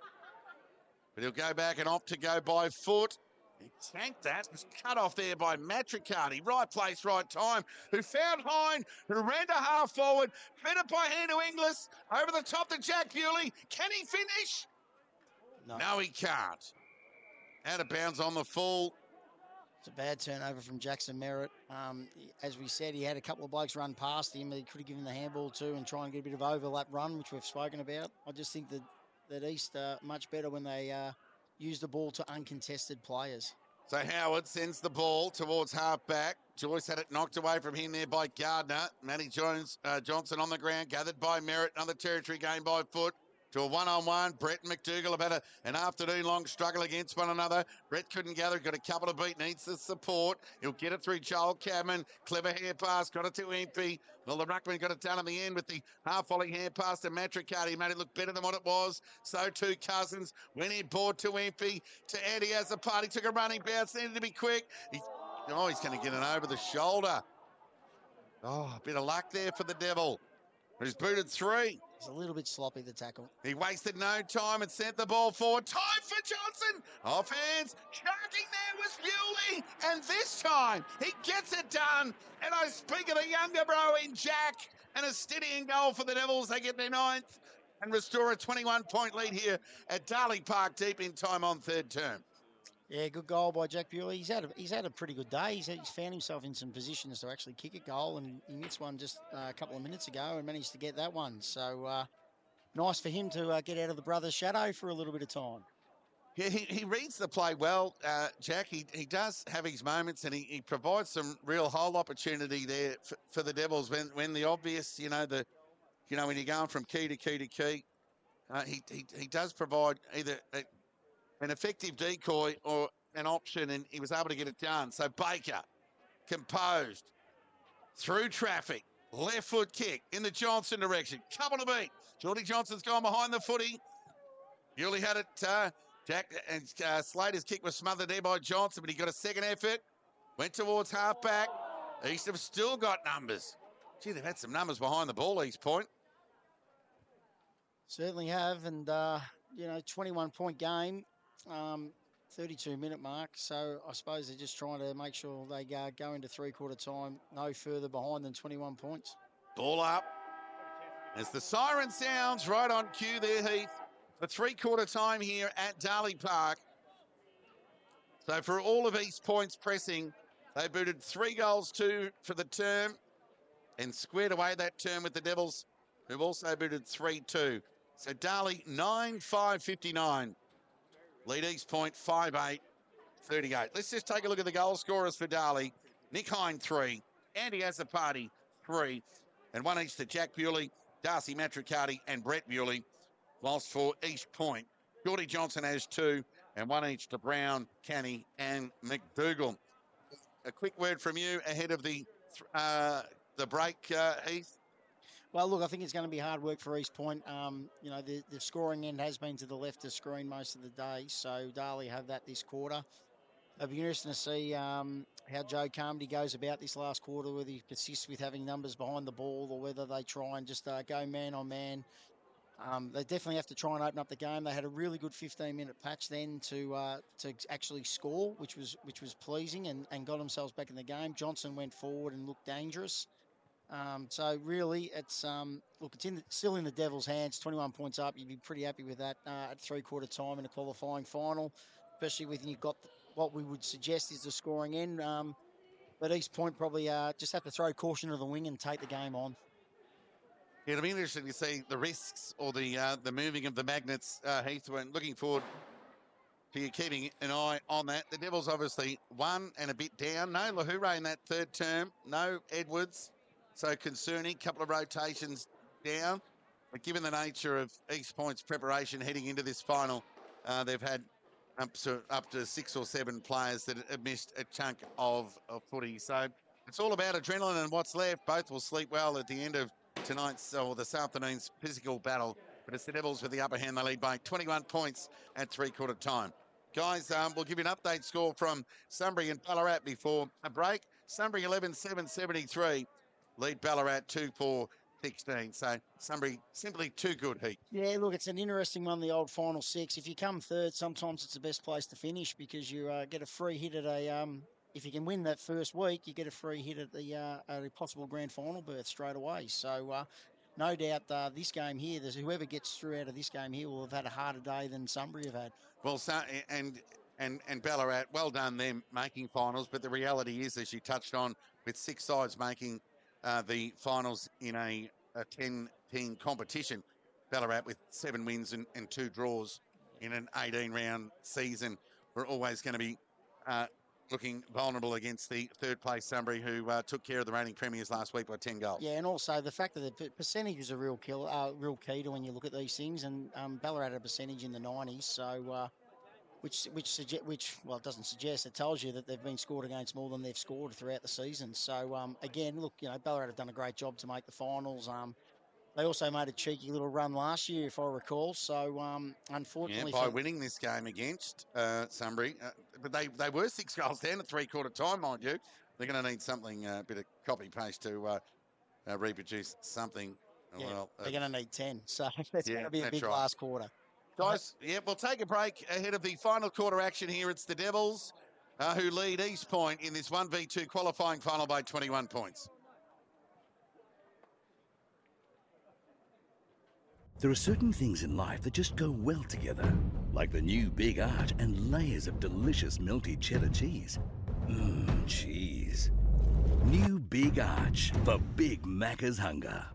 But he'll go back and opt to go by foot. He tanked that. Was cut off there by Matricati. Right place, right time. Who found Hind, who ran to half forward. Fed it by hand to Inglis. Over the top to Jack Bewley. Can he finish? No, he can't. Out of bounds on the full. It's a bad turnover from Jackson Merritt. As we said, he had a couple of blokes run past him that he could have given the handball to and try and get a bit of overlap run, which we've spoken about. I just think that East are much better when they use the ball to uncontested players. So Howard sends the ball towards half back. Joyce had it knocked away from him there by Gardner. Matty Johnson on the ground, gathered by Merritt. Another territory game by foot. To a one-on-one. Brett and McDougall have had an afternoon-long struggle against one another. Brett couldn't gather, got a couple to beat, needs the support. He'll get it through Joel Cadman. Clever hair pass, got it to Empey. Well, the ruckman got it done in the end with the half-volley hair pass to Matricati. Made it look better than what it was. So too Cousins. Went in board to Empey. To Andy as the party. Took a running bounce, needed to be quick. He's going to get it over the shoulder. Oh, a bit of luck there for the Devil. He's booted 3. It's a little bit sloppy, the tackle. He wasted no time and sent the ball forward. Time for Johnson. Off hands. Sharking there was Bewley. And this time, he gets it done. And I speak of the younger bro in Jack. And a steadying goal for the Devils. They get their 9th and restore a 21-point lead here at Darley Park deep in time on third term. Yeah, good goal by Jack Bewley. He's had a pretty good day. He's found himself in some positions to actually kick a goal, and he missed one just a couple of minutes ago and managed to get that one. So nice for him to get out of the brother's shadow for a little bit of time. Yeah, he reads the play well, Jack. He does have his moments, and he provides some real hole opportunity there for the Devils when the obvious, when you're going from key to key to key, he does provide either an effective decoy or an option, and he was able to get it done. So Baker, composed, through traffic, left foot kick in the Johnson direction. Couple to beat. Geordie Johnson's gone behind the footy. Bewley had it, Jack, and Slater's kick was smothered there by Johnson, but he got a second effort. Went towards half back. East have still got numbers. Gee, they've had some numbers behind the ball, East Point. Certainly have, and 21-point game. 32-minute mark, so I suppose they're just trying to make sure they go into three-quarter time no further behind than 21 points. Ball up. As the siren sounds, right on cue there, Heath. For three-quarter time here at Darley Park. So for all of East Point's pressing, they booted 3 goals, 2 for the term and squared away that term with the Devils, who've also booted 3-2. So Darley 9-5-59. Lead East Point 5-8-38. Let's just take a look at the goal scorers for Darley. Nick Hind 3, Andy Azzopardi 3, and 1 each to Jack Bewley, Darcy Matricati and Brett Bewley. Whilst for East Point, Geordie Johnson has 2 and 1 each to Brown, Canny and McDougall. A quick word from you ahead of the break, Heath. Well, look, I think it's going to be hard work for East Point. The scoring end has been to the left of screen most of the day, so Darley have that this quarter. It'll be interesting to see how Joe Carmody goes about this last quarter, whether he persists with having numbers behind the ball or whether they try and just go man on man. They definitely have to try and open up the game. They had a really good 15-minute patch then to actually score, which was pleasing and got themselves back in the game. Johnson went forward and looked dangerous. So really, it's still in the Devils' hands. 21 points up. You'd be pretty happy with that at three-quarter time in a qualifying final, especially when you've got what we would suggest is the scoring end. But East Point probably just have to throw caution to the wing and take the game on. Yeah, it'll be interesting to see the risks or the moving of the magnets, Heath. When looking forward to you keeping an eye on that. The Devils obviously 1 and a bit down. No Lahure in that third term. No Edwards. So concerning, couple of rotations down. But given the nature of East Point's preparation heading into this final, they've had up to 6 or 7 players that have missed a chunk of footy. So it's all about adrenaline and what's left. Both will sleep well at the end of this afternoon's physical battle. But it's the Devils with the upper hand. They lead by 21 points at three-quarter time. Guys, we'll give you an update score from Sunbury and Ballarat before a break. Sunbury 11-7-73. Lead Ballarat 2-4-16. So Sunbury simply too good, Heat. Yeah, look, it's an interesting one, the old final six. If you come third, sometimes it's the best place to finish because you get a free hit at a... if you can win that first week, you get a free hit at a possible grand final berth straight away. So no doubt this game here, whoever gets through out of this game here will have had a harder day than Sunbury have had. Well, and Ballarat, well done them making finals. But the reality is, as you touched on, with 6 sides making the finals in a 10-team competition, Ballarat with 7 wins and 2 draws in an 18-round season, we're always going to be looking vulnerable against the third-place Sunbury, who took care of the reigning premiers last week by 10 goals. Yeah, and also the fact that the percentage is a real key to when you look at these things. And Ballarat had a percentage in the 90s, so which it doesn't suggest. It tells you that they've been scored against more than they've scored throughout the season. So again, look, Ballarat have done a great job to make the finals. They also made a cheeky little run last year, if I recall. So, unfortunately... Yeah, by winning this game against Sunbury. But they were 6 goals down at three-quarter time, mind you. They're going to need something, a bit of copy-paste to reproduce something. Yeah, well, they're going to need 10. So, it's going to be a big last quarter. Guys, yeah, we'll take a break ahead of the final quarter action here. It's the Devils who lead East Point in this 1v2 qualifying final by 21 points. There are certain things in life that just go well together, like the new Big Arch and layers of delicious melty cheddar cheese. Mmm, cheese. New Big Arch for Big Macca's hunger.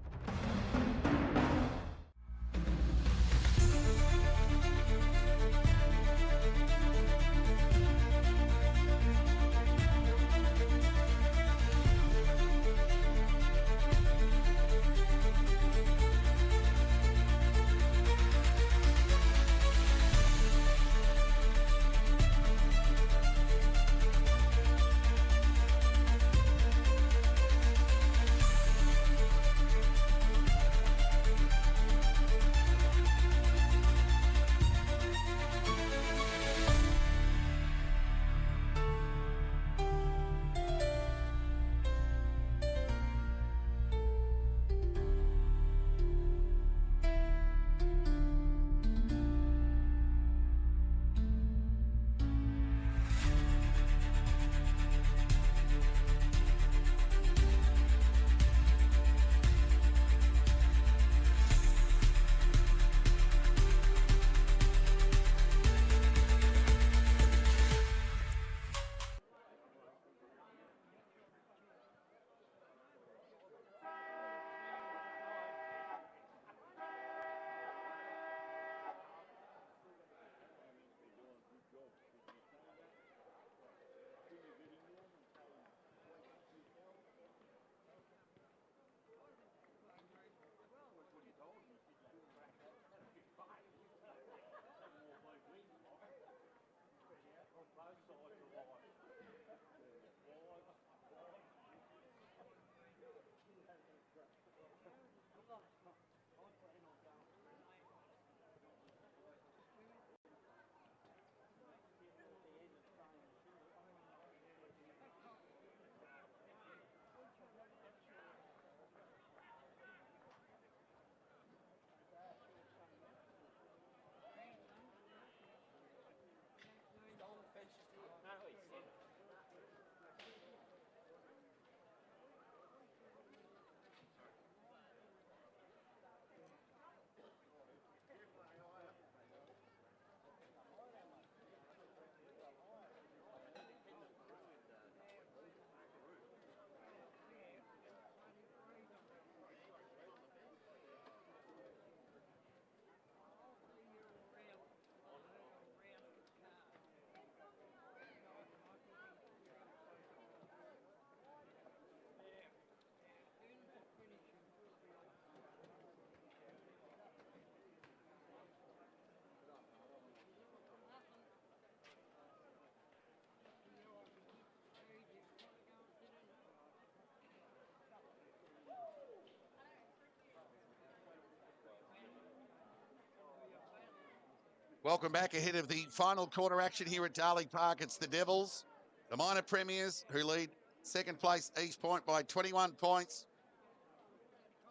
Welcome back ahead of the final quarter action here at Darley Park. It's the Devils, the minor premiers, who lead second place East Point by 21 points.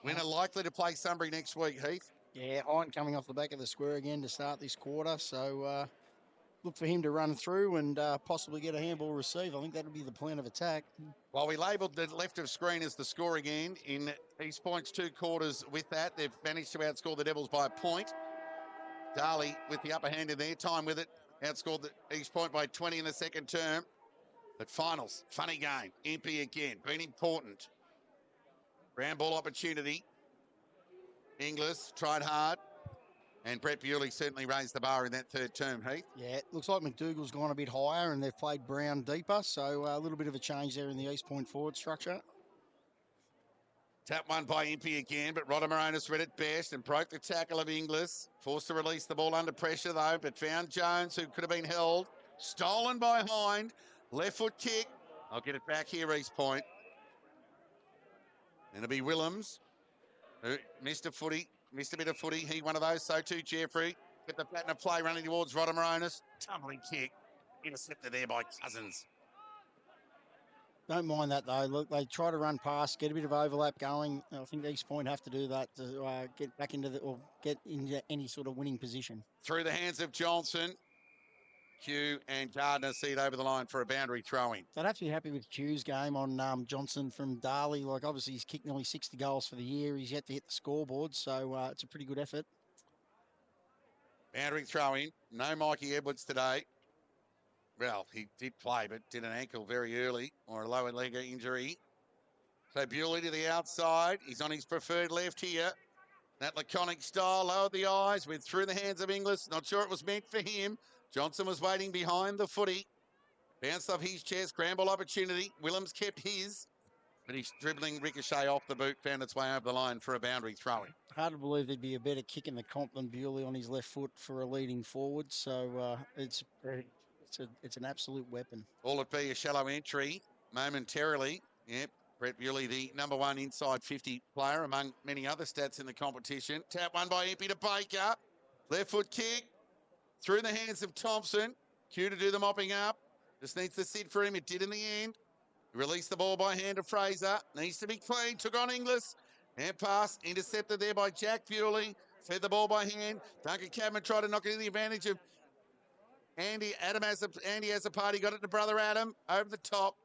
Winner likely to play Sunbury next week, Heath. Yeah, Hind coming off the back of the square again to start this quarter. So look for him to run through and possibly get a handball receive. I think that'll be the plan of attack. While we labelled the left of screen as the scoring end, in East Point's 2 quarters with that, they've managed to outscore the Devils by a point. Darley with the upper hand in their time with it, outscored the East Point by 20 in the second term. But finals, funny game. Impey again, been important. Ground ball opportunity. Inglis tried hard. And Brett Bewley certainly raised the bar in that third term, Heath. Yeah, it looks like McDougall's gone a bit higher and they've played Brown deeper. So a little bit of a change there in the East Point forward structure. Tap one by Impey again, but Rodamaronis read it best and broke the tackle of Inglis. Forced to release the ball under pressure, though, but found Jones, who could have been held. Stolen by Hind. Left foot kick. I'll get it back here, East Point. And it'll be Willems, who missed a bit of footy. He one of those, so too Jeffrey. Get the pattern of play running towards Rodamaronis. Tumbling kick. Intercepted there by Cousins. Don't mind that, though. Look, they try to run past, get a bit of overlap going. I think East Point have to do that to get back into get into any sort of winning position. Through the hands of Johnson. Q and Gardner see it over the line for a boundary throw-in. I'd have to be happy with Q's game on Johnson from Darley. Like, obviously, he's kicked nearly 60 goals for the year. He's yet to hit the scoreboard, so it's a pretty good effort. Boundary throw-in. No Mikey Edwards today. Well, he did play, but did an ankle very early or a lower leg injury. So Bewley to the outside. He's on his preferred left here. That laconic style, lowered the eyes, went through the hands of Inglis. Not sure it was meant for him. Johnson was waiting behind the footy. Bounced off his chest, scramble opportunity. Willems kept his, but he's dribbling ricochet off the boot, found its way over the line for a boundary throw-in. Hard to believe there'd be a better kick in the comp than Bewley on his left foot for a leading forward. So it's an absolute weapon. All it be a shallow entry momentarily. Yep, Brett Bewley, the number 1 inside 50 player among many other stats in the competition. Tap one by Impey to Baker. Left foot kick. Through the hands of Thompson. Q to do the mopping up. Just needs to sit for him. It did in the end. Released the ball by hand to Fraser. Needs to be clean. Took on Inglis. Hand pass. Intercepted there by Jack Bewley. Fed the ball by hand. Duncan Cadman tried to knock it in the advantage of Andy. Andy as a party. Got it to brother Adam. Over the top.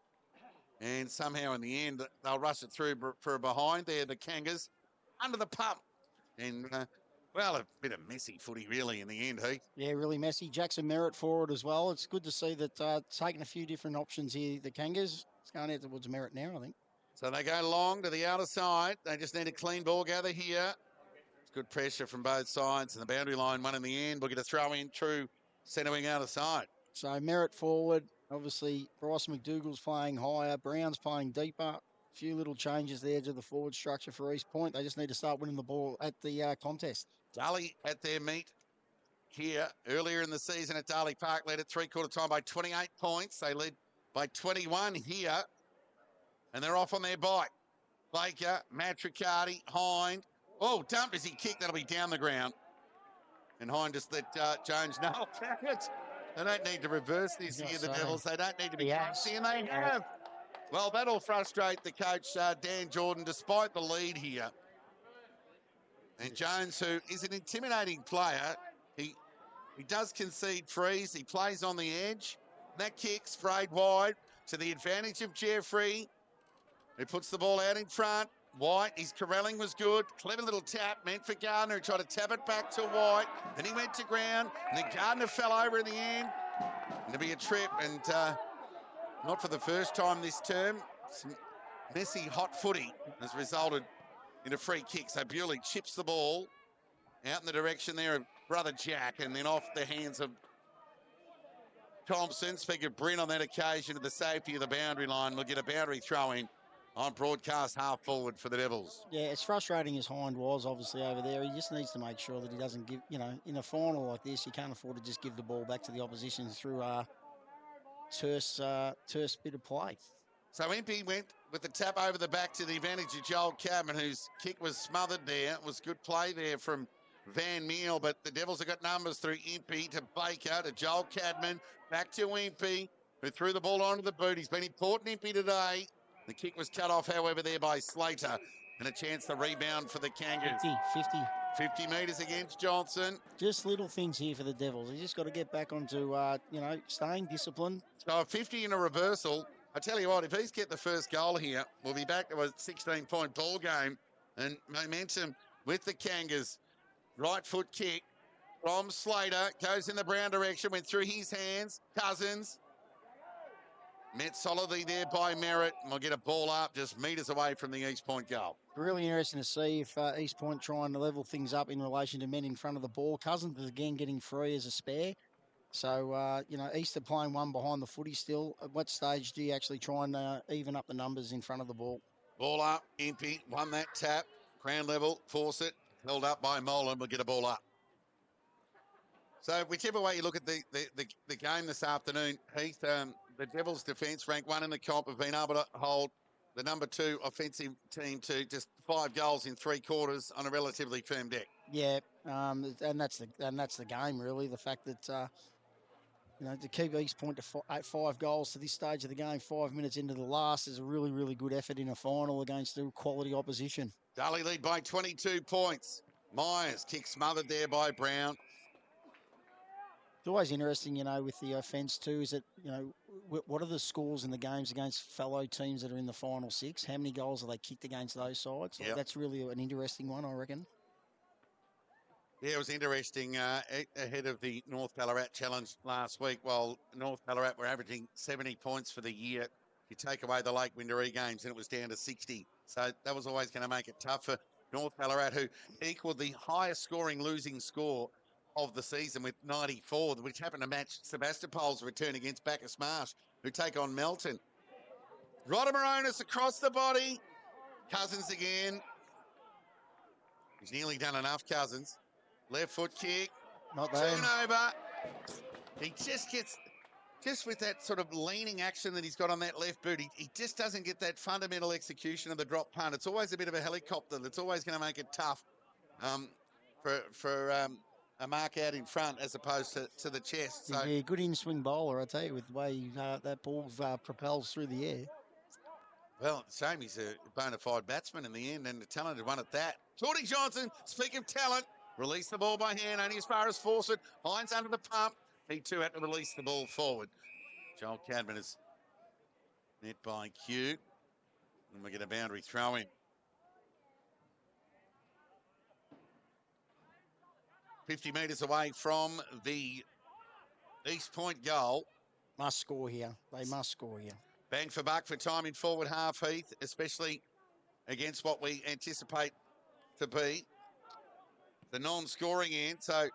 And somehow in the end, they'll rush it through for a behind there. The Kangas under the pump. And... well, a bit of messy footy, really, in the end, Heath. Yeah, really messy. Jackson Merritt forward as well. It's good to see that taking a few different options here. The Kangas, it's going out towards Merritt now, I think. So they go long to the outer side. They just need a clean ball gather here. It's good pressure from both sides. And the boundary line one in the end. We'll get a throw in, true centre wing outer side. So Merritt forward. Obviously, Bryce McDougall's playing higher. Brown's playing deeper. A few little changes there to the forward structure for East Point. They just need to start winning the ball at the contest. Darley at their meet here earlier in the season at Darley Park led at 3/4 time by 28 points. They led by 21 here, and they're off on their bike. Baker, Matricardi, Hind. Oh, dump as he kicked. That'll be down the ground. And Hind just let Jones know. They don't need to reverse this here, the Devils. They don't need to be classy, and they have. Well, that'll frustrate the coach, Dan Jordan, despite the lead here. And Jones, who is an intimidating player, he does concede frees. He plays on the edge. That kick sprayed wide to the advantage of Jeffrey, who puts the ball out in front. White, his corralling was good. Clever little tap meant for Gardner, who tried to tap it back to White. Then he went to ground, and then Gardner fell over in the end. And there'll be a trip, and not for the first time this term. Some messy, hot footy has resulted in a free kick. So Bewley chips the ball out in the direction there of brother Jack, and then off the hands of Thompson. Speak of Bryn on that occasion to the safety of the boundary line. We'll get a boundary throw-in on broadcast half forward for the Devils. Yeah, it's frustrating as Hind was obviously over there. He just needs to make sure that he doesn't give, in a final like this, you can't afford to just give the ball back to the opposition through a terse bit of play. So Impey went with the tap over the back to the advantage of Joel Cadman, whose kick was smothered there. It was good play there from Van Meel, but the Devils have got numbers through Impey to Baker to Joel Cadman, back to Impey, who threw the ball onto the boot. He's been important, Impey, today. The kick was cut off, however, there by Slater, and a chance to rebound for the Kangas. 50 metres against Johnson. Just little things here for the Devils. They just got to get back onto, staying disciplined. So a 50 in a reversal. I tell you what, if he's get the first goal here, we'll be back to a 16-point ball game and momentum with the Kangas. Right foot kick from Slater, goes in the Brown direction, went through his hands. Cousins met solidly there by Merritt, and we'll get a ball up just metres away from the East Point goal. Really interesting to see if East Point trying to level things up in relation to men in front of the ball. Cousins is again getting free as a spare. So, East are playing one behind the footy still. At what stage do you actually try and even up the numbers in front of the ball? Ball up, Impey, won that tap. Ground level, force it, held up by Molan, we'll get a ball up. So whichever way you look at the game this afternoon, Heath, the Devils' defence, ranked 1 in the comp, have been able to hold the number 2 offensive team to just 5 goals in 3 quarters on a relatively firm deck. Yeah, and that's the game really. The fact that to keep East Point to 5 goals to this stage of the game, 5 minutes into the last, is a really, really good effort in a final against a quality opposition. Darley lead by 22 points. Myers kick smothered there by Brown. It's always interesting, with the offence too, is that, what are the scores in the games against fellow teams that are in the final 6? How many goals have they kicked against those sides? Yep. That's really an interesting one, I reckon. Yeah, it was interesting ahead of the North Ballarat challenge last week. While North Ballarat were averaging 70 points for the year, you take away the Lake Windaree games and it was down to 60. So that was always going to make it tough for North Ballarat, who equalled the highest scoring losing score of the season with 94, which happened to match Sebastopol's return against Bacchus Marsh, who take on Melton. Rodamaronis across the body. Cousins again. He's nearly done enough, Cousins. Left foot kick. Not bad. Turnover. He just with that sort of leaning action that he's got on that left boot, he just doesn't get that fundamental execution of the drop punt. It's always a bit of a helicopter that's always going to make it tough for a mark out in front as opposed to the chest. So, yeah, good in-swing bowler, I tell you, with the way that ball propels through the air. Well, it's a shame he's a bona fide batsman in the end and a talented one at that. Geordie Johnson, speak of talent, released the ball by hand only as far as Fawcett. Hines under the pump. He too had to release the ball forward. Joel Cadman is net by Q. And we get a boundary throw in. 50 metres away from the East Point goal. Must score here. They must score here. Bang for buck for time in forward half, Heath, especially against what we anticipate to be the non-scoring end. So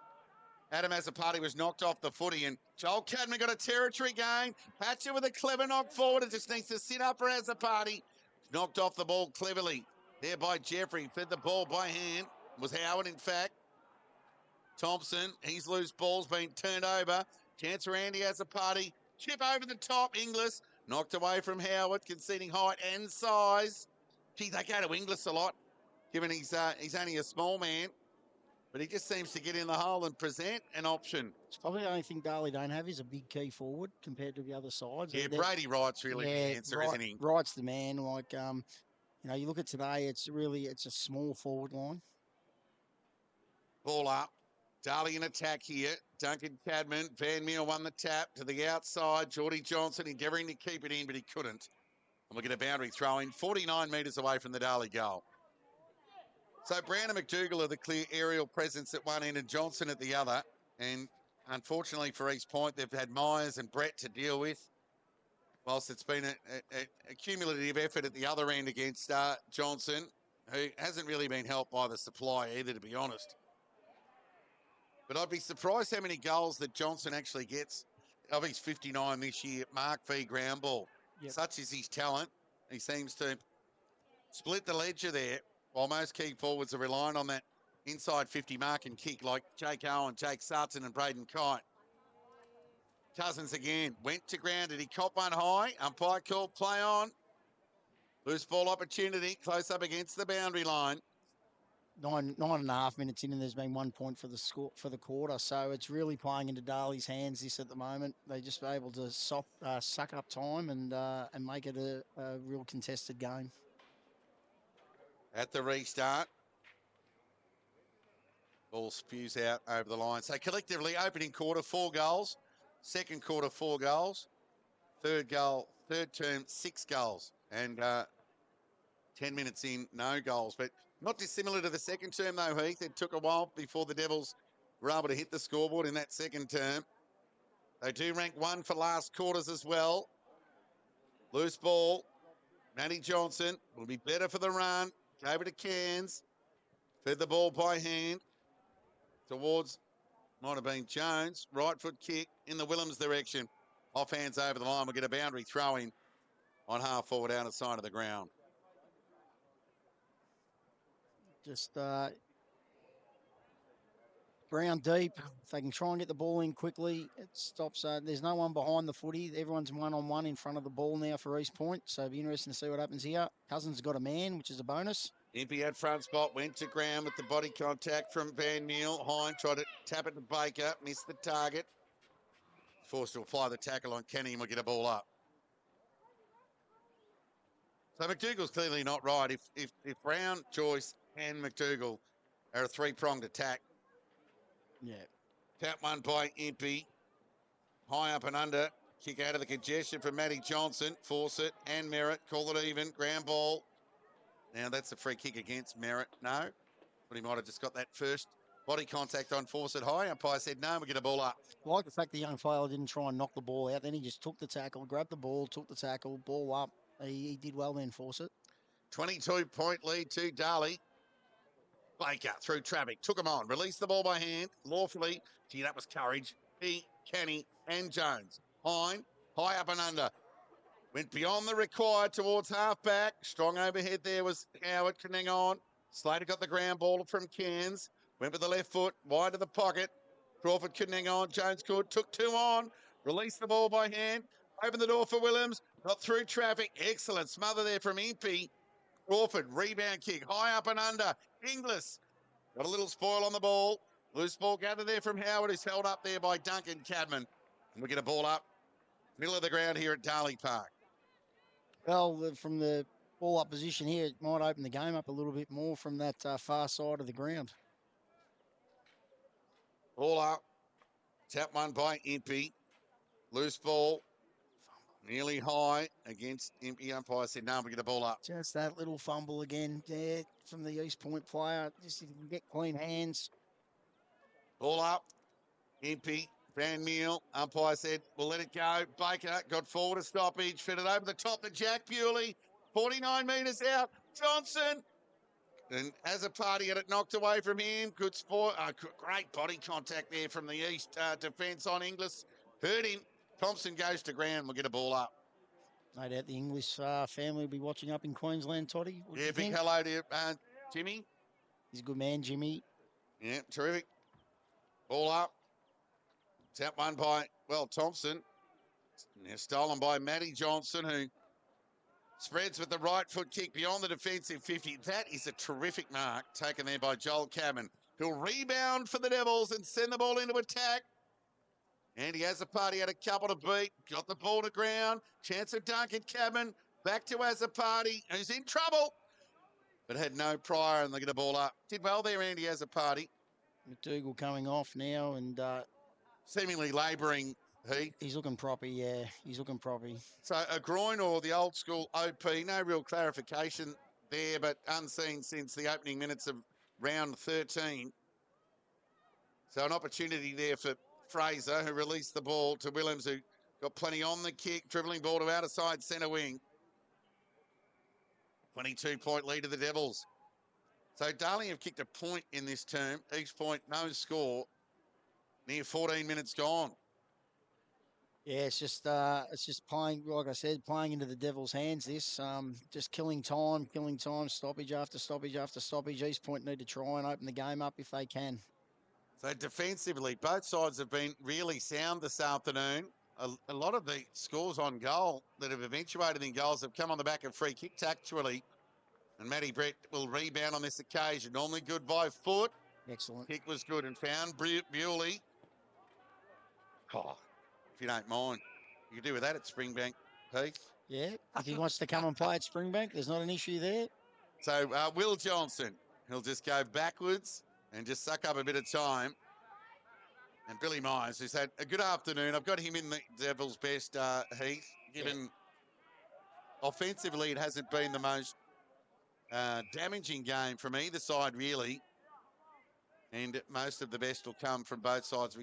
Adam Azzopardi was knocked off the footy and Joel Cadman got a territory gain. Hatcher with a clever knock forward. It just needs to sit up for Azzopardi. Knocked off the ball cleverly there by Jeffrey. Fed the ball by hand. It was Howard, in fact. Thompson, he's loose ball's been turned over. Chance for Andy Azzopardi. Chip over the top. Inglis knocked away from Howard, conceding height and size. Gee, they go to Inglis a lot, given he's only a small man. But he just seems to get in the hole and present an option. It's probably the only thing Darley don't have is a big key forward compared to the other sides. Yeah, Brady Wright's really the answer, isn't he? Wright's the man. Like, you look at today, it's a small forward line. Ball up. Darley in attack here. Duncan Cadman. Van Meel won the tap to the outside. Geordie Johnson endeavouring to keep it in, but he couldn't. And we'll get a boundary throw in 49 metres away from the Darley goal. So Brown and McDougall are the clear aerial presence at one end and Johnson at the other. And unfortunately for East Point, they've had Myers and Brett to deal with. Whilst it's been a cumulative effort at the other end against Johnson, who hasn't really been helped by the supply either, to be honest. But I'd be surprised how many goals that Johnson actually gets of his 59 this year, mark v ground ball. Yep. Such is his talent. He seems to split the ledger there, while most key forwards are relying on that inside 50 mark and kick like Jake Owen, Jake Sutton and Braden Kite. Cousins again, went to ground. Did he cop one high? Umpire called play on. Loose ball opportunity, close up against the boundary line. nine and a half minutes in, and there's been 1 point for the score for the quarter. So it's really playing into Darley's hands this at the moment. They just able to suck up time and make it a real contested game. At the restart, ball spews out over the line. So collectively, opening quarter, 4 goals. Second quarter, 4 goals. Third term, 6 goals. And 10 minutes in, no goals. But not dissimilar to the second term, though, Heath. It took a while before the Devils were able to hit the scoreboard in that second term. They do rank 1 for last quarters as well. Loose ball. Matty Johnson will be better for the run. Gave it to Cairns. Fed the ball by hand towards, might have been Jones. Right foot kick in the Willems direction. Off hands over the line. We'll get a boundary throw in on half forward out of side of the ground. Just ground deep. If they can try and get the ball in quickly, it stops. There's no one behind the footy. Everyone's 1-on-1 in front of the ball now for East Point. So it'll be interesting to see what happens here. Cousins got a man, which is a bonus. Impey at front spot, went to ground with the body contact from Van Meel. Hine tried to tap it to Baker, missed the target. Forced to apply the tackle on Kenny and we'll get a ball up. So McDougall's clearly not right. If Brown, Joyce and McDougall are a 3-pronged attack. Yeah. Tap one by Impey. High up and under. Kick out of the congestion from Matty Johnson. Force it and Merritt. Call it even. Ground ball. Now, that's a free kick against Merritt. No. But he might have just got that first body contact on Fawcett high. Umpire said no, we get a ball up. I like the fact the young fella didn't try and knock the ball out. Then he just took the tackle, grabbed the ball, took the tackle, ball up. He did well then, Fawcett. 22-point lead to Darley. Baker through traffic. Took him on. Released the ball by hand. Lawfully. Gee, that was courage. He, Kenny and Jones. Hine, high up and under. Went beyond the required towards half-back. Strong overhead there was Howard connecting on. Slater got the ground ball from Cairns. Went with the left foot, wide of the pocket. Crawford couldn't hang on. Jones could. Took 2 on. Released the ball by hand. Opened the door for Willems. Got through traffic. Excellent smother there from Impey. Crawford, rebound kick. High up and under. Inglis got a little spoil on the ball. Loose ball gathered there from Howard, who's held up there by Duncan Cadman. And we get a ball up. Middle of the ground here at Darley Park. Well, from the ball up position here, it might open the game up a little bit more from that far side of the ground. Ball up. Tap one by Impey. Loose ball. Nearly high against Impey. Umpire said, no, we get a ball up. Just that little fumble again there from the East Point player. Just if you can get clean hands. Ball up. Impey. Van Meel. Umpire said, we'll let it go. Baker got forward a stoppage. Fitted over the top to Jack Bewley. 49 metres out. Johnson. And as a party had it knocked away from him. Good sport. Great body contact there from the East defence on Inglis. Hurt him. Thompson goes to ground. We'll get a ball up. No doubt the English family will be watching up in Queensland, Toddy. What do Yeah, you big think? hello to Jimmy. He's a good man, Jimmy. Yeah, terrific. Ball up. Tap one by, Thompson. Now stolen by Matty Johnson, who spreads with the right foot kick beyond the defensive 50. That is a terrific mark taken there by Joel Cabman, who'll rebound for the Devils and send the ball into attack. And he has a party, had a couple to beat, got the ball to ground. Chance of Duncan Cabman, back to Azzopardi, who's in trouble, but had no prior, and they get a ball up. Did well there, Andy Azzopardi. McDougall coming off now, and Seemingly labouring, he's looking proper, yeah. He's looking proper. So a groin or the old school OP, no real clarification there, but unseen since the opening minutes of round 13. So an opportunity there for Fraser, who released the ball to Willems, who got plenty on the kick, dribbling ball to outer side centre wing. 22-point lead to the Devils. So Darley have kicked a point in this term. Each point, no score. Near 14 minutes gone. Yeah, it's just playing, like I said, playing into the Devils' hands. This just killing time, stoppage after stoppage after stoppage. East Point need to try and open the game up if they can. So defensively, both sides have been really sound this afternoon. A lot of the scores on goal that have eventuated in goals have come on the back of free kicks, actually. And Matty Brett will rebound on this occasion. Normally good by foot. Excellent. Kick was good and found Bewley. Oh, if you don't mind, you can do with that at Springbank, Heath. Yeah, if he wants to come and play at Springbank, there's not an issue there. So Will Johnson, he'll just go backwards and just suck up a bit of time. And Billy Myers, who's had a good afternoon. I've got him in the Devils' best, Heath, given offensively it hasn't been the most damaging game from either side, really. And most of the best will come from both sides'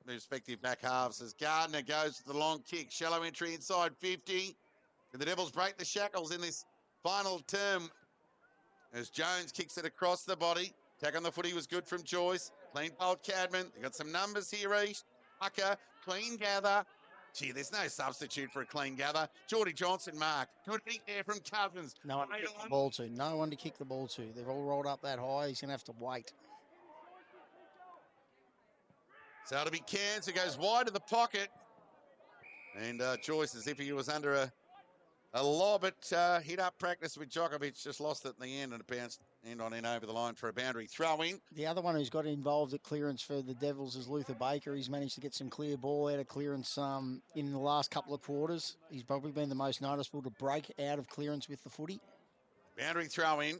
respective back halves as Gardner goes to the long kick. Shallow entry inside 50. And the Devils break the shackles in this final term as Jones kicks it across the body. Tack on the footy was good from Joyce. Clean bolt Cadman. They've got some numbers here, East. Tucker, clean gather. Gee, there's no substitute for a clean gather. Geordie Johnson, Mark. Good kick there from Cousins. No one to kick the ball to. No one to kick the ball to. They've all rolled up that high. He's going to have to wait. So it'll be Cairns who goes wide of the pocket. And Joyce, as if he was under a lob at hit up practice with Djokovic, just lost it in the end and it bounced end on end over the line for a boundary throw in. The other one who's got involved at clearance for the Devils is Luther Baker. He's managed to get some clear ball out of clearance in the last couple of quarters. He's probably been the most noticeable to break out of clearance with the footy. Boundary throw in.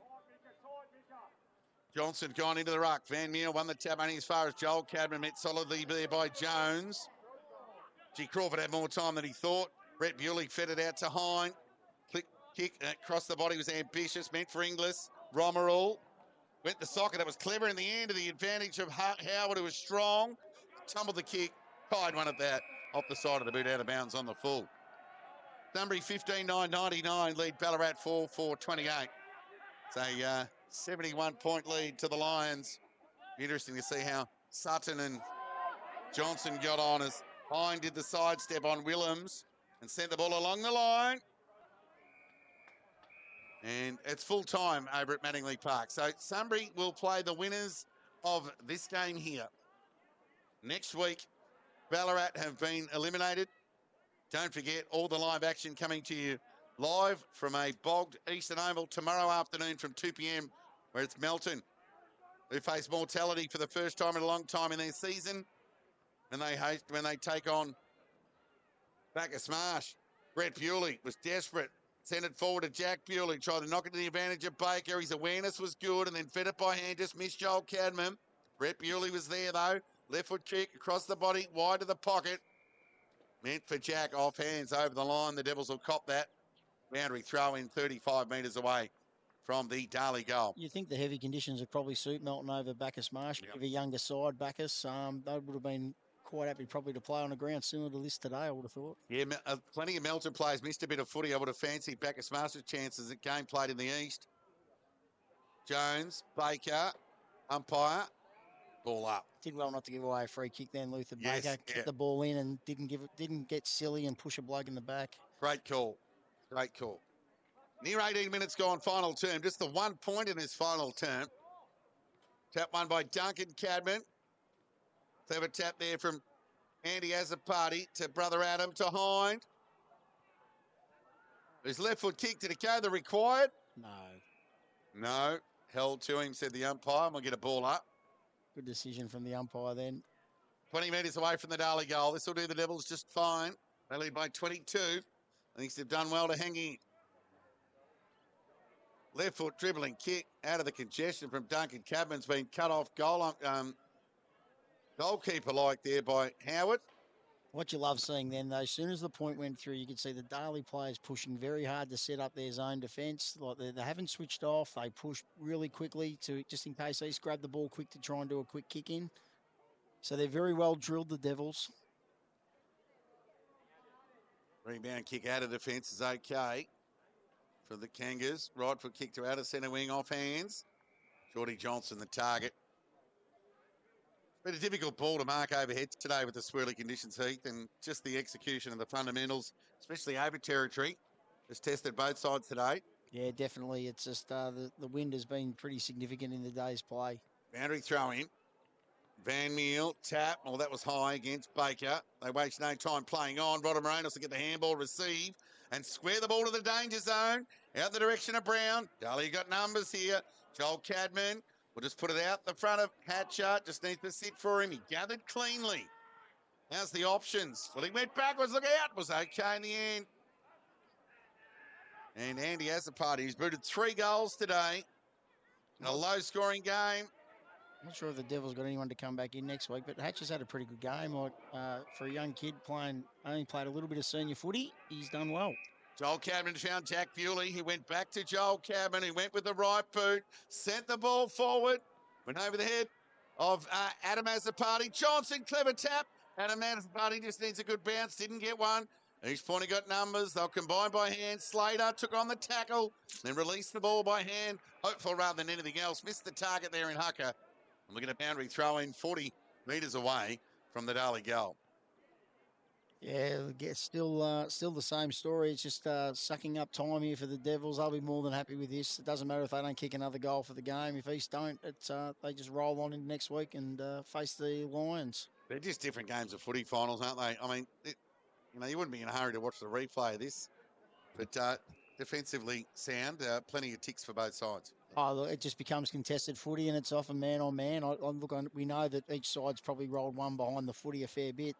Johnson gone into the ruck. Van Meel won the tap only as far as Joel Cadman met solidly there by Jones. G. Crawford had more time than he thought. Brett Bewley fed it out to Hine. Kick across the body was ambitious, meant for Inglis. Romerall went the socket. That was clever in the end to the advantage of Howard, who was strong. Tumbled the kick. Tied one at that. Off the side of the boot, out of bounds on the full. Sunbury 15-9-99, lead Ballarat 4-4-28. It's a 71-point lead to the Lions. Interesting to see how Sutton and Johnson got on as Hine did the sidestep on Willems and sent the ball along the line. And it's full time over at Mattingley Park. So Sunbury will play the winners of this game here. Next week, Ballarat have been eliminated. Don't forget all the live action coming to you live from a bogged Eastern Oval tomorrow afternoon from 2 p.m, where it's Melton, who face mortality for the first time in a long time in their season. And when they take on Bacchus Marsh. Brett Bewley was desperate. Sent it forward to Jack Bewley. Tried to knock it to the advantage of Baker. His awareness was good and then fed it by hand. Just missed Joel Cadman. Brett Bewley was there though. Left foot kick across the body, wide of the pocket. Meant for Jack, off hands over the line. The Devils will cop that. Boundary throw in 35 metres away from the Darley goal. You think the heavy conditions would probably suit Melton over Bacchus Marsh. Yep. Give a younger side, Bacchus. They would have been quite happy probably to play on a ground similar to this today, I would have thought. Yeah, plenty of Melton players missed a bit of footy. I would have fancied Bacchus Marsh's chances at game played in the East. Jones, Baker, umpire, ball up. Did well not to give away a free kick then, Luther Baker. Kicked the ball in and didn't get silly and push a bloke in the back. Great call. Great call. Near 18 minutes gone, final term. Just the 1 point in this final term. Tap one by Duncan Cadman. Clever tap there from Andy Azapati to brother Adam to Hind. His left foot kick, did it go the required? No. Held to him, said the umpire, and we'll get a ball up. Good decision from the umpire then. 20 metres away from the Darley goal. This will do the Devils just fine. They lead by 22. I think they've done well to hang in. Left foot dribbling kick out of the congestion from Duncan Cadman's been cut off goalkeeper like there by Howard. What you love seeing then, though, as soon as the point went through, you could see the Darley players pushing very hard to set up their zone defence. Like they haven't switched off. They pushed really quickly to just in case East grab the ball quick to try and do a quick kick in. So they're very well drilled, the Devils. Rebound kick out of defence is okay for the Kangas. Right foot kick to outer centre wing off hands. Geordie Johnson the target. Been a difficult ball to mark overhead today with the swirly conditions, Heath, and just the execution of the fundamentals, especially over territory, has tested both sides today. Yeah, definitely. It's just the wind has been pretty significant in the day's play. Boundary throw in. Van Meel, tap. Well, that was high against Baker. They waste no time playing on. Rodder Moranis will get the handball, receive, and square the ball to the danger zone. Out the direction of Brown. Darley got numbers here. Joel Cadman will just put it out the front of Hatcher. Just needs to sit for him. He gathered cleanly. How's the options? Well, he went backwards. Look out. Was okay in the end. And Andy Azzopardi, who's booted 3 goals today in a low-scoring game. Not sure if the Devils got anyone to come back in next week, but Hatcher's had a pretty good game. Like for a young kid only played a little bit of senior footy, he's done well. Joel Cadman found Jack Bewley. He went back to Joel Cadman. He went with the right boot, sent the ball forward, went over the head of Adam Azzopardi. Johnson, clever tap. Adam Azzopardi just needs a good bounce, didn't get one. Each point he got numbers. They'll combine by hand. Slater took on the tackle, then released the ball by hand. Hopeful rather than anything else. Missed the target there in Hucker. And look at a boundary throw in 40 metres away from the Darley goal. Yeah, still the same story. It's just sucking up time here for the Devils. They'll be more than happy with this. It doesn't matter if they don't kick another goal for the game. If East don't, they just roll on into next week and face the Lions. They're just different games of footy finals, aren't they? I mean, you wouldn't be in a hurry to watch the replay of this, but defensively sound, plenty of ticks for both sides. Oh, look, it just becomes contested footy, and it's often man on man. We know that each side's probably rolled one behind the footy a fair bit.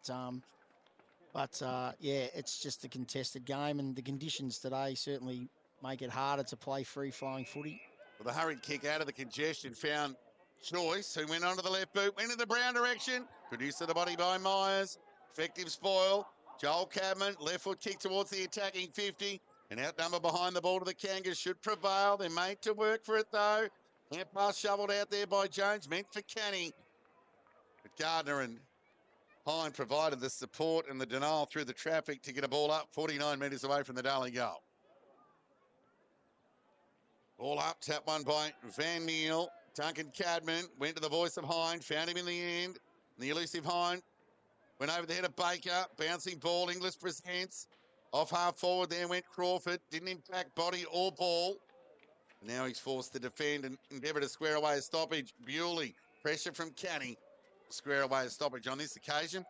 But it's just a contested game, and the conditions today certainly make it harder to play free-flowing footy. With a hurried kick out of the congestion, found Choice, who went onto the left boot, went in the Brown direction. Good use of the body by Myers. Effective spoil. Joel Cadman, left foot kick towards the attacking 50. An outnumber behind the ball to the Kangas should prevail. They're made to work for it, though. Hand pass shoveled out there by Jones, meant for Canny. But Gardner and Hine provided the support and the denial through the traffic to get a ball up 49 metres away from the Darley goal. Ball up, tap one by Van Meel. Duncan Cadman went to the voice of Hine, found him in the end. And the elusive Hine went over the head of Baker, bouncing ball, Inglis presents. Off half forward there went Crawford, didn't impact body or ball. Now he's forced to defend and endeavour to square away a stoppage. Bewley, pressure from Canny, square away a stoppage on this occasion.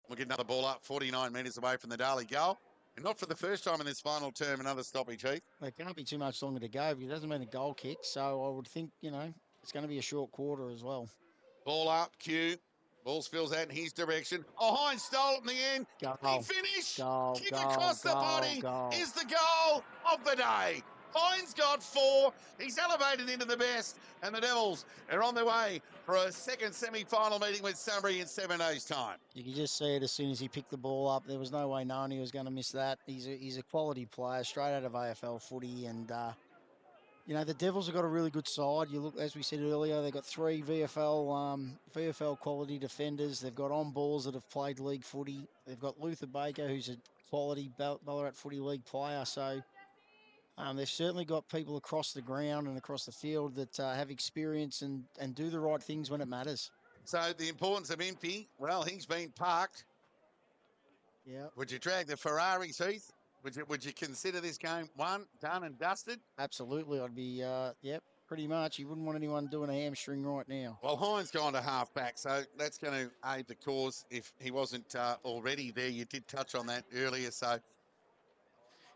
We'll get another ball up 49 metres away from the Darley goal. And not for the first time in this final term, another stoppage, Heath. There can't be too much longer to go because it hasn't been a goal kick, so I would think, it's going to be a short quarter as well. Ball up, Q. Ball spills out in his direction. Oh, Hines stole it in the end. Goal. He finished. Goal, Kick goal, across the goal, body goal. is the goal of the day. Hines got 4. He's elevated into the best. And the Devils are on their way for a second semi-final meeting with Sunbury in 7 days' time. You could just see it as soon as he picked the ball up. There was no way knowing he was going to miss that. He's a quality player, straight out of AFL footy. And, the Devils have got a really good side. You look, as we said earlier, they've got 3 VFL quality defenders. They've got on balls that have played league footy. They've got Luther Baker, who's a quality Ballarat Footy League player. So they've certainly got people across the ground and across the field that have experience and do the right things when it matters. So the importance of Impey, well, he's been parked. Yeah. Would you drag the Ferraris, Heath? Would you consider this game won, done and dusted? Absolutely. I'd be, pretty much. You wouldn't want anyone doing a hamstring right now. Well, Hines gone to half-back, so that's going to aid the cause if he wasn't already there. You did touch on that earlier, so...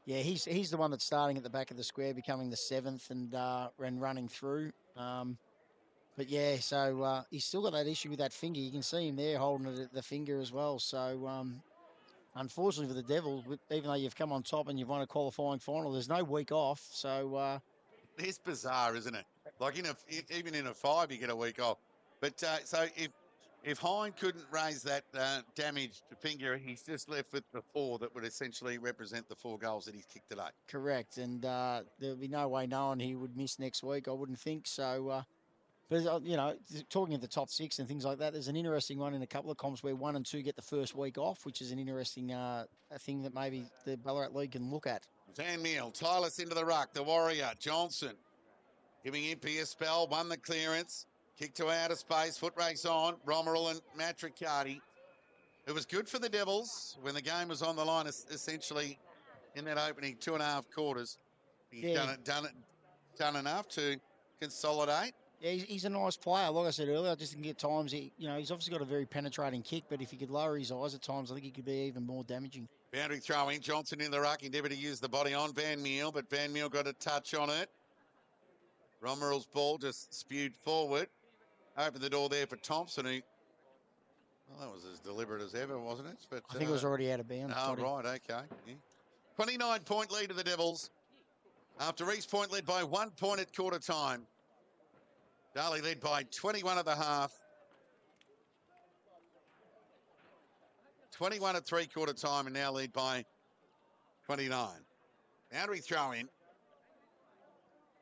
Yeah, he's the one that's starting at the back of the square, becoming the 7th and running through. But yeah, so he's still got that issue with that finger. You can see him there holding it at the finger as well. So unfortunately for the Devils, even though you've come on top and you've won a qualifying final, there's no week off. So it's bizarre, isn't it? Like even in a 5, you get a week off. But so if Hine couldn't raise that damaged finger, he's just left with the 4 that would essentially represent the 4 goals that he's kicked today. Correct, and there'll be no way knowing he would miss next week, I wouldn't think. So, but talking of the top 6 and things like that, there's an interesting one in a couple of comps where 1 and 2 get the first week off, which is an interesting thing that maybe the Ballarat League can look at. Van Meel, Tylus into the ruck, the Warrior, Johnson, giving Impey a spell, won the clearance. Kick to outer space, foot race on, Romeril and Matricati. It was good for the Devils when the game was on the line, essentially in that opening 2.5 quarters. He's done enough to consolidate. Yeah, he's a nice player. Like I said earlier, I just think at times, he's obviously got a very penetrating kick, but if he could lower his eyes at times, I think he could be even more damaging. Boundary throw in. Johnson in the ruck. Endeavour to use the body on Van Meel, but Van Meel got a touch on it. Romerill's ball just spewed forward. Opened the door there for Thompson, who, well, that was as deliberate as ever, wasn't it? But I think it was already out of bounds. Oh, right, okay. Yeah. 29-point lead to the Devils. After East Point led by 1 point at quarter time. Darley led by 21 at the half. 21 at three-quarter time and now lead by 29. Boundary throw in.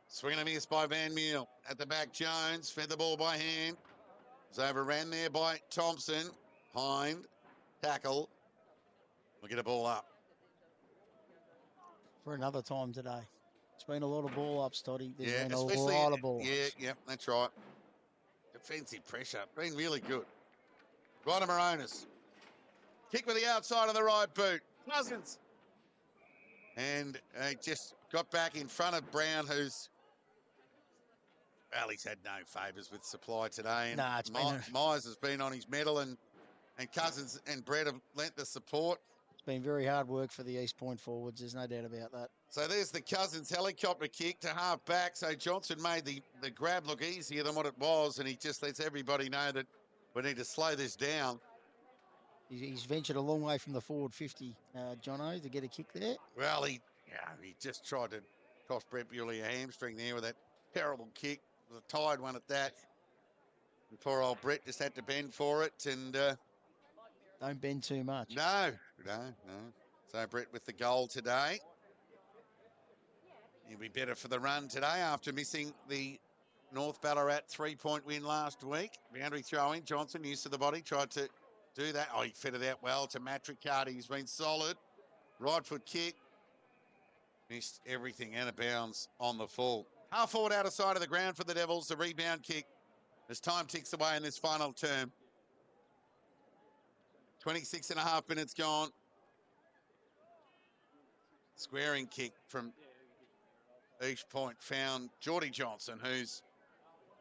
Swing and a miss by Van Meel. At the back, Jones fed the ball by hand. Was overran there by Thompson. Hind. Tackle. We'll get a ball up. For another time today. It's been a lot of ball ups, Toddy. There's been a especially, lot of ball yeah, ups. Yeah, that's right. Defensive pressure. Been really good. Ryder Moronis. Kick with the outside of the right boot. Cousins. And just got back in front of Brown, who's, well, he's had no favours with supply today. And Nah, it's been Myers has been on his medal, and Cousins and Brett have lent the support. It's been very hard work for the East Point forwards. There's no doubt about that. So there's the Cousins helicopter kick to half back. So Johnson made the grab look easier than what it was, and he just lets everybody know that we need to slow this down. He's ventured a long way from the forward 50, Jono, to get a kick there. Well, he just tried to cost Brett Bewley a hamstring there with that terrible kick. It was a tired one at that. And poor old Brett just had to bend for it, and don't bend too much. No. So Brett with the goal today. He'll be better for the run today after missing the North Ballarat 3-point win last week. Boundary throwing. Johnson, used to the body, tried to do that. Oh, he fed it out well to Matricati. He's been solid. Right foot kick. Missed everything out of bounds on the full. Half forward outer side of the ground for the Devils. The rebound kick as time ticks away in this final term. 26 and a half minutes gone. Squaring kick from East Point found Geordie Johnson, who's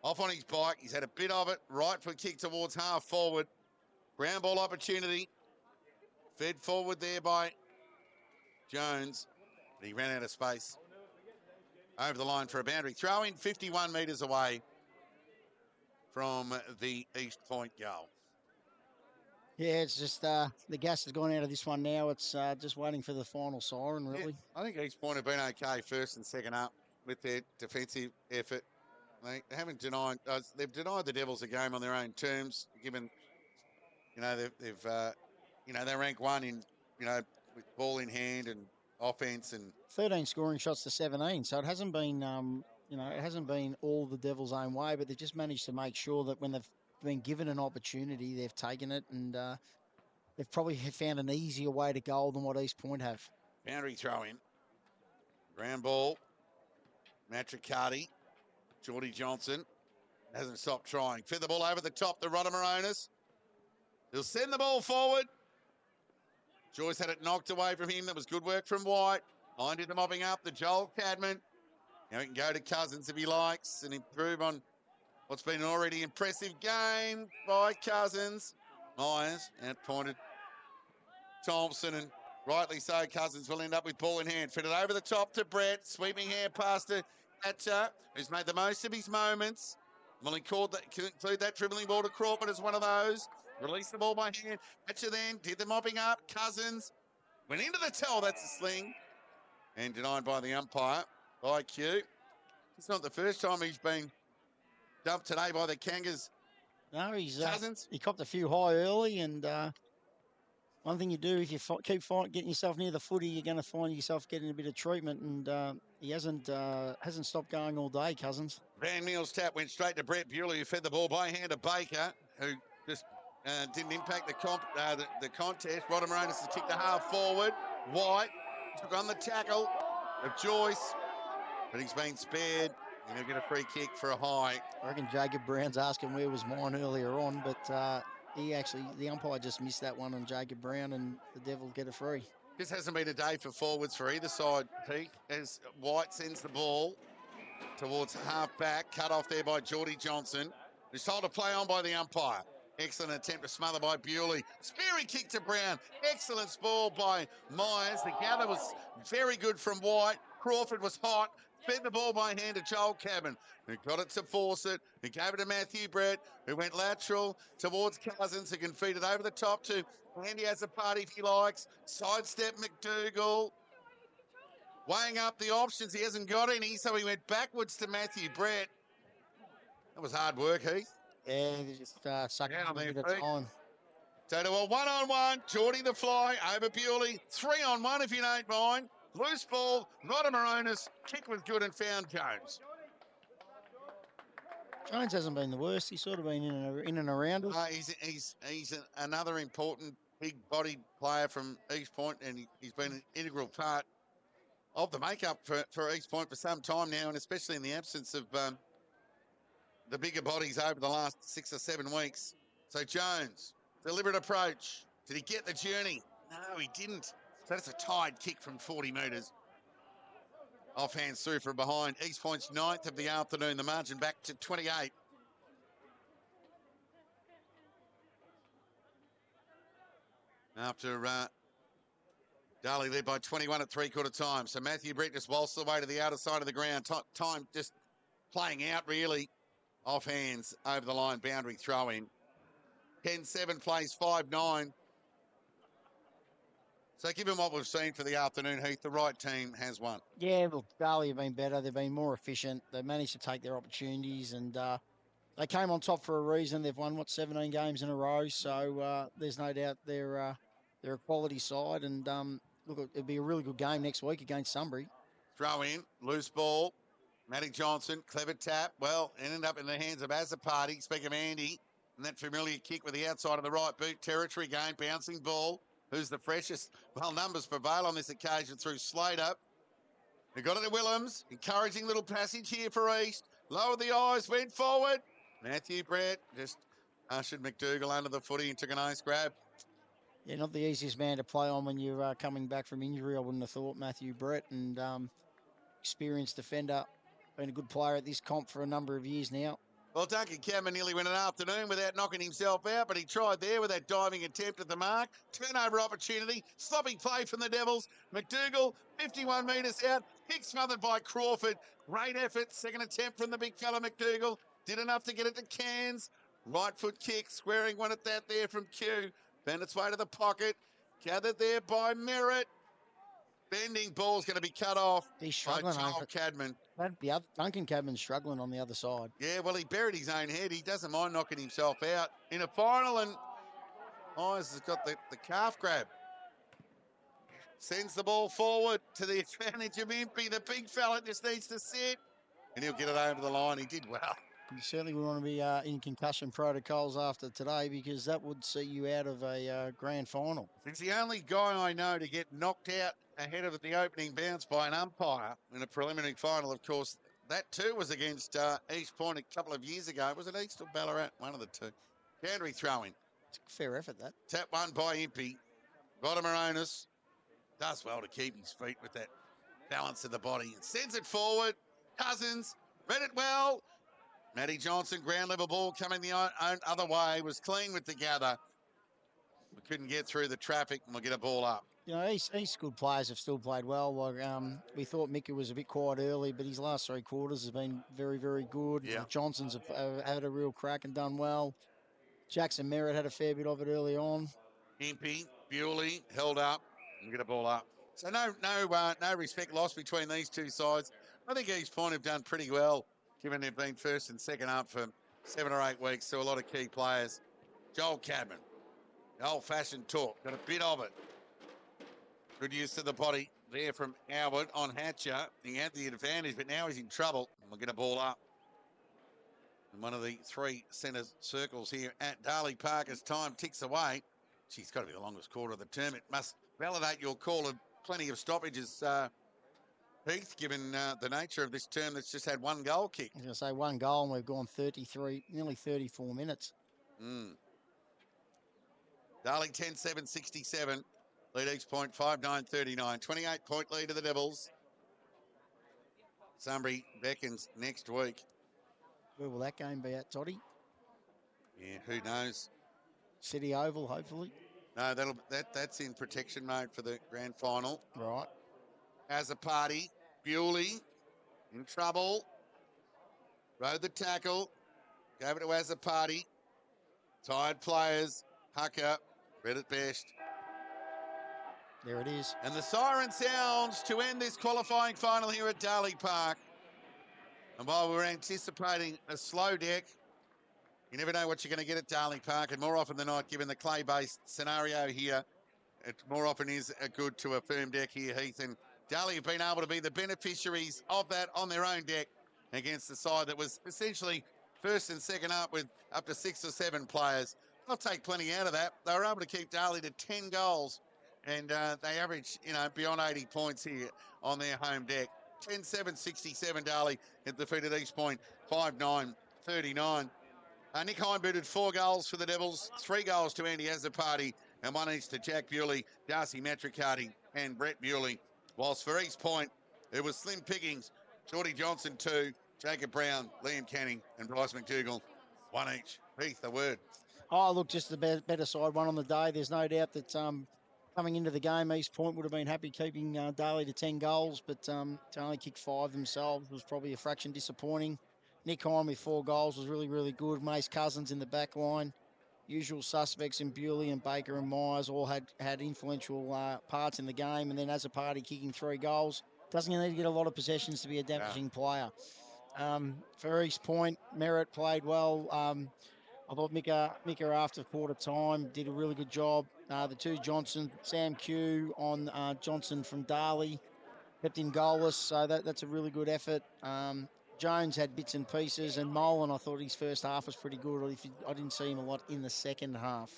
off on his bike. He's had a bit of it. Right foot kick towards half forward. Ground ball opportunity. Fed forward there by Jones. But he ran out of space. Over the line for a boundary throw in, 51 metres away from the East Point goal. Yeah, it's just the gas has gone out of this one now. It's just waiting for the final siren, really. Yeah, I think East Point have been okay first and second up with their defensive effort. They haven't denied, they've denied the Devils a game on their own terms, given, they rank one in, with ball in hand and offense and 13 scoring shots to 17. So it hasn't been, it hasn't been all the Devils' own way, but they've just managed to make sure that when they've been given an opportunity, they've taken it, and they've probably found an easier way to goal than what East Point have. Boundary throw in. Ground ball. Matricati. Geordie Johnson hasn't stopped trying. Fed the ball over the top to Ryder Moronis. He'll send the ball forward. Joyce had it knocked away from him. That was good work from White. Hind did the mopping up. The Joel Cadman. Now he can go to Cousins if he likes and improve on what's been an already impressive game by Cousins. Myers outpointed Thompson, and rightly so, Cousins will end up with ball in hand. Fitted over the top to Brett. Sweeping hand pass to Hatcher, who's made the most of his moments. Will include that dribbling ball to Crawford as one of those. Release the ball by hand. Hatcher then did the mopping up. Cousins went into the towel. That's a sling. And denied by the umpire, by Q. It's not the first time he's been dumped today by the Kangas. No, Cousins. He copped a few high early, and one thing you do, if you keep getting yourself near the footy, you're going to find yourself getting a bit of treatment, and he hasn't stopped going all day, Cousins. Van Meel's tap went straight to Brett Bewley, who fed the ball by hand to Baker, who just didn't impact the contest. Ryder Moronis has kicked the half forward. White took on the tackle of Joyce, but he's been spared, and he'll get a free kick for a high. I reckon Jacob Brown's asking where was mine earlier on, but the umpire just missed that one on Jacob Brown, and the Devils get a free. This hasn't been a day for forwards for either side, Pete, as White sends the ball towards half back, cut off there by Geordie Johnson, who's told to play on by the umpire. Excellent attempt to smother by Bewley. Speary kick to Brown. Excellent ball by Myers. The gather was very good from White. Crawford was hot. Fed the ball by hand to Joel Cabin, who got it to force it, who gave it to Matthew Brett, who went lateral towards Cousins, who can feed it over the top to Andy has a party if he likes. Sidestep McDougall. Weighing up the options, he hasn't got any, so he went backwards to Matthew Brett. That was hard work, Heath. Yeah, they just sucked Yeah, a on their bit of feet. time. So to a 1-on-1, Geordie the fly over Bewley. 3-on-1 if you don't mind. Loose ball, Rodder Moronis. Kick was good and found Jones. Jones hasn't been the worst. He's sort of been in and around us. He's another important big-bodied player from East Point, and he's been an integral part of the makeup for East Point for some time now, and especially in the absence of the bigger bodies over the last 6 or 7 weeks. So Jones, deliberate approach. Did he get the journey? No, he didn't. So that's a tied kick from 40 metres. Offhands through from behind. East Point's 9th of the afternoon. The margin back to 28. After Darley led by 21 at three-quarter time. So Matthew Brett just waltzed the way to the outer side of the ground. Time just playing out, really. Offhands over the line, boundary throw in. 10-7 plays 5-9. So given what we've seen for the afternoon, Heath, the right team has won. Yeah, look, Darley have been better. They've been more efficient. They've managed to take their opportunities, and they came on top for a reason. They've won, 17 games in a row, so there's no doubt they're a quality side. And look, it'll be a really good game next week against Sunbury. Throw in, loose ball. Matty Johnson, clever tap. Well, it ended up in the hands of Azapati. Speak of Andy, and that familiar kick with the outside of the right boot. Territory game, bouncing ball. Who's the freshest? Well, numbers prevail on this occasion through Slater. They got it to Willems. Encouraging little passage here for East. Lowered the eyes, went forward. Matthew Brett just ushered McDougall under the footy and took an ace grab. Yeah, not the easiest man to play on when you're coming back from injury, I wouldn't have thought, Matthew Brett. And experienced defender, been a good player at this comp for a number of years now. Well, Duncan Cameron nearly went an afternoon without knocking himself out, but he tried there with that diving attempt at the mark. Turnover opportunity, sloppy play from the Devils. McDougall, 51 metres out, kick smothered by Crawford. Great effort, second attempt from the big fella McDougall. Did enough to get it to Cairns. Right foot kick, squaring one at that there from Q. Bent its way to the pocket, gathered there by Merritt. Bending ball's going to be cut off. He's struggling. By Joel Cadman. The other, Duncan Cadman's struggling on the other side. Yeah, well, he buried his own head. He doesn't mind knocking himself out in a final, and Myers has got the calf grab. Sends the ball forward to the advantage of Impey. The big fella just needs to sit, and he'll get it over the line. He did well. You certainly would want to be in concussion protocols after today, because that would see you out of a grand final. He's the only guy I know to get knocked out ahead of the opening bounce by an umpire in a preliminary final. Of course, that too was against East Point a couple of years ago. Was it East or Ballarat? One of the two. Boundary throwing. It's a fair effort, that. Tap one by Impey. Rodder Moronis does well to keep his feet with that balance of the body and sends it forward. Cousins read it well. Matty Johnson, ground level ball coming the other way, was clean with the gather. We couldn't get through the traffic, and we'll get a ball up. You know, East good players have still played well. Like, we thought Mika was a bit quiet early, but his last 3 quarters has been very, very good. Yeah. Johnson's have had a real crack and done well. Jackson Merritt had a fair bit of it early on. Impey, Bewley held up and get a ball up. So no respect lost between these two sides. I think East Point have done pretty well, given they've been first and second up for 7 or 8 weeks to a lot of key players. Joel Cadman, the old-fashioned talk, got a bit of it. Good use to the body there from Howard on Hatcher. He had the advantage, but now he's in trouble. And we'll get a ball up. And one of the 3 centre circles here at Darley Park as time ticks away. She's got to be the longest quarter of the term. It must validate your call of plenty of stoppages, Heath, given the nature of this term that's just had 1 goal kick. I was going to say 1 goal, and we've gone 33, nearly 34 minutes. Darley 10-7-67. Lead East Point 5-9-39. 28-point lead to the Devils. Sunbury beckons next week. Where will that game be at, Toddy? Yeah, who knows? City Oval, hopefully. No, that's in protection mode for the grand final. Right. As a party, Bewley in trouble. Rode the tackle. Gave it to As a party. Tired players. Hucker. Read it best. There it is. And the siren sounds to end this qualifying final here at Darley Park. And while we're anticipating a slow deck, you never know what you're going to get at Darley Park. And more often than not, given the clay-based scenario here, it more often is a good to a firm deck here, Heath. And Darley have been able to be the beneficiaries of that on their own deck against the side that was essentially first and second up with up to 6 or 7 players. They'll take plenty out of that. They were able to keep Darley to 10 goals. And they average, beyond 80 points here on their home deck. 10-7-67 Darley had defeated East Point 5-9-39. Nick Hine booted 4 goals for the Devils, 3 goals to Andy Azzopardi, and 1 each to Jack Bewley, Darcy Matricardi, and Brett Bewley. Whilst for East Point, it was slim pickings. Geordie Johnson 2, Jacob Brown, Liam Canning, and Bryce McDougall, 1 each. Heath, the word. Oh, look, just the better side one on the day. There's no doubt that coming into the game, East Point would have been happy keeping Darley to 10 goals, but to only kick 5 themselves was probably a fraction disappointing. Nick Hine with 4 goals was really, really good. Mace Cousins in the back line. Usual suspects in Bewley and Baker and Myers all had influential parts in the game. And then as a party kicking 3 goals, doesn't need to get a lot of possessions to be a damaging player. For East Point, Merritt played well. I thought Mika after quarter time did a really good job. The 2 Johnson, Sam Q on Johnson from Darley, kept him goalless, so that's a really good effort. Jones had bits and pieces, and Molan, I thought his first half was pretty good. I didn't see him a lot in the second half.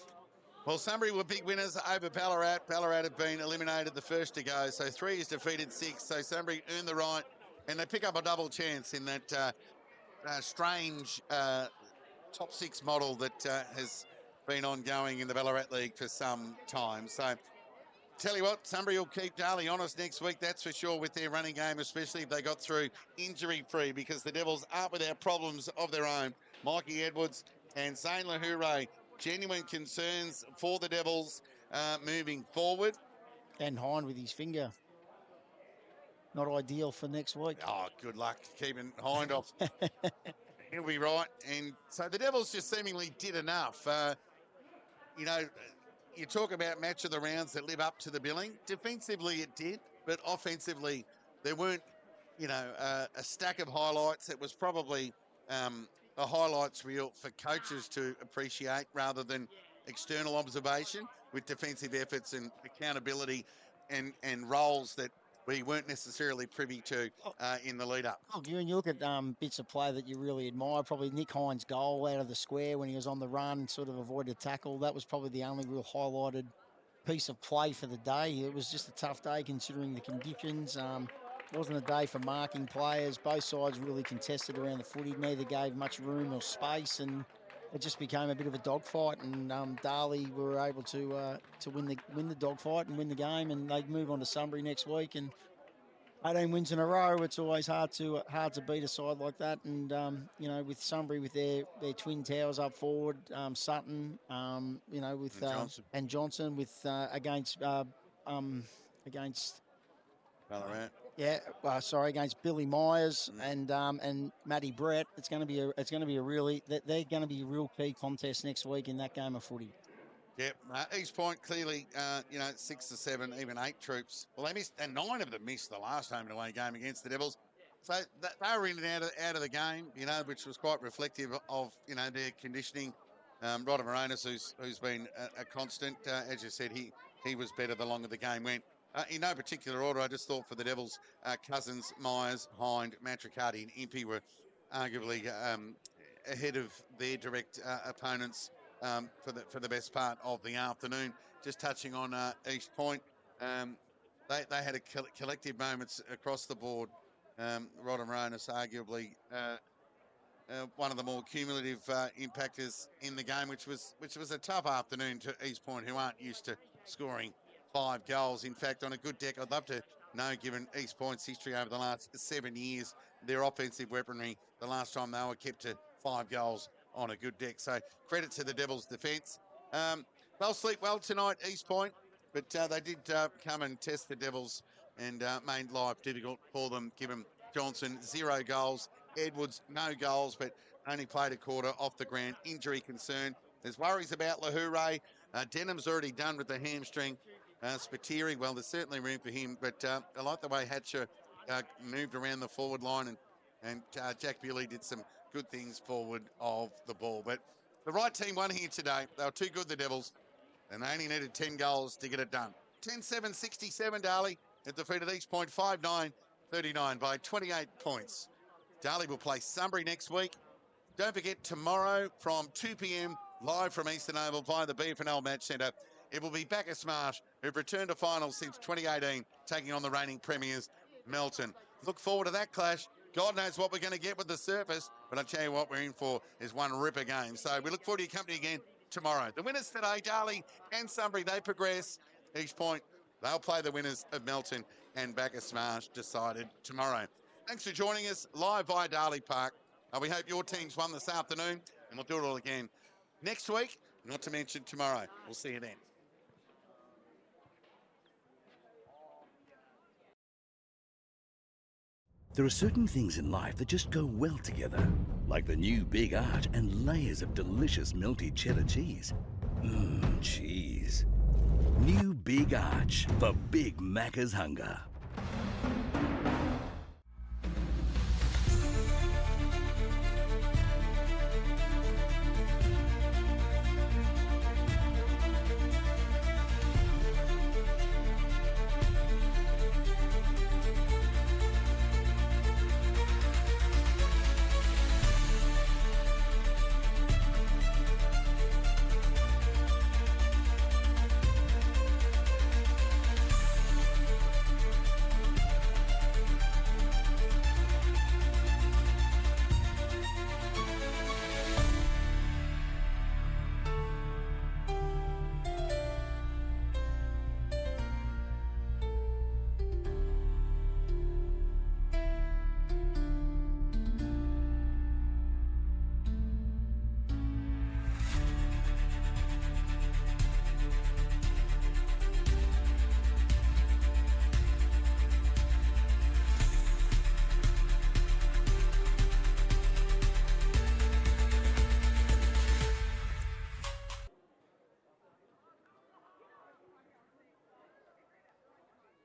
Well, Sunbury were big winners over Ballarat. Ballarat had been eliminated the first to go, so 3 is defeated 6. So Sunbury earned the right, and they pick up a double chance in that strange top 6 model that has been ongoing in the Ballarat League for some time. So tell you what, Sunbury will keep Darley honest next week, that's for sure, with their running game, especially if they got through injury-free, because the Devils aren't without problems of their own. Mikey Edwards and Zane Lahoure, genuine concerns for the Devils moving forward. And Hine with his finger. Not ideal for next week. Oh, good luck keeping Hind off. He'll be right. And so the Devils just seemingly did enough. You talk about match of the rounds that live up to the billing. Defensively, it did, but offensively, there weren't, a stack of highlights. It was probably a highlights reel for coaches to appreciate rather than external observation, with defensive efforts and accountability and roles that we weren't necessarily privy to in the lead up. Oh, you look at bits of play that you really admire. Probably Nick Hine's goal out of the square when he was on the run, sort of avoided tackle. That was probably the only real highlighted piece of play for the day. It was just a tough day considering the conditions. It wasn't a day for marking players. Both sides really contested around the footy. Neither gave much room or space, and it just became a bit of a dogfight. And Darley were able to win the dogfight and win the game, and they'd move on to Sunbury next week. And 18 wins in a row, it's always hard to beat a side like that. And with Sunbury with their twin towers up forward, Sutton, with Johnson. And Johnson with against Ballarat. Yeah, against Billy Myers and Matty Brett. It's going to be a really they're going to be a real key contest next week in that game of footy. Yep, East Point clearly, 6 to 7, even 8 troops. Well, they missed, and 9 of them missed the last home and away game against the Devils. So they were in and out of the game, which was quite reflective of, their conditioning. Rodder Moronis, who's been a constant, as you said, he was better the longer the game went. In no particular order, I just thought for the Devils, Cousins, Myers, Hind, Matricardi and Impey were arguably ahead of their direct opponents for the best part of the afternoon. Just touching on East Point, they had collective moments across the board. Rodder Moronis arguably one of the more cumulative impactors in the game, which was a tough afternoon to East Point, who aren't used to scoring 5 goals. In fact, on a good deck, I'd love to know, given East Point's history over the last 7 years, their offensive weaponry, the last time they were kept to 5 goals on a good deck. So credit to the Devils' defence. They'll sleep well tonight, East Point, but they did come and test the Devils and made life difficult for them. Give them Johnson 0 goals, Edwards no goals, but only played a quarter off the ground. Injury concern. There's worries about Lahoure. Denham's already done with the hamstring. Spiteri, well, there's certainly room for him, but I like the way Hatcher moved around the forward line, and Jack Bewley did some good things forward of the ball. But the right team won here today. They were too good, the Devils, and they only needed 10 goals to get it done. 10-7-67, Darley. It defeated East Point 5-9-39 by 28 points. Darley will play Sunbury next week. Don't forget, tomorrow from 2 p.m, live from Eastern Oval via the BFNL Match Centre, it will be Bacchus Marsh, who've returned to finals since 2018, taking on the reigning premiers, Melton. Look forward to that clash. God knows what we're going to get with the surface, but I tell you what we're in for is one ripper game. So we look forward to your company again tomorrow. The winners today, Darley and Sunbury, they progress. Each Point, they'll play the winners of Melton and Bacchus Marsh, decided tomorrow. Thanks for joining us live via Darley Park. We hope your teams won this afternoon, and we'll do it all again next week, not to mention tomorrow. We'll see you then. There are certain things in life that just go well together, like the new Big Arch and layers of delicious melty cheddar cheese. Mmm, cheese. New Big Arch for Big Macca's hunger.